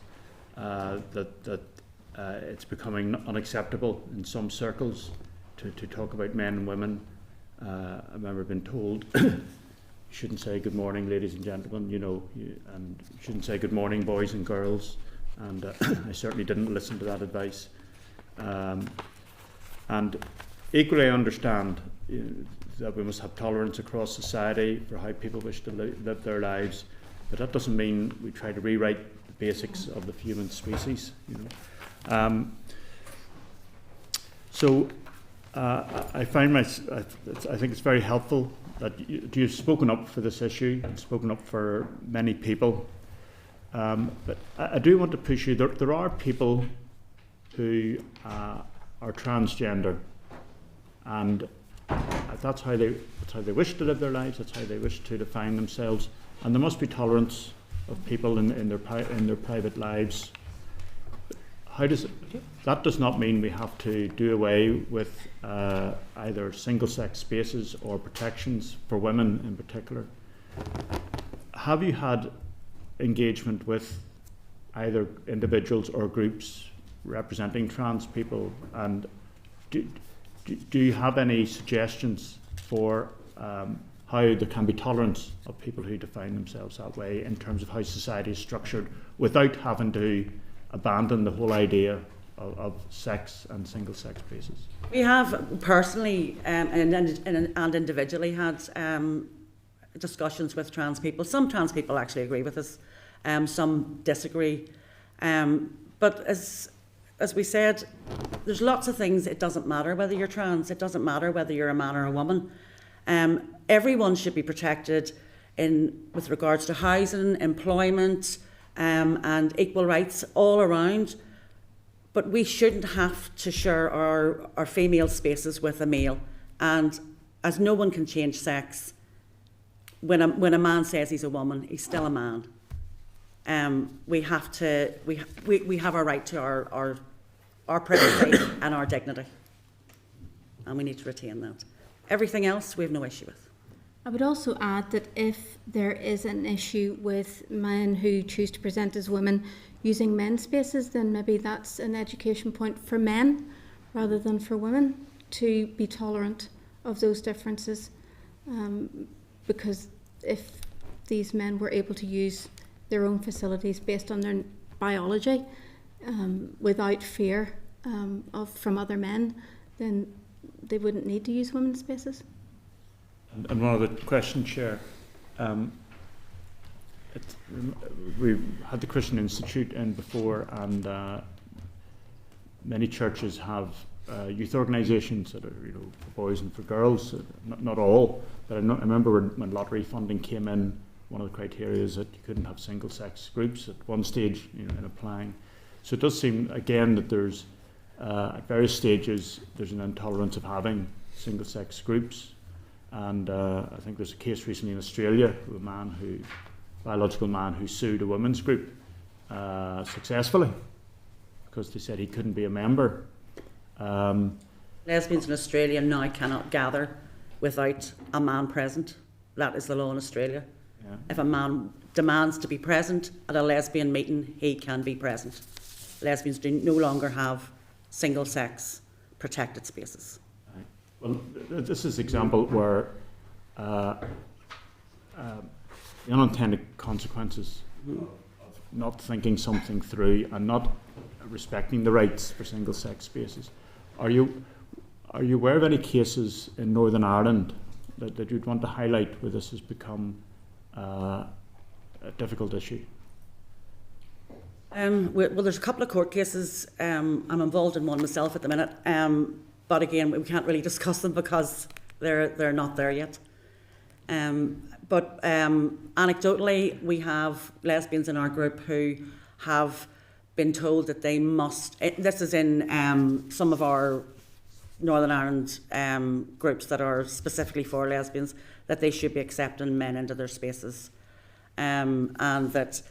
that it's becoming unacceptable in some circles to talk about men and women. I remember being told you shouldn't say good morning, ladies and gentlemen, and you shouldn't say good morning, boys and girls, and I certainly didn't listen to that advice. And equally I understand that we must have tolerance across society for how people wish to live their lives, but that doesn't mean we try to rewrite the basics of the human species. So I think it's very helpful that you've spoken up for this issue and spoken up for many people. But I do want to push you. There are people who are transgender, and that's how they wish to live their lives. That's how they wish to define themselves, and there must be tolerance of people in their private lives. That does not mean we have to do away with either single-sex spaces or protections for women in particular. Have you had engagement with either individuals or groups representing trans people, and do you have any suggestions for how there can be tolerance of people who define themselves that way in terms of how society is structured, without having to abandon the whole idea of sex and single-sex places. We have personally and individually had discussions with trans people. Some trans people actually agree with us, some disagree. But as we said, there's lots of things. It doesn't matter whether you're trans. It doesn't matter whether you're a man or a woman. Everyone should be protected with regards to housing, employment, and equal rights all around. But we shouldn't have to share our female spaces with a male. And as no one can change sex, when a man says he's a woman, he's still a man. We have our right to our privacy and our dignity, and we need to retain that. Everything else we have no issue with. I would also add that if there is an issue with men who choose to present as women using men's spaces, then maybe that's an education point for men rather than for women to be tolerant of those differences. Because if these men were able to use their own facilities based on their biology without fear from other men, then they wouldn't need to use women's spaces. And one other question, Chair. We've had the Christian Institute in before, and many churches have youth organisations that are, for boys and for girls. Not all, but I remember when lottery funding came in, one of the criteria is that you couldn't have single-sex groups at one stage, in applying. So it does seem again that there's at various stages there's an intolerance of having single-sex groups. And I think there's a case recently in Australia of a biological man who sued a women's group successfully because they said he couldn't be a member. Lesbians in Australia now cannot gather without a man present. That is the law in Australia. Yeah. If a man demands to be present at a lesbian meeting, he can be present. Lesbians do no longer have single-sex protected spaces. Well, this is an example where the unintended consequences of not thinking something through and not respecting the rights for single-sex spaces. Are you aware of any cases in Northern Ireland that you'd want to highlight where this has become a difficult issue? Well, there's a couple of court cases. I'm involved in one myself at the minute. But again, we can't really discuss them because they're not there yet. But anecdotally, we have lesbians in our group who have been told that they must. This is in some of our Northern Ireland groups that are specifically for lesbians, that they should be accepting men into their spaces, and that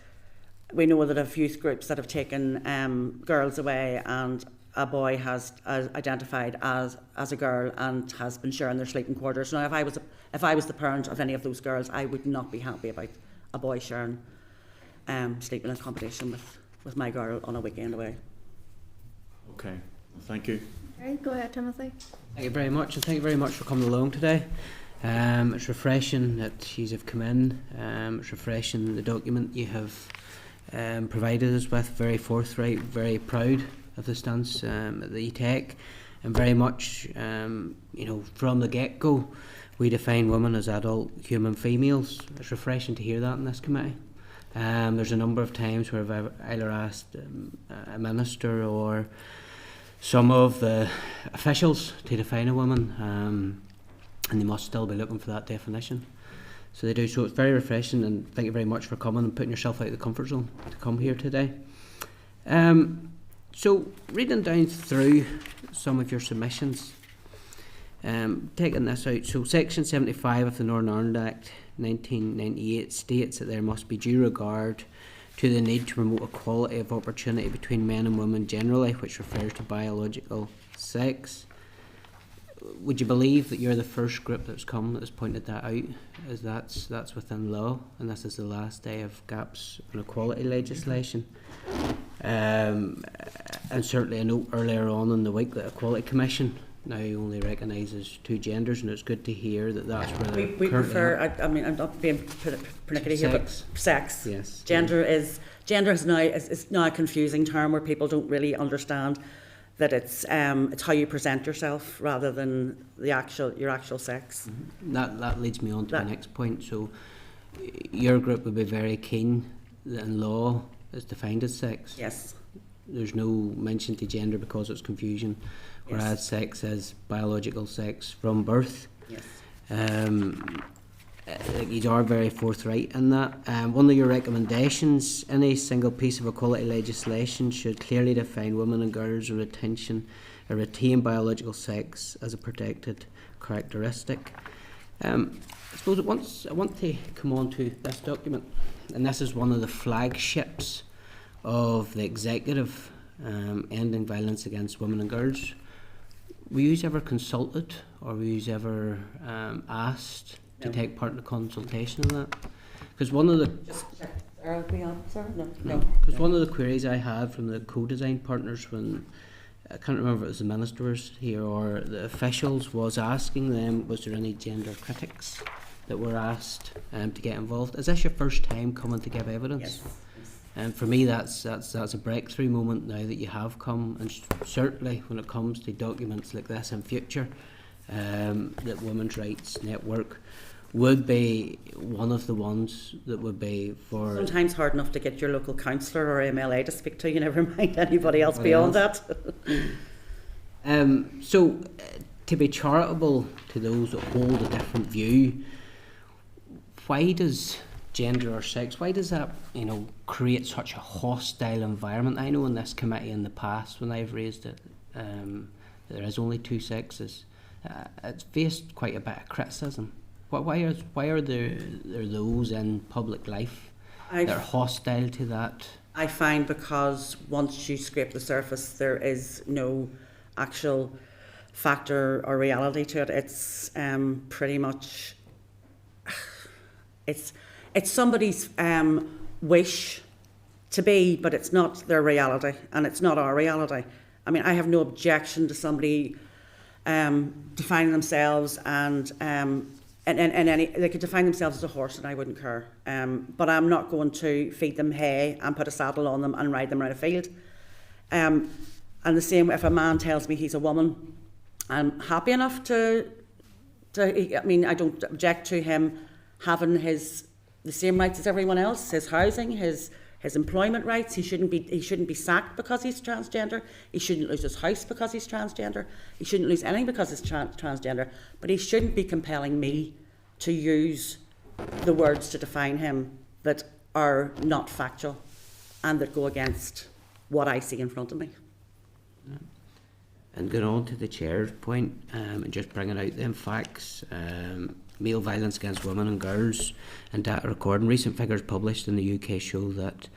we know that a few youth groups that have taken girls away, and a boy has identified as a girl and has been sharing their sleeping quarters. Now, if I was the parent of any of those girls, I would not be happy about a boy sharing sleeping accommodation with my girl on a weekend away. Okay, thank you. Okay, go ahead, Timothy. Thank you very much, and thank you very much for coming along today. It's refreshing that you have come in. It's refreshing the document you have provided us with, very forthright, very proud of the stance that you take, and very much, from the get-go, we define women as adult human females. It's refreshing to hear that in this committee. There's a number of times where I've either asked a minister or some of the officials to define a woman, and they must still be looking for that definition. So they do. So it's very refreshing, and thank you very much for coming and putting yourself out of the comfort zone to come here today. So reading down through some of your submissions, taking this out. So Section 75 of the Northern Ireland Act 1998 states that there must be due regard to the need to promote equality of opportunity between men and women generally, which refers to biological sex. Would you believe that you're the first group that's come that has pointed that out, as that's within law, and this is the last day of gaps in equality legislation? And certainly I note earlier on in the week that Equality Commission now only recognises two genders, and it's good to hear that that's where we prefer. I mean, I'm not being pernickety here, but sex. Yes. Gender is now a confusing term where people don't really understand that it's how you present yourself rather than your actual sex. Mm-hmm. That leads me on to my next point. So, your group would be very keen that in law it's defined as sex. Yes. There's no mention to gender because it's confusion, whereas Yes. sex is biological sex from birth. Yes. You are very forthright in that. One of your recommendations: any single piece of equality legislation should clearly define women and girls or retain biological sex as a protected characteristic. I suppose I want to come on to this document, and this is one of the flagships of the executive, ending violence against women and girls. Were you ever consulted, or were you ever asked to take part in the consultation on that? Because one of the Because one of the queries I had from the co-design partners, when I can't remember if it was the minister was here or the officials, was asking them, was there any gender critics that were asked to get involved? Is this your first time coming to give evidence? Yes. And for me, that's a breakthrough moment now that you have come, and certainly when it comes to documents like this in future, that Women's Rights Network would be one of the ones that would be for... Sometimes hard enough to get your local councillor or MLA to speak to, you never mind anybody else beyond that. So, to be charitable to those that hold a different view, why does gender or sex, why does that, create such a hostile environment? I know in this committee in the past, when I've raised it, there is only two sexes. It's faced quite a bit of criticism. Why are there those in public life that are hostile to that? I find because once you scrape the surface, there is no actual factor or reality to it. It's pretty much it's somebody's wish to be, but it's not their reality, and it's not our reality. I mean, I have no objection to somebody defining themselves and any, they could define themselves as a horse and I wouldn't care. But I'm not going to feed them hay and put a saddle on them and ride them around a field. And the same, if a man tells me he's a woman, I'm happy enough to I mean, I don't object to him having the same rights as everyone else, his housing, his employment rights. He shouldn't be sacked because he's transgender. He shouldn't lose his house because he's transgender. He shouldn't lose anything because he's transgender. But he shouldn't be compelling me to use the words to define him that are not factual and that go against what I see in front of me. And going on to the chair's point, and just bringing out them facts, male violence against women and girls and data recording. Recent figures published in the UK show that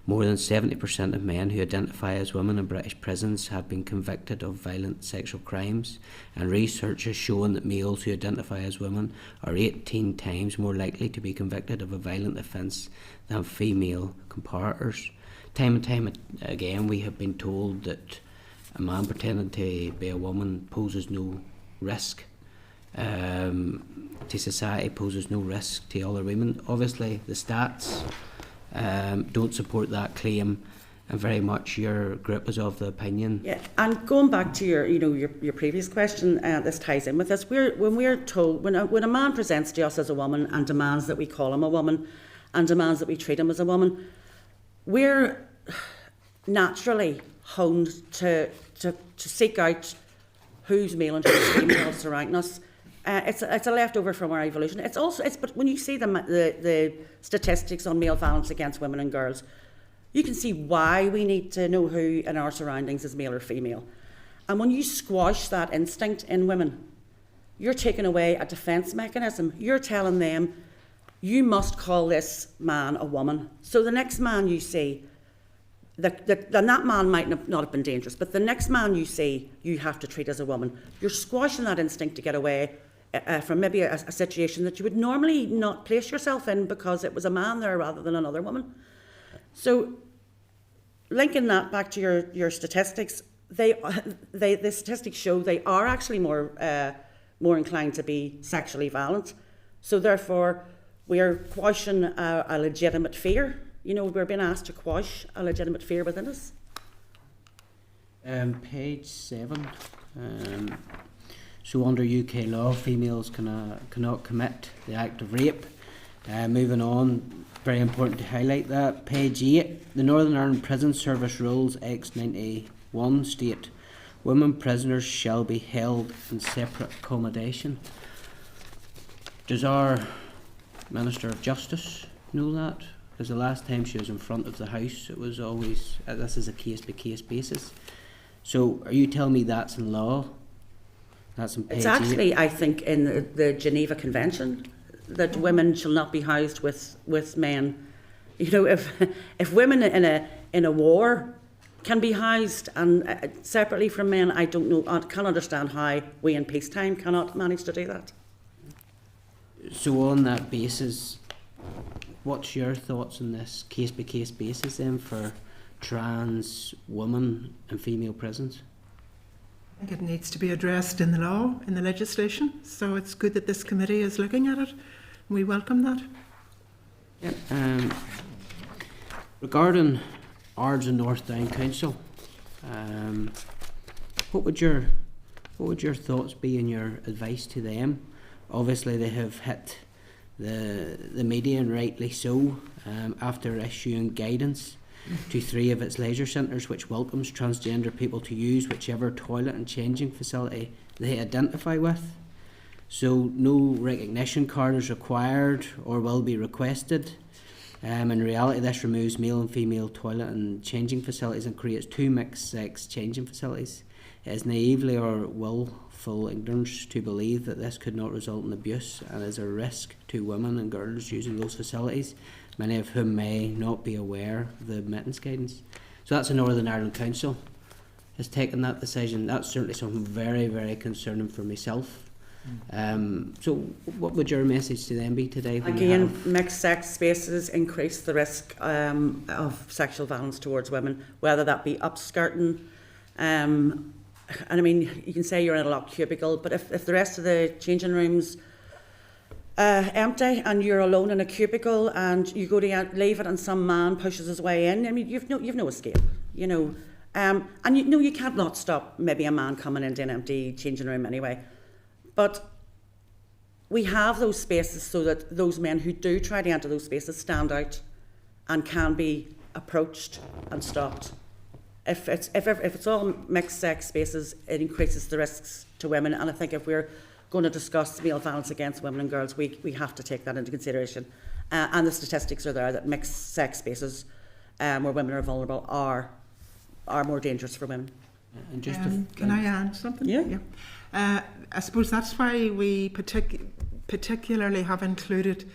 more than 70% of men who identify as women in British prisons have been convicted of violent sexual crimes, and research has shown that males who identify as women are 18 times more likely to be convicted of a violent offence than female comparators. Time and time again we have been told that a man pretending to be a woman poses no risk to society, poses no risk to other women. Obviously the stats don't support that claim, and very much your group is of the opinion. Yeah, and going back to your previous question, this ties in with this. When we're told, when a man presents to us as a woman and demands that we call him a woman and demands that we treat him as a woman, we're naturally honed to seek out who's male and who's female surrounding us. It's a leftover from our evolution. But when you see the statistics on male violence against women and girls, you can see why we need to know who in our surroundings is male or female. And when you squash that instinct in women, you're taking away a defence mechanism. You're telling them, you must call this man a woman. So the next man you see, that man might not have been dangerous, but the next man you see, you have to treat as a woman. You're squashing that instinct to get away from maybe a situation that you would normally not place yourself in because it was a man there rather than another woman. So linking that back to your statistics, the statistics show they are actually more inclined to be sexually violent. So therefore, we are quashing a legitimate fear. You know, we're being asked to quash a legitimate fear within us. Page 7. So under UK law, females cannot commit the act of rape. Moving on, very important to highlight that. Page 8. The Northern Ireland Prison Service Rules X91 state women prisoners shall be held in separate accommodation. Does our Minister of Justice know that? Because the last time she was in front of the House, it was always, this is a case-by-case basis. So are you telling me that's in law? That's in page 8? It's actually, I think, in the Geneva Convention that women shall not be housed with men. You know, if women in a war can be housed and separately from men, I don't know. I can't understand how we in peacetime cannot manage to do that. So on that basis, what's your thoughts on this case-by-case basis then for trans women in female prisons? I think it needs to be addressed in the law, in the legislation. So it's good that this committee is looking at it. We welcome that. Yeah. Regarding Ards and North Down Council, what would your thoughts be and your advice to them? Obviously, they have hit the media, and rightly so, after issuing guidance to 3 of its leisure centres, which welcomes transgender people to use whichever toilet and changing facility they identify with. So no recognition card is required or will be requested. In reality, this removes male and female toilet and changing facilities and creates 2 mixed-sex changing facilities. It is naively or willful ignorance to believe that this could not result in abuse and is a risk to women and girls using those facilities, many of whom may not be aware of the admittance guidance. So that's the Northern Ireland Council has taken that decision. That's certainly something very, very concerning for myself. So what would your message to them be today? Again, mixed sex spaces increase the risk of sexual violence towards women, whether that be upskirting. And I mean, you can say you're in a locked cubicle, but if the rest of the changing rooms empty and you're alone in a cubicle and you go to leave it and some man pushes his way in, I mean, you've no escape, you know. And you know you can't not stop maybe a man coming into an empty changing room anyway. But we have those spaces so that those men who do try to enter those spaces stand out and can be approached and stopped. If it's all mixed sex spaces, it increases the risks to women. And I think if we're going to discuss male violence against women and girls, we have to take that into consideration. And the statistics are there that mixed sex spaces where women are vulnerable are more dangerous for women. And just can I add something? Yeah. I suppose that's why we particularly have included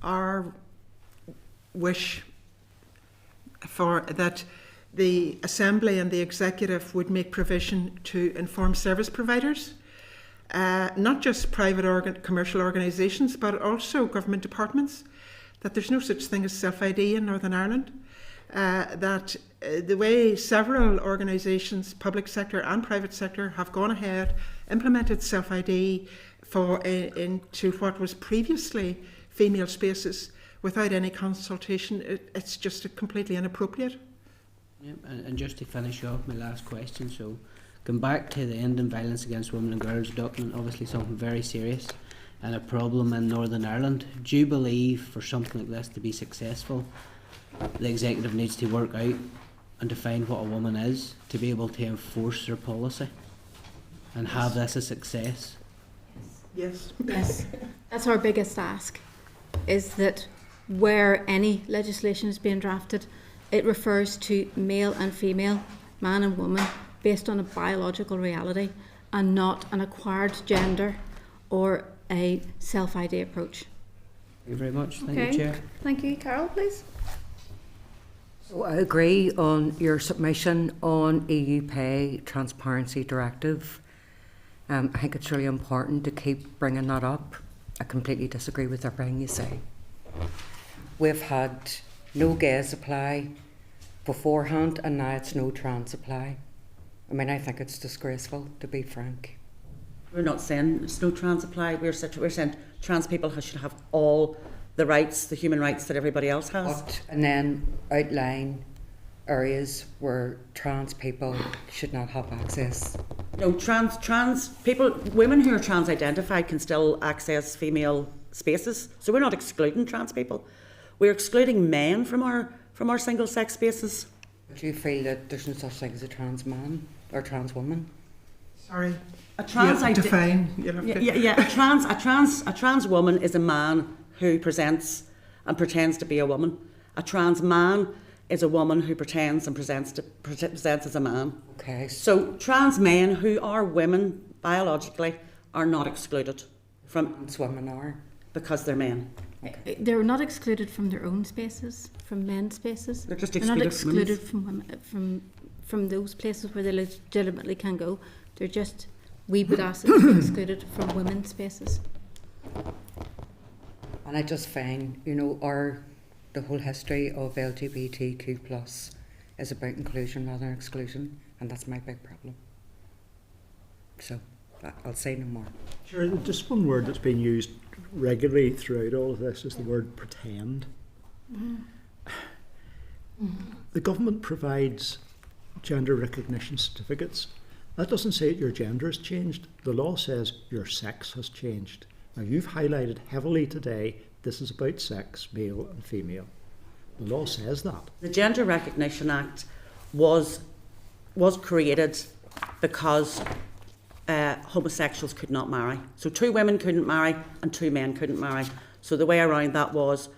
our wish for that the Assembly and the Executive would make provision to inform service providers, not just private commercial organisations, but also government departments, that there's no such thing as self-ID in Northern Ireland. That the way several organisations, public sector and private sector, have gone ahead, implemented self-ID into what was previously female spaces without any consultation, it's just completely inappropriate. Yep, and just to finish off my last question, so going back to the Ending Violence Against Women and Girls document, obviously something very serious and a problem in Northern Ireland. Do you believe for something like this to be successful, the executive needs to work out and define what a woman is to be able to enforce their policy and have this a success? Yes. Yes. That's our biggest ask, is that where any legislation is being drafted, it refers to male and female, man and woman, based on a biological reality and not an acquired gender or a self-ID approach. Thank you very much. Thank you, Chair. Thank you. Carol, please. So I agree on your submission on EU Pay Transparency Directive. I think it's really important to keep bringing that up. I completely disagree with everything you say. We've had no gays apply beforehand, and now it's no trans supply. I mean, I think it's disgraceful, to be frank. We're not saying there's no trans supply. We're saying trans people should have all the rights, the human rights that everybody else has. And then outline areas where trans people should not have access. No, trans people, women who are trans identified can still access female spaces. So we're not excluding trans people. We're excluding men from our single sex spaces. Do you feel that there's no such thing as a trans man or trans woman? Sorry. A trans define. A trans woman is a man who presents and pretends to be a woman. A trans man is a woman who pretends and presents as a man. Okay. So trans men who are women biologically are not excluded from. Trans women are because they're men. Okay. They're not excluded from their own spaces, from men's spaces. They're just not excluded from women, from those places where they legitimately can go. They're just, we would ask them to be excluded from women's spaces. And I just find, the whole history of LGBTQ+ is about inclusion rather than exclusion, and that's my big problem. So, I'll say no more. Sure, just one word that's been used regularly throughout all of this is the word pretend. The government provides gender recognition certificates. That doesn't say that your gender has changed. The law says your sex has changed. Now, you've highlighted heavily today, this is about sex, male and female. The law says that. The Gender Recognition Act was created because homosexuals could not marry. So 2 women couldn't marry and 2 men couldn't marry. So the way around that was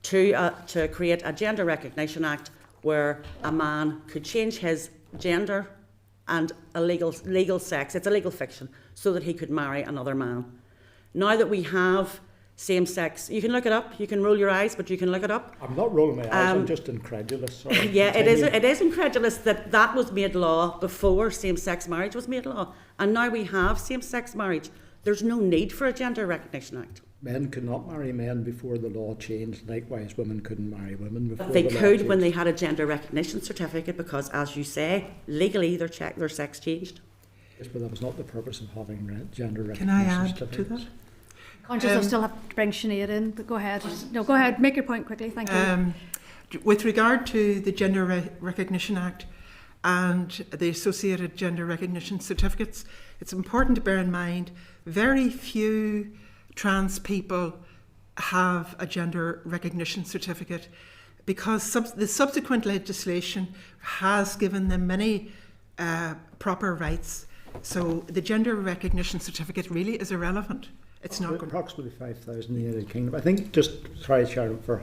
to create a Gender Recognition Act where a man could change his gender and a legal sex, it's a legal fiction, so that he could marry another man. Now that we have same-sex, you can look it up, you can roll your eyes, but you can look it up. I'm not rolling my eyes, I'm just incredulous. Sorry. Yeah, it is incredulous that was made law before same-sex marriage was made law. And now we have same-sex marriage. There's no need for a Gender Recognition Act. Men could not marry men before the law changed. Likewise, women couldn't marry women before But they the law could changed. when they had a gender recognition certificate because, as you say, legally their sex changed. Yes, but that was not the purpose of having gender recognition Can I add to certificates. that? Conscious I still have to bring Sinead in, but go ahead. No, go ahead. Make your point quickly. Thank you. With regard to the Gender Recognition Act and the associated gender recognition certificates, it's important to bear in mind very few trans people have a gender recognition certificate because the subsequent legislation has given them many proper rights. So the gender recognition certificate really is irrelevant. It's not approximately 5,000 in the United Kingdom. I think just sorry, Sharon, for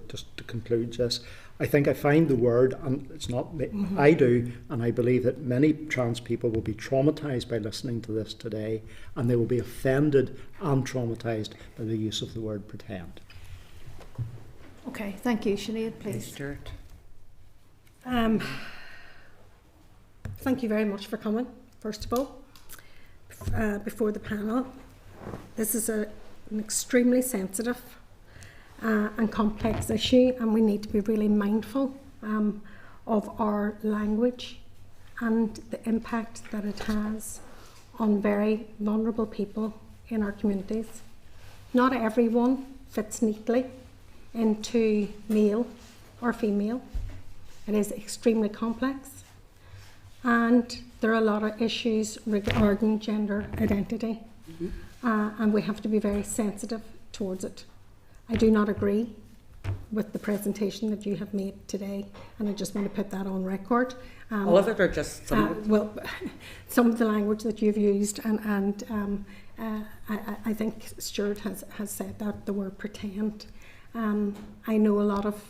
just to conclude this. I think I find the word, and it's not me, I do, and I believe that many trans people will be traumatised by listening to this today, and they will be offended and traumatised by the use of the word pretend. Okay, thank you, Sinead, please. Stuart. Thank you very much for coming, first of all, before the panel. This is an extremely sensitive and complex issue, and we need to be really mindful of our language and the impact that it has on very vulnerable people in our communities. Not everyone fits neatly into male or female. It is extremely complex, and there are a lot of issues regarding gender identity. And we have to be very sensitive towards it. I do not agree with the presentation that you have made today, and I just want to put that on record. All of it, or just some of it? Well, some of the language that you've used, and I think Stuart has said that, the word pretend. I know a lot of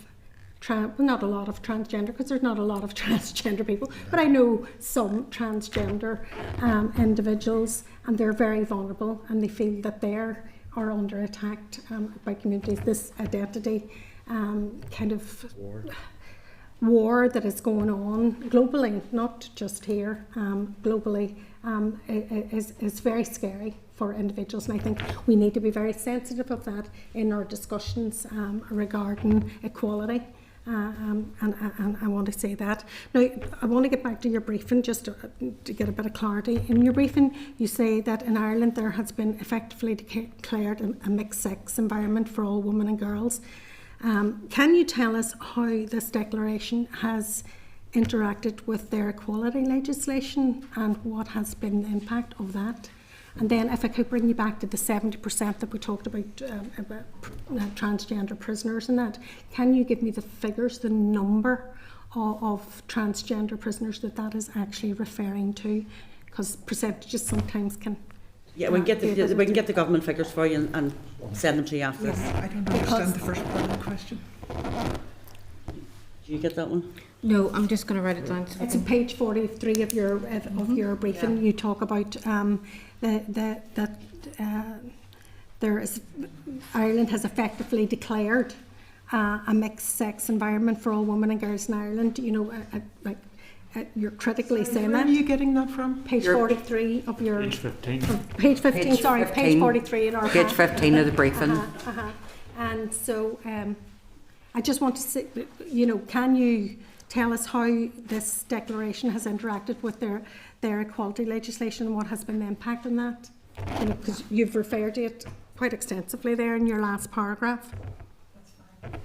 not a lot of transgender, because there's not a lot of transgender people, but I know some transgender individuals, and they're very vulnerable, and they feel that they are under attack by communities. This identity kind of war that is going on globally, not just here, globally, is very scary for individuals, and I think we need to be very sensitive of that in our discussions regarding equality. And I want to say that. Now, I want to get back to your briefing just to get a bit of clarity. In your briefing, you say that in Ireland there has been effectively declared a mixed-sex environment for all women and girls. Can you tell us how this declaration has interacted with their equality legislation and what has been the impact of that? And then if I could bring you back to the 70% that we talked about transgender prisoners and that, can you give me the figures, the number of transgender prisoners that is actually referring to? Because percentages sometimes can... Yeah, we can get the government figures for you and send them to you after this. I don't understand the first part of the question. Do you get that one? No, I'm just going to write it down. It's on page 43 of your briefing. Yeah. You talk about Ireland has effectively declared a mixed-sex environment for all women and girls in Ireland. You know, you're critically saying that. Where are you getting that from? Page 43 of your... Page 15. Page 15, sorry, page 43 in our... Page 15 of the briefing. And so I just want to say, you know, can you tell us how this declaration has interacted with their equality legislation and what has been the impact on that? You know, because you've referred to it quite extensively there in your last paragraph. That's fine.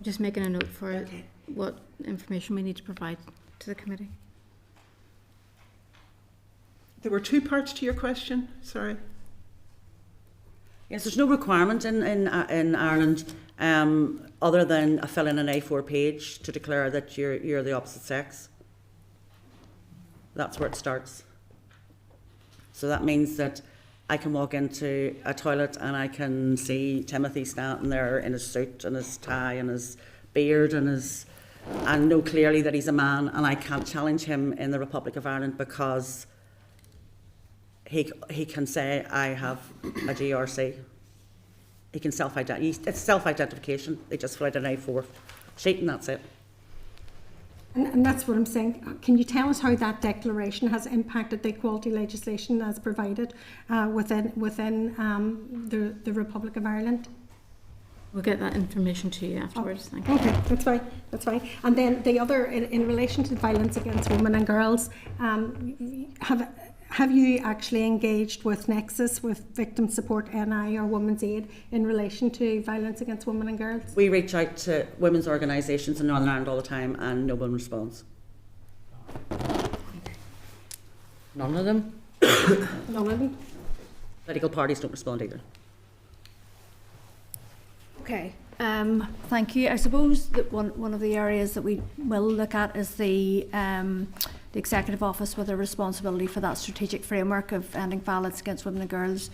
Just making a note for what information we need to provide to the committee. There were two parts to your question, sorry. Yes, there's no requirement in Ireland other than fill in an A4 page to declare that you're the opposite sex. That's where it starts. So that means that I can walk into a toilet and I can see Timothy standing there in his suit and his tie and his beard and know clearly that he's a man, and I can't challenge him in the Republic of Ireland because he can say I have a GRC. He can it's self-identification. They just fill out an A4 sheet and that's it. And that's what I'm saying. Can you tell us how that declaration has impacted the equality legislation as provided within the Republic of Ireland? We'll get that information to you afterwards. Thank you. Okay, that's fine. And then the other, in relation to violence against women and girls, have you actually engaged with Nexus, with Victim Support NI or Women's Aid in relation to violence against women and girls? We reach out to women's organisations in Northern Ireland all the time and no one responds. None of them? None of them? Political parties don't respond either. Okay, thank you. I suppose that one of the areas that we will look at is the Executive Office with a responsibility for that strategic framework of ending violence against women and girls.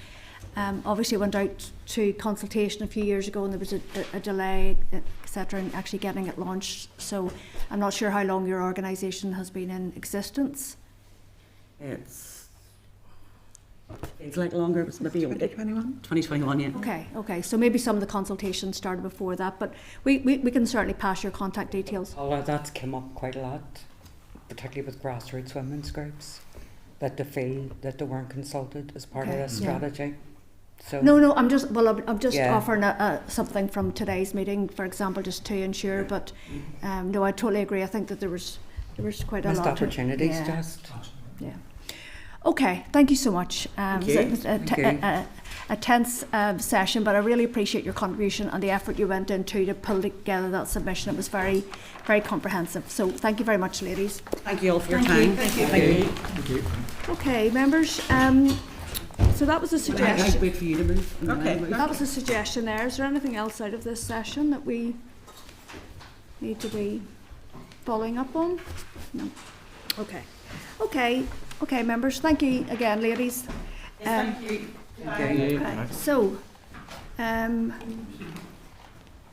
Obviously it went out to consultation a few years ago and there was a delay, etc., in actually getting it launched. So I'm not sure how long your organisation has been in existence. It's like longer, it was maybe 2021, yeah. Okay, so maybe some of the consultations started before that, but we can certainly pass your contact details. Although that's come up quite a lot, particularly with grassroots women's groups, that they feel that they weren't consulted as part of this strategy. So No, I'm just offering something from today's meeting, for example, just to ensure. But no, I totally agree. I think that there was quite a lot. Missed opportunities, Yeah. Okay, thank you so much. It was a tense session, but I really appreciate your contribution and the effort you went into to pull together that submission. It was very, very comprehensive. So thank you very much, ladies. Thank you all for your time. Thank you. Okay, members. So that was a suggestion. I'd wait for you to move. Okay, that was a suggestion there. Is there anything else out of this session that we need to be following up on? No. Okay, members. Thank you again, ladies. Thank you. Okay, so, I'm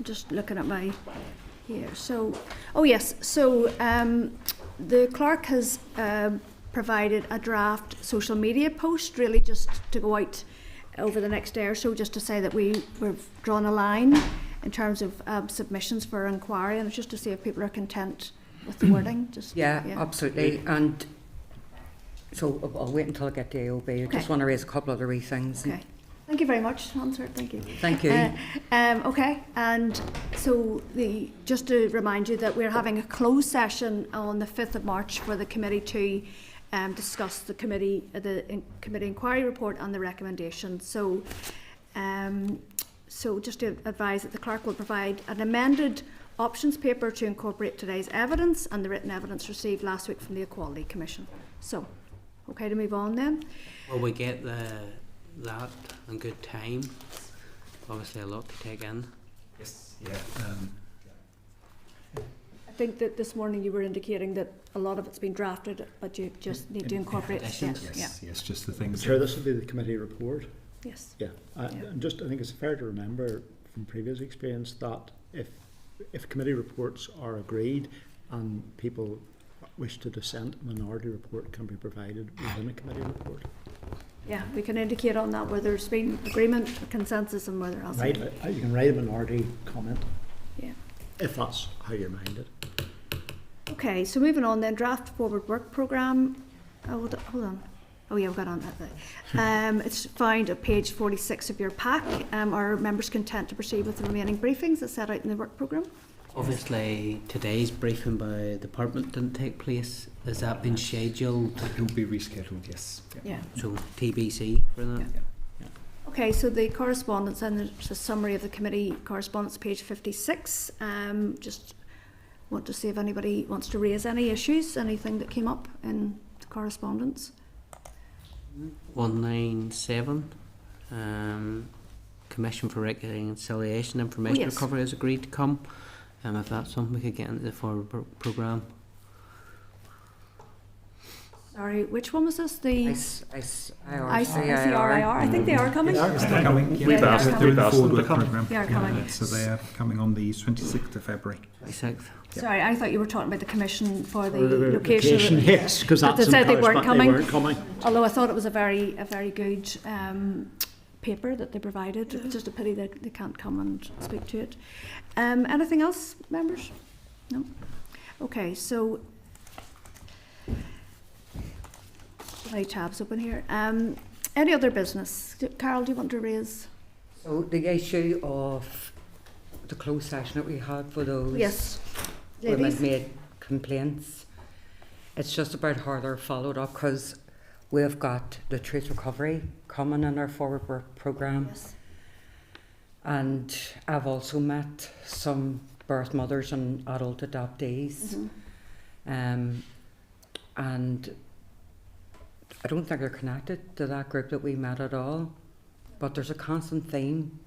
just looking at my here. So, the clerk has provided a draft social media post, really just to go out over the next day or so, just to say that we've drawn a line in terms of submissions for inquiry, and it's just to see if people are content with the wording. Yeah, absolutely. And so I'll wait until I get to AOB. I just want to raise a couple other wee things. Okay. Thank you very much, Hansard. Thank you. Thank you. Okay, and so just to remind you that we're having a closed session on the 5th of March for the committee to discuss the committee inquiry report and the recommendations. So, so just to advise that the clerk will provide an amended options paper to incorporate today's evidence and the written evidence received last week from the Equality Commission. So, okay to move on then. Will we get that in good time? Obviously a lot to take in. Yes. Yeah. I think that this morning you were indicating that a lot of it's been drafted, but you just need to incorporate it. Yes, just the things. Sure, this will be the committee report. Yes. Yeah. And just I think it's fair to remember from previous experience that if committee reports are agreed and people wish to dissent, a minority report can be provided within a committee report. Yeah, we can indicate on that where there's been agreement, consensus, and whether else. Right, you can write a minority comment. Yeah. If that's how you're minded. Okay, so moving on then, draft forward work programme. Oh, hold on. Oh yeah, we've got on that. It's found at page 46 of your pack. Are members content to proceed with the remaining briefings as set out in the work programme? Obviously, today's briefing by Department didn't take place. Has that been scheduled? It will be rescheduled, yes. Yeah. So TBC for that? Yeah. Okay, so the correspondence, and there's a summary of the committee correspondence, page 56. Just want to see if anybody wants to raise any issues, anything that came up in the correspondence. 197. Commission for Reconciliation Information Recovery has agreed to come. If that's something we could get into the forward programme. Sorry, which one was this? The ICRIR. I think they are coming. They're coming. Yeah, We've asked them to come. They are coming. So they are coming on the 26th of February. 26th. Sorry, I thought you were talking about the commission for the location. Yes, because that's they said they weren't coming. They weren't coming. Although I thought it was a very good paper that they provided. It's just a pity they can't come and speak to it. Anything else, members? No? Okay, so my tabs open here. Any other business? Carol, do you want to raise? So the issue of the closed session that we had for those women made complaints, it's just about how they're followed up, because we've got the truth recovery coming in our forward work programme. Yes. And I've also met some birth mothers and adult adoptees. And I don't think they're connected to that group that we met at all. But there's a constant theme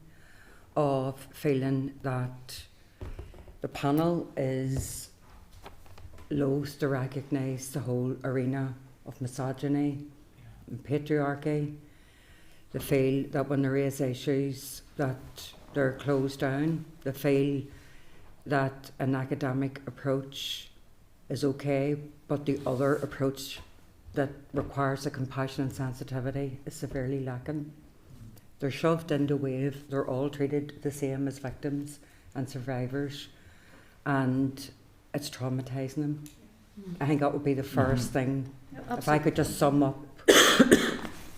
of feeling that the panel is loath to recognise the whole arena of misogyny and patriarchy. They feel that when they raise issues that they're closed down. They feel that an academic approach is okay, but the other approach that requires a compassion and sensitivity is severely lacking. They're shoved into wave. They're all treated the same as victims and survivors, and it's traumatising them. I think that would be the first thing. If I could just sum up.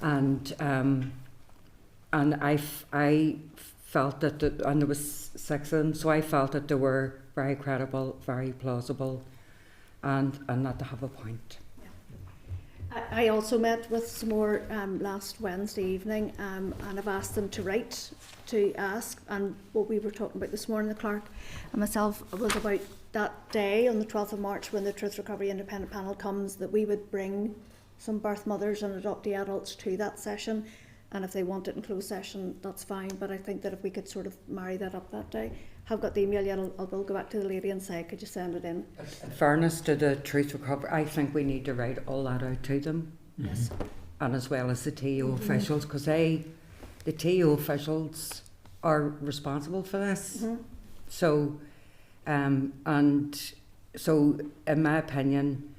And I felt that, and there was 6 of them, so I felt that they were very credible, very plausible, and not to have a point. I also met with some more last Wednesday evening, and I've asked them to write, to ask, and what we were talking about this morning, the clerk and myself, was about that day on the 12th of March when the Truth Recovery Independent Panel comes, that we would bring some birth mothers and adoptee adults to that session, and if they want it in closed session, that's fine, but I think that if we could sort of marry that up that day. I've got the email yet, I'll go back to the lady and say, could you send it in? In fairness to the Truth Recovery, I think we need to write all that out to them. Yes. And as well as the TO officials, because the TO officials are responsible for this. So, and so in my opinion,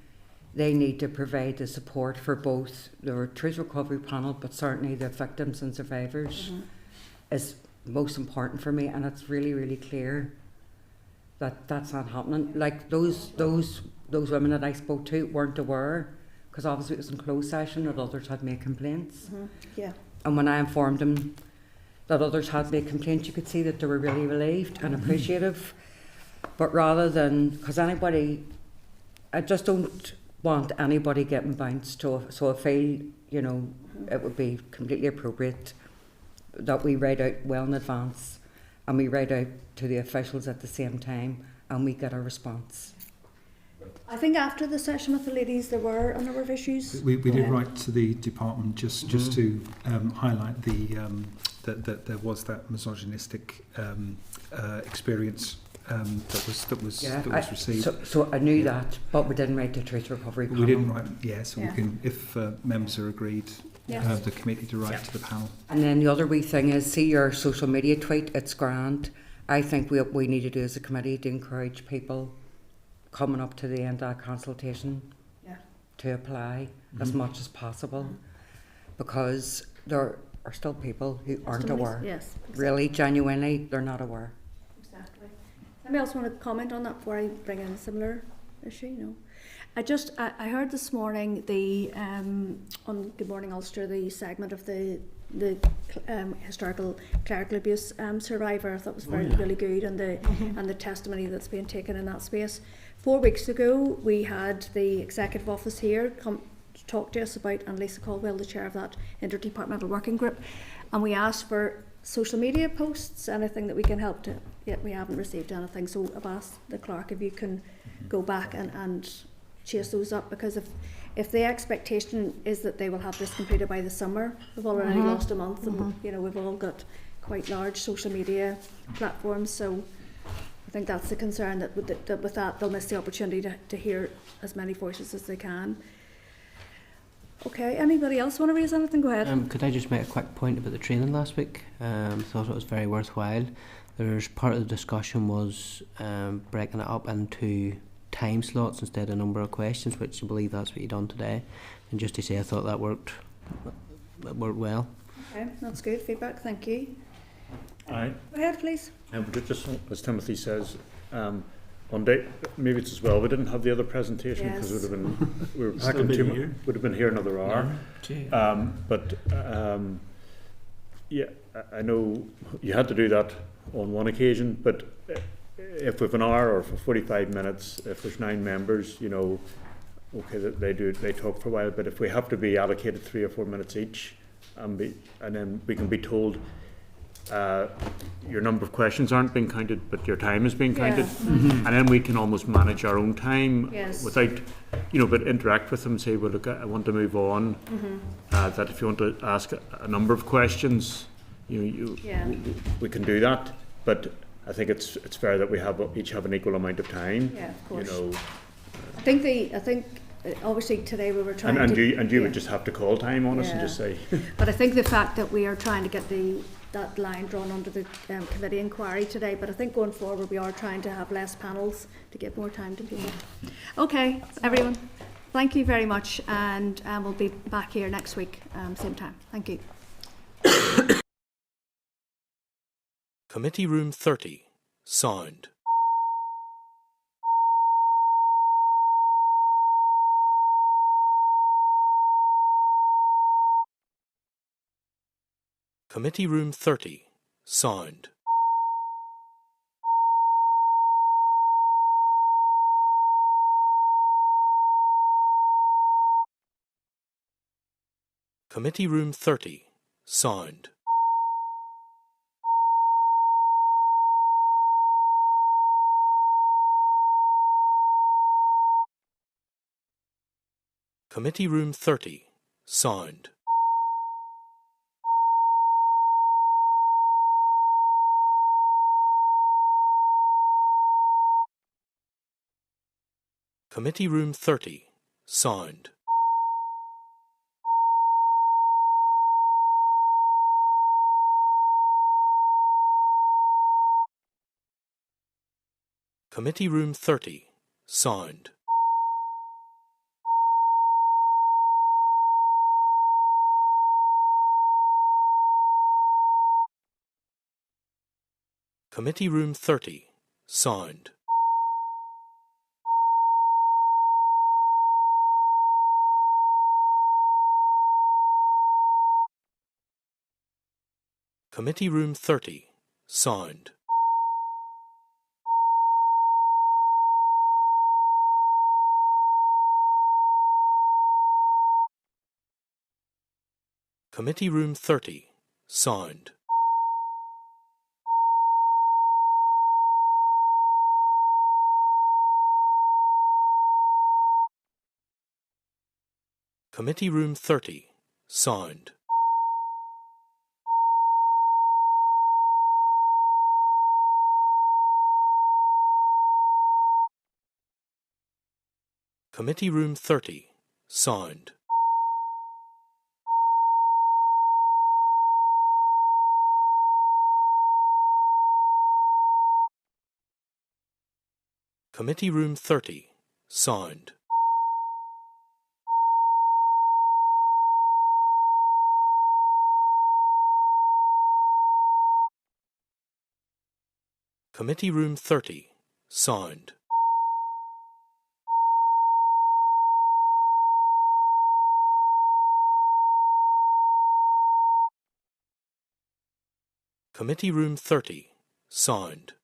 they need to provide the support for both the Truth Recovery Panel, but certainly the victims and survivors is most important for me, and it's really, really clear that that's not happening. Like those women that I spoke to weren't aware, because obviously it was in closed session that others had made complaints. Yeah. And when I informed them that others had made complaints, you could see that they were really relieved and appreciative. But rather than, because anybody, I just don't want anybody getting bounced. So I feel, you know, it would be completely appropriate that we write out well in advance and we write out to the officials at the same time and we get a response. I think after the session with the ladies, there were a number of issues. We did write to the department just to highlight that there was that misogynistic experience that was received. So I knew that, but we didn't write the Truth Recovery panel. We didn't write. So we can, if members are agreed, have the committee to write to the panel. And then the other wee thing is, see your social media tweet. It's grand. I think what we need to do as a committee to encourage people coming up to the end of that consultation to apply as much as possible, because there are still people who aren't aware. Yes, exactly. Really, genuinely, they're not aware. Exactly. Anybody else want to comment on that before I bring in a similar issue? No. I heard this morning on Good Morning Ulster the segment of the historical clerical abuse survivor. I thought was really good, and the testimony that's being taken in that space. 4 weeks ago, we had the Executive Office here come to talk to us about, and Lisa Caldwell, the chair of that interdepartmental working group, and we asked for social media posts, anything that we can help to. Yet we haven't received anything, so I've asked the clerk if you can go back and chase those up, because if the expectation is that they will have this completed by the summer, we've already lost a month, and you know, we've all got quite large social media platforms, so I think that's the concern, that with that they'll miss the opportunity to hear as many voices as they can. Okay, anybody else want to raise anything? Go ahead. Could I just make a quick point about the training last week? Thought it was very worthwhile. There's part of the discussion was breaking it up into time slots instead of number of questions, which I believe that's what you done today. And just to say, I thought that worked well. Okay, that's good feedback. Thank you. Aye. Go ahead, please. Just as Timothy says, one day maybe it's as well we didn't have the other presentation, because we were packing too. Would have been here another hour. I know you had to do that on one occasion, but if we've an hour or for 45 minutes, if there's 9 members, you know, okay, they talk for a while, but if we have to be allocated 3 or 4 minutes each, and then we can be told your number of questions aren't being counted, but your time is being counted, and then we can almost manage our own time without, you know, but interact with them and say, well, look, I want to move on. That if you want to ask a number of questions, we can do that, but I think it's fair that we each have an equal amount of time. Yeah, of course. You know, I think obviously today we were trying and you would just have to call time on us and just say. But I think the fact that we are trying to get that line drawn under the committee inquiry today, but I think going forward we are trying to have less panels to give more time to people. Okay, everyone, thank you very much, and we'll be back here next week, same time. Thank you. Committee Room 30, sound. Committee Room 30, sound. Committee Room 30, sound. Committee Room 30, sound. Committee Room 30, sound. Committee Room 30, sound. Committee Room 30, sound. Committee Room 30. Sound. Committee Room 30. Sound. Committee Room 30. Sound. Committee Room 30. Sound. Committee Room 30. Sound. Committee Room 30. Sound. Committee Room 30. Sound.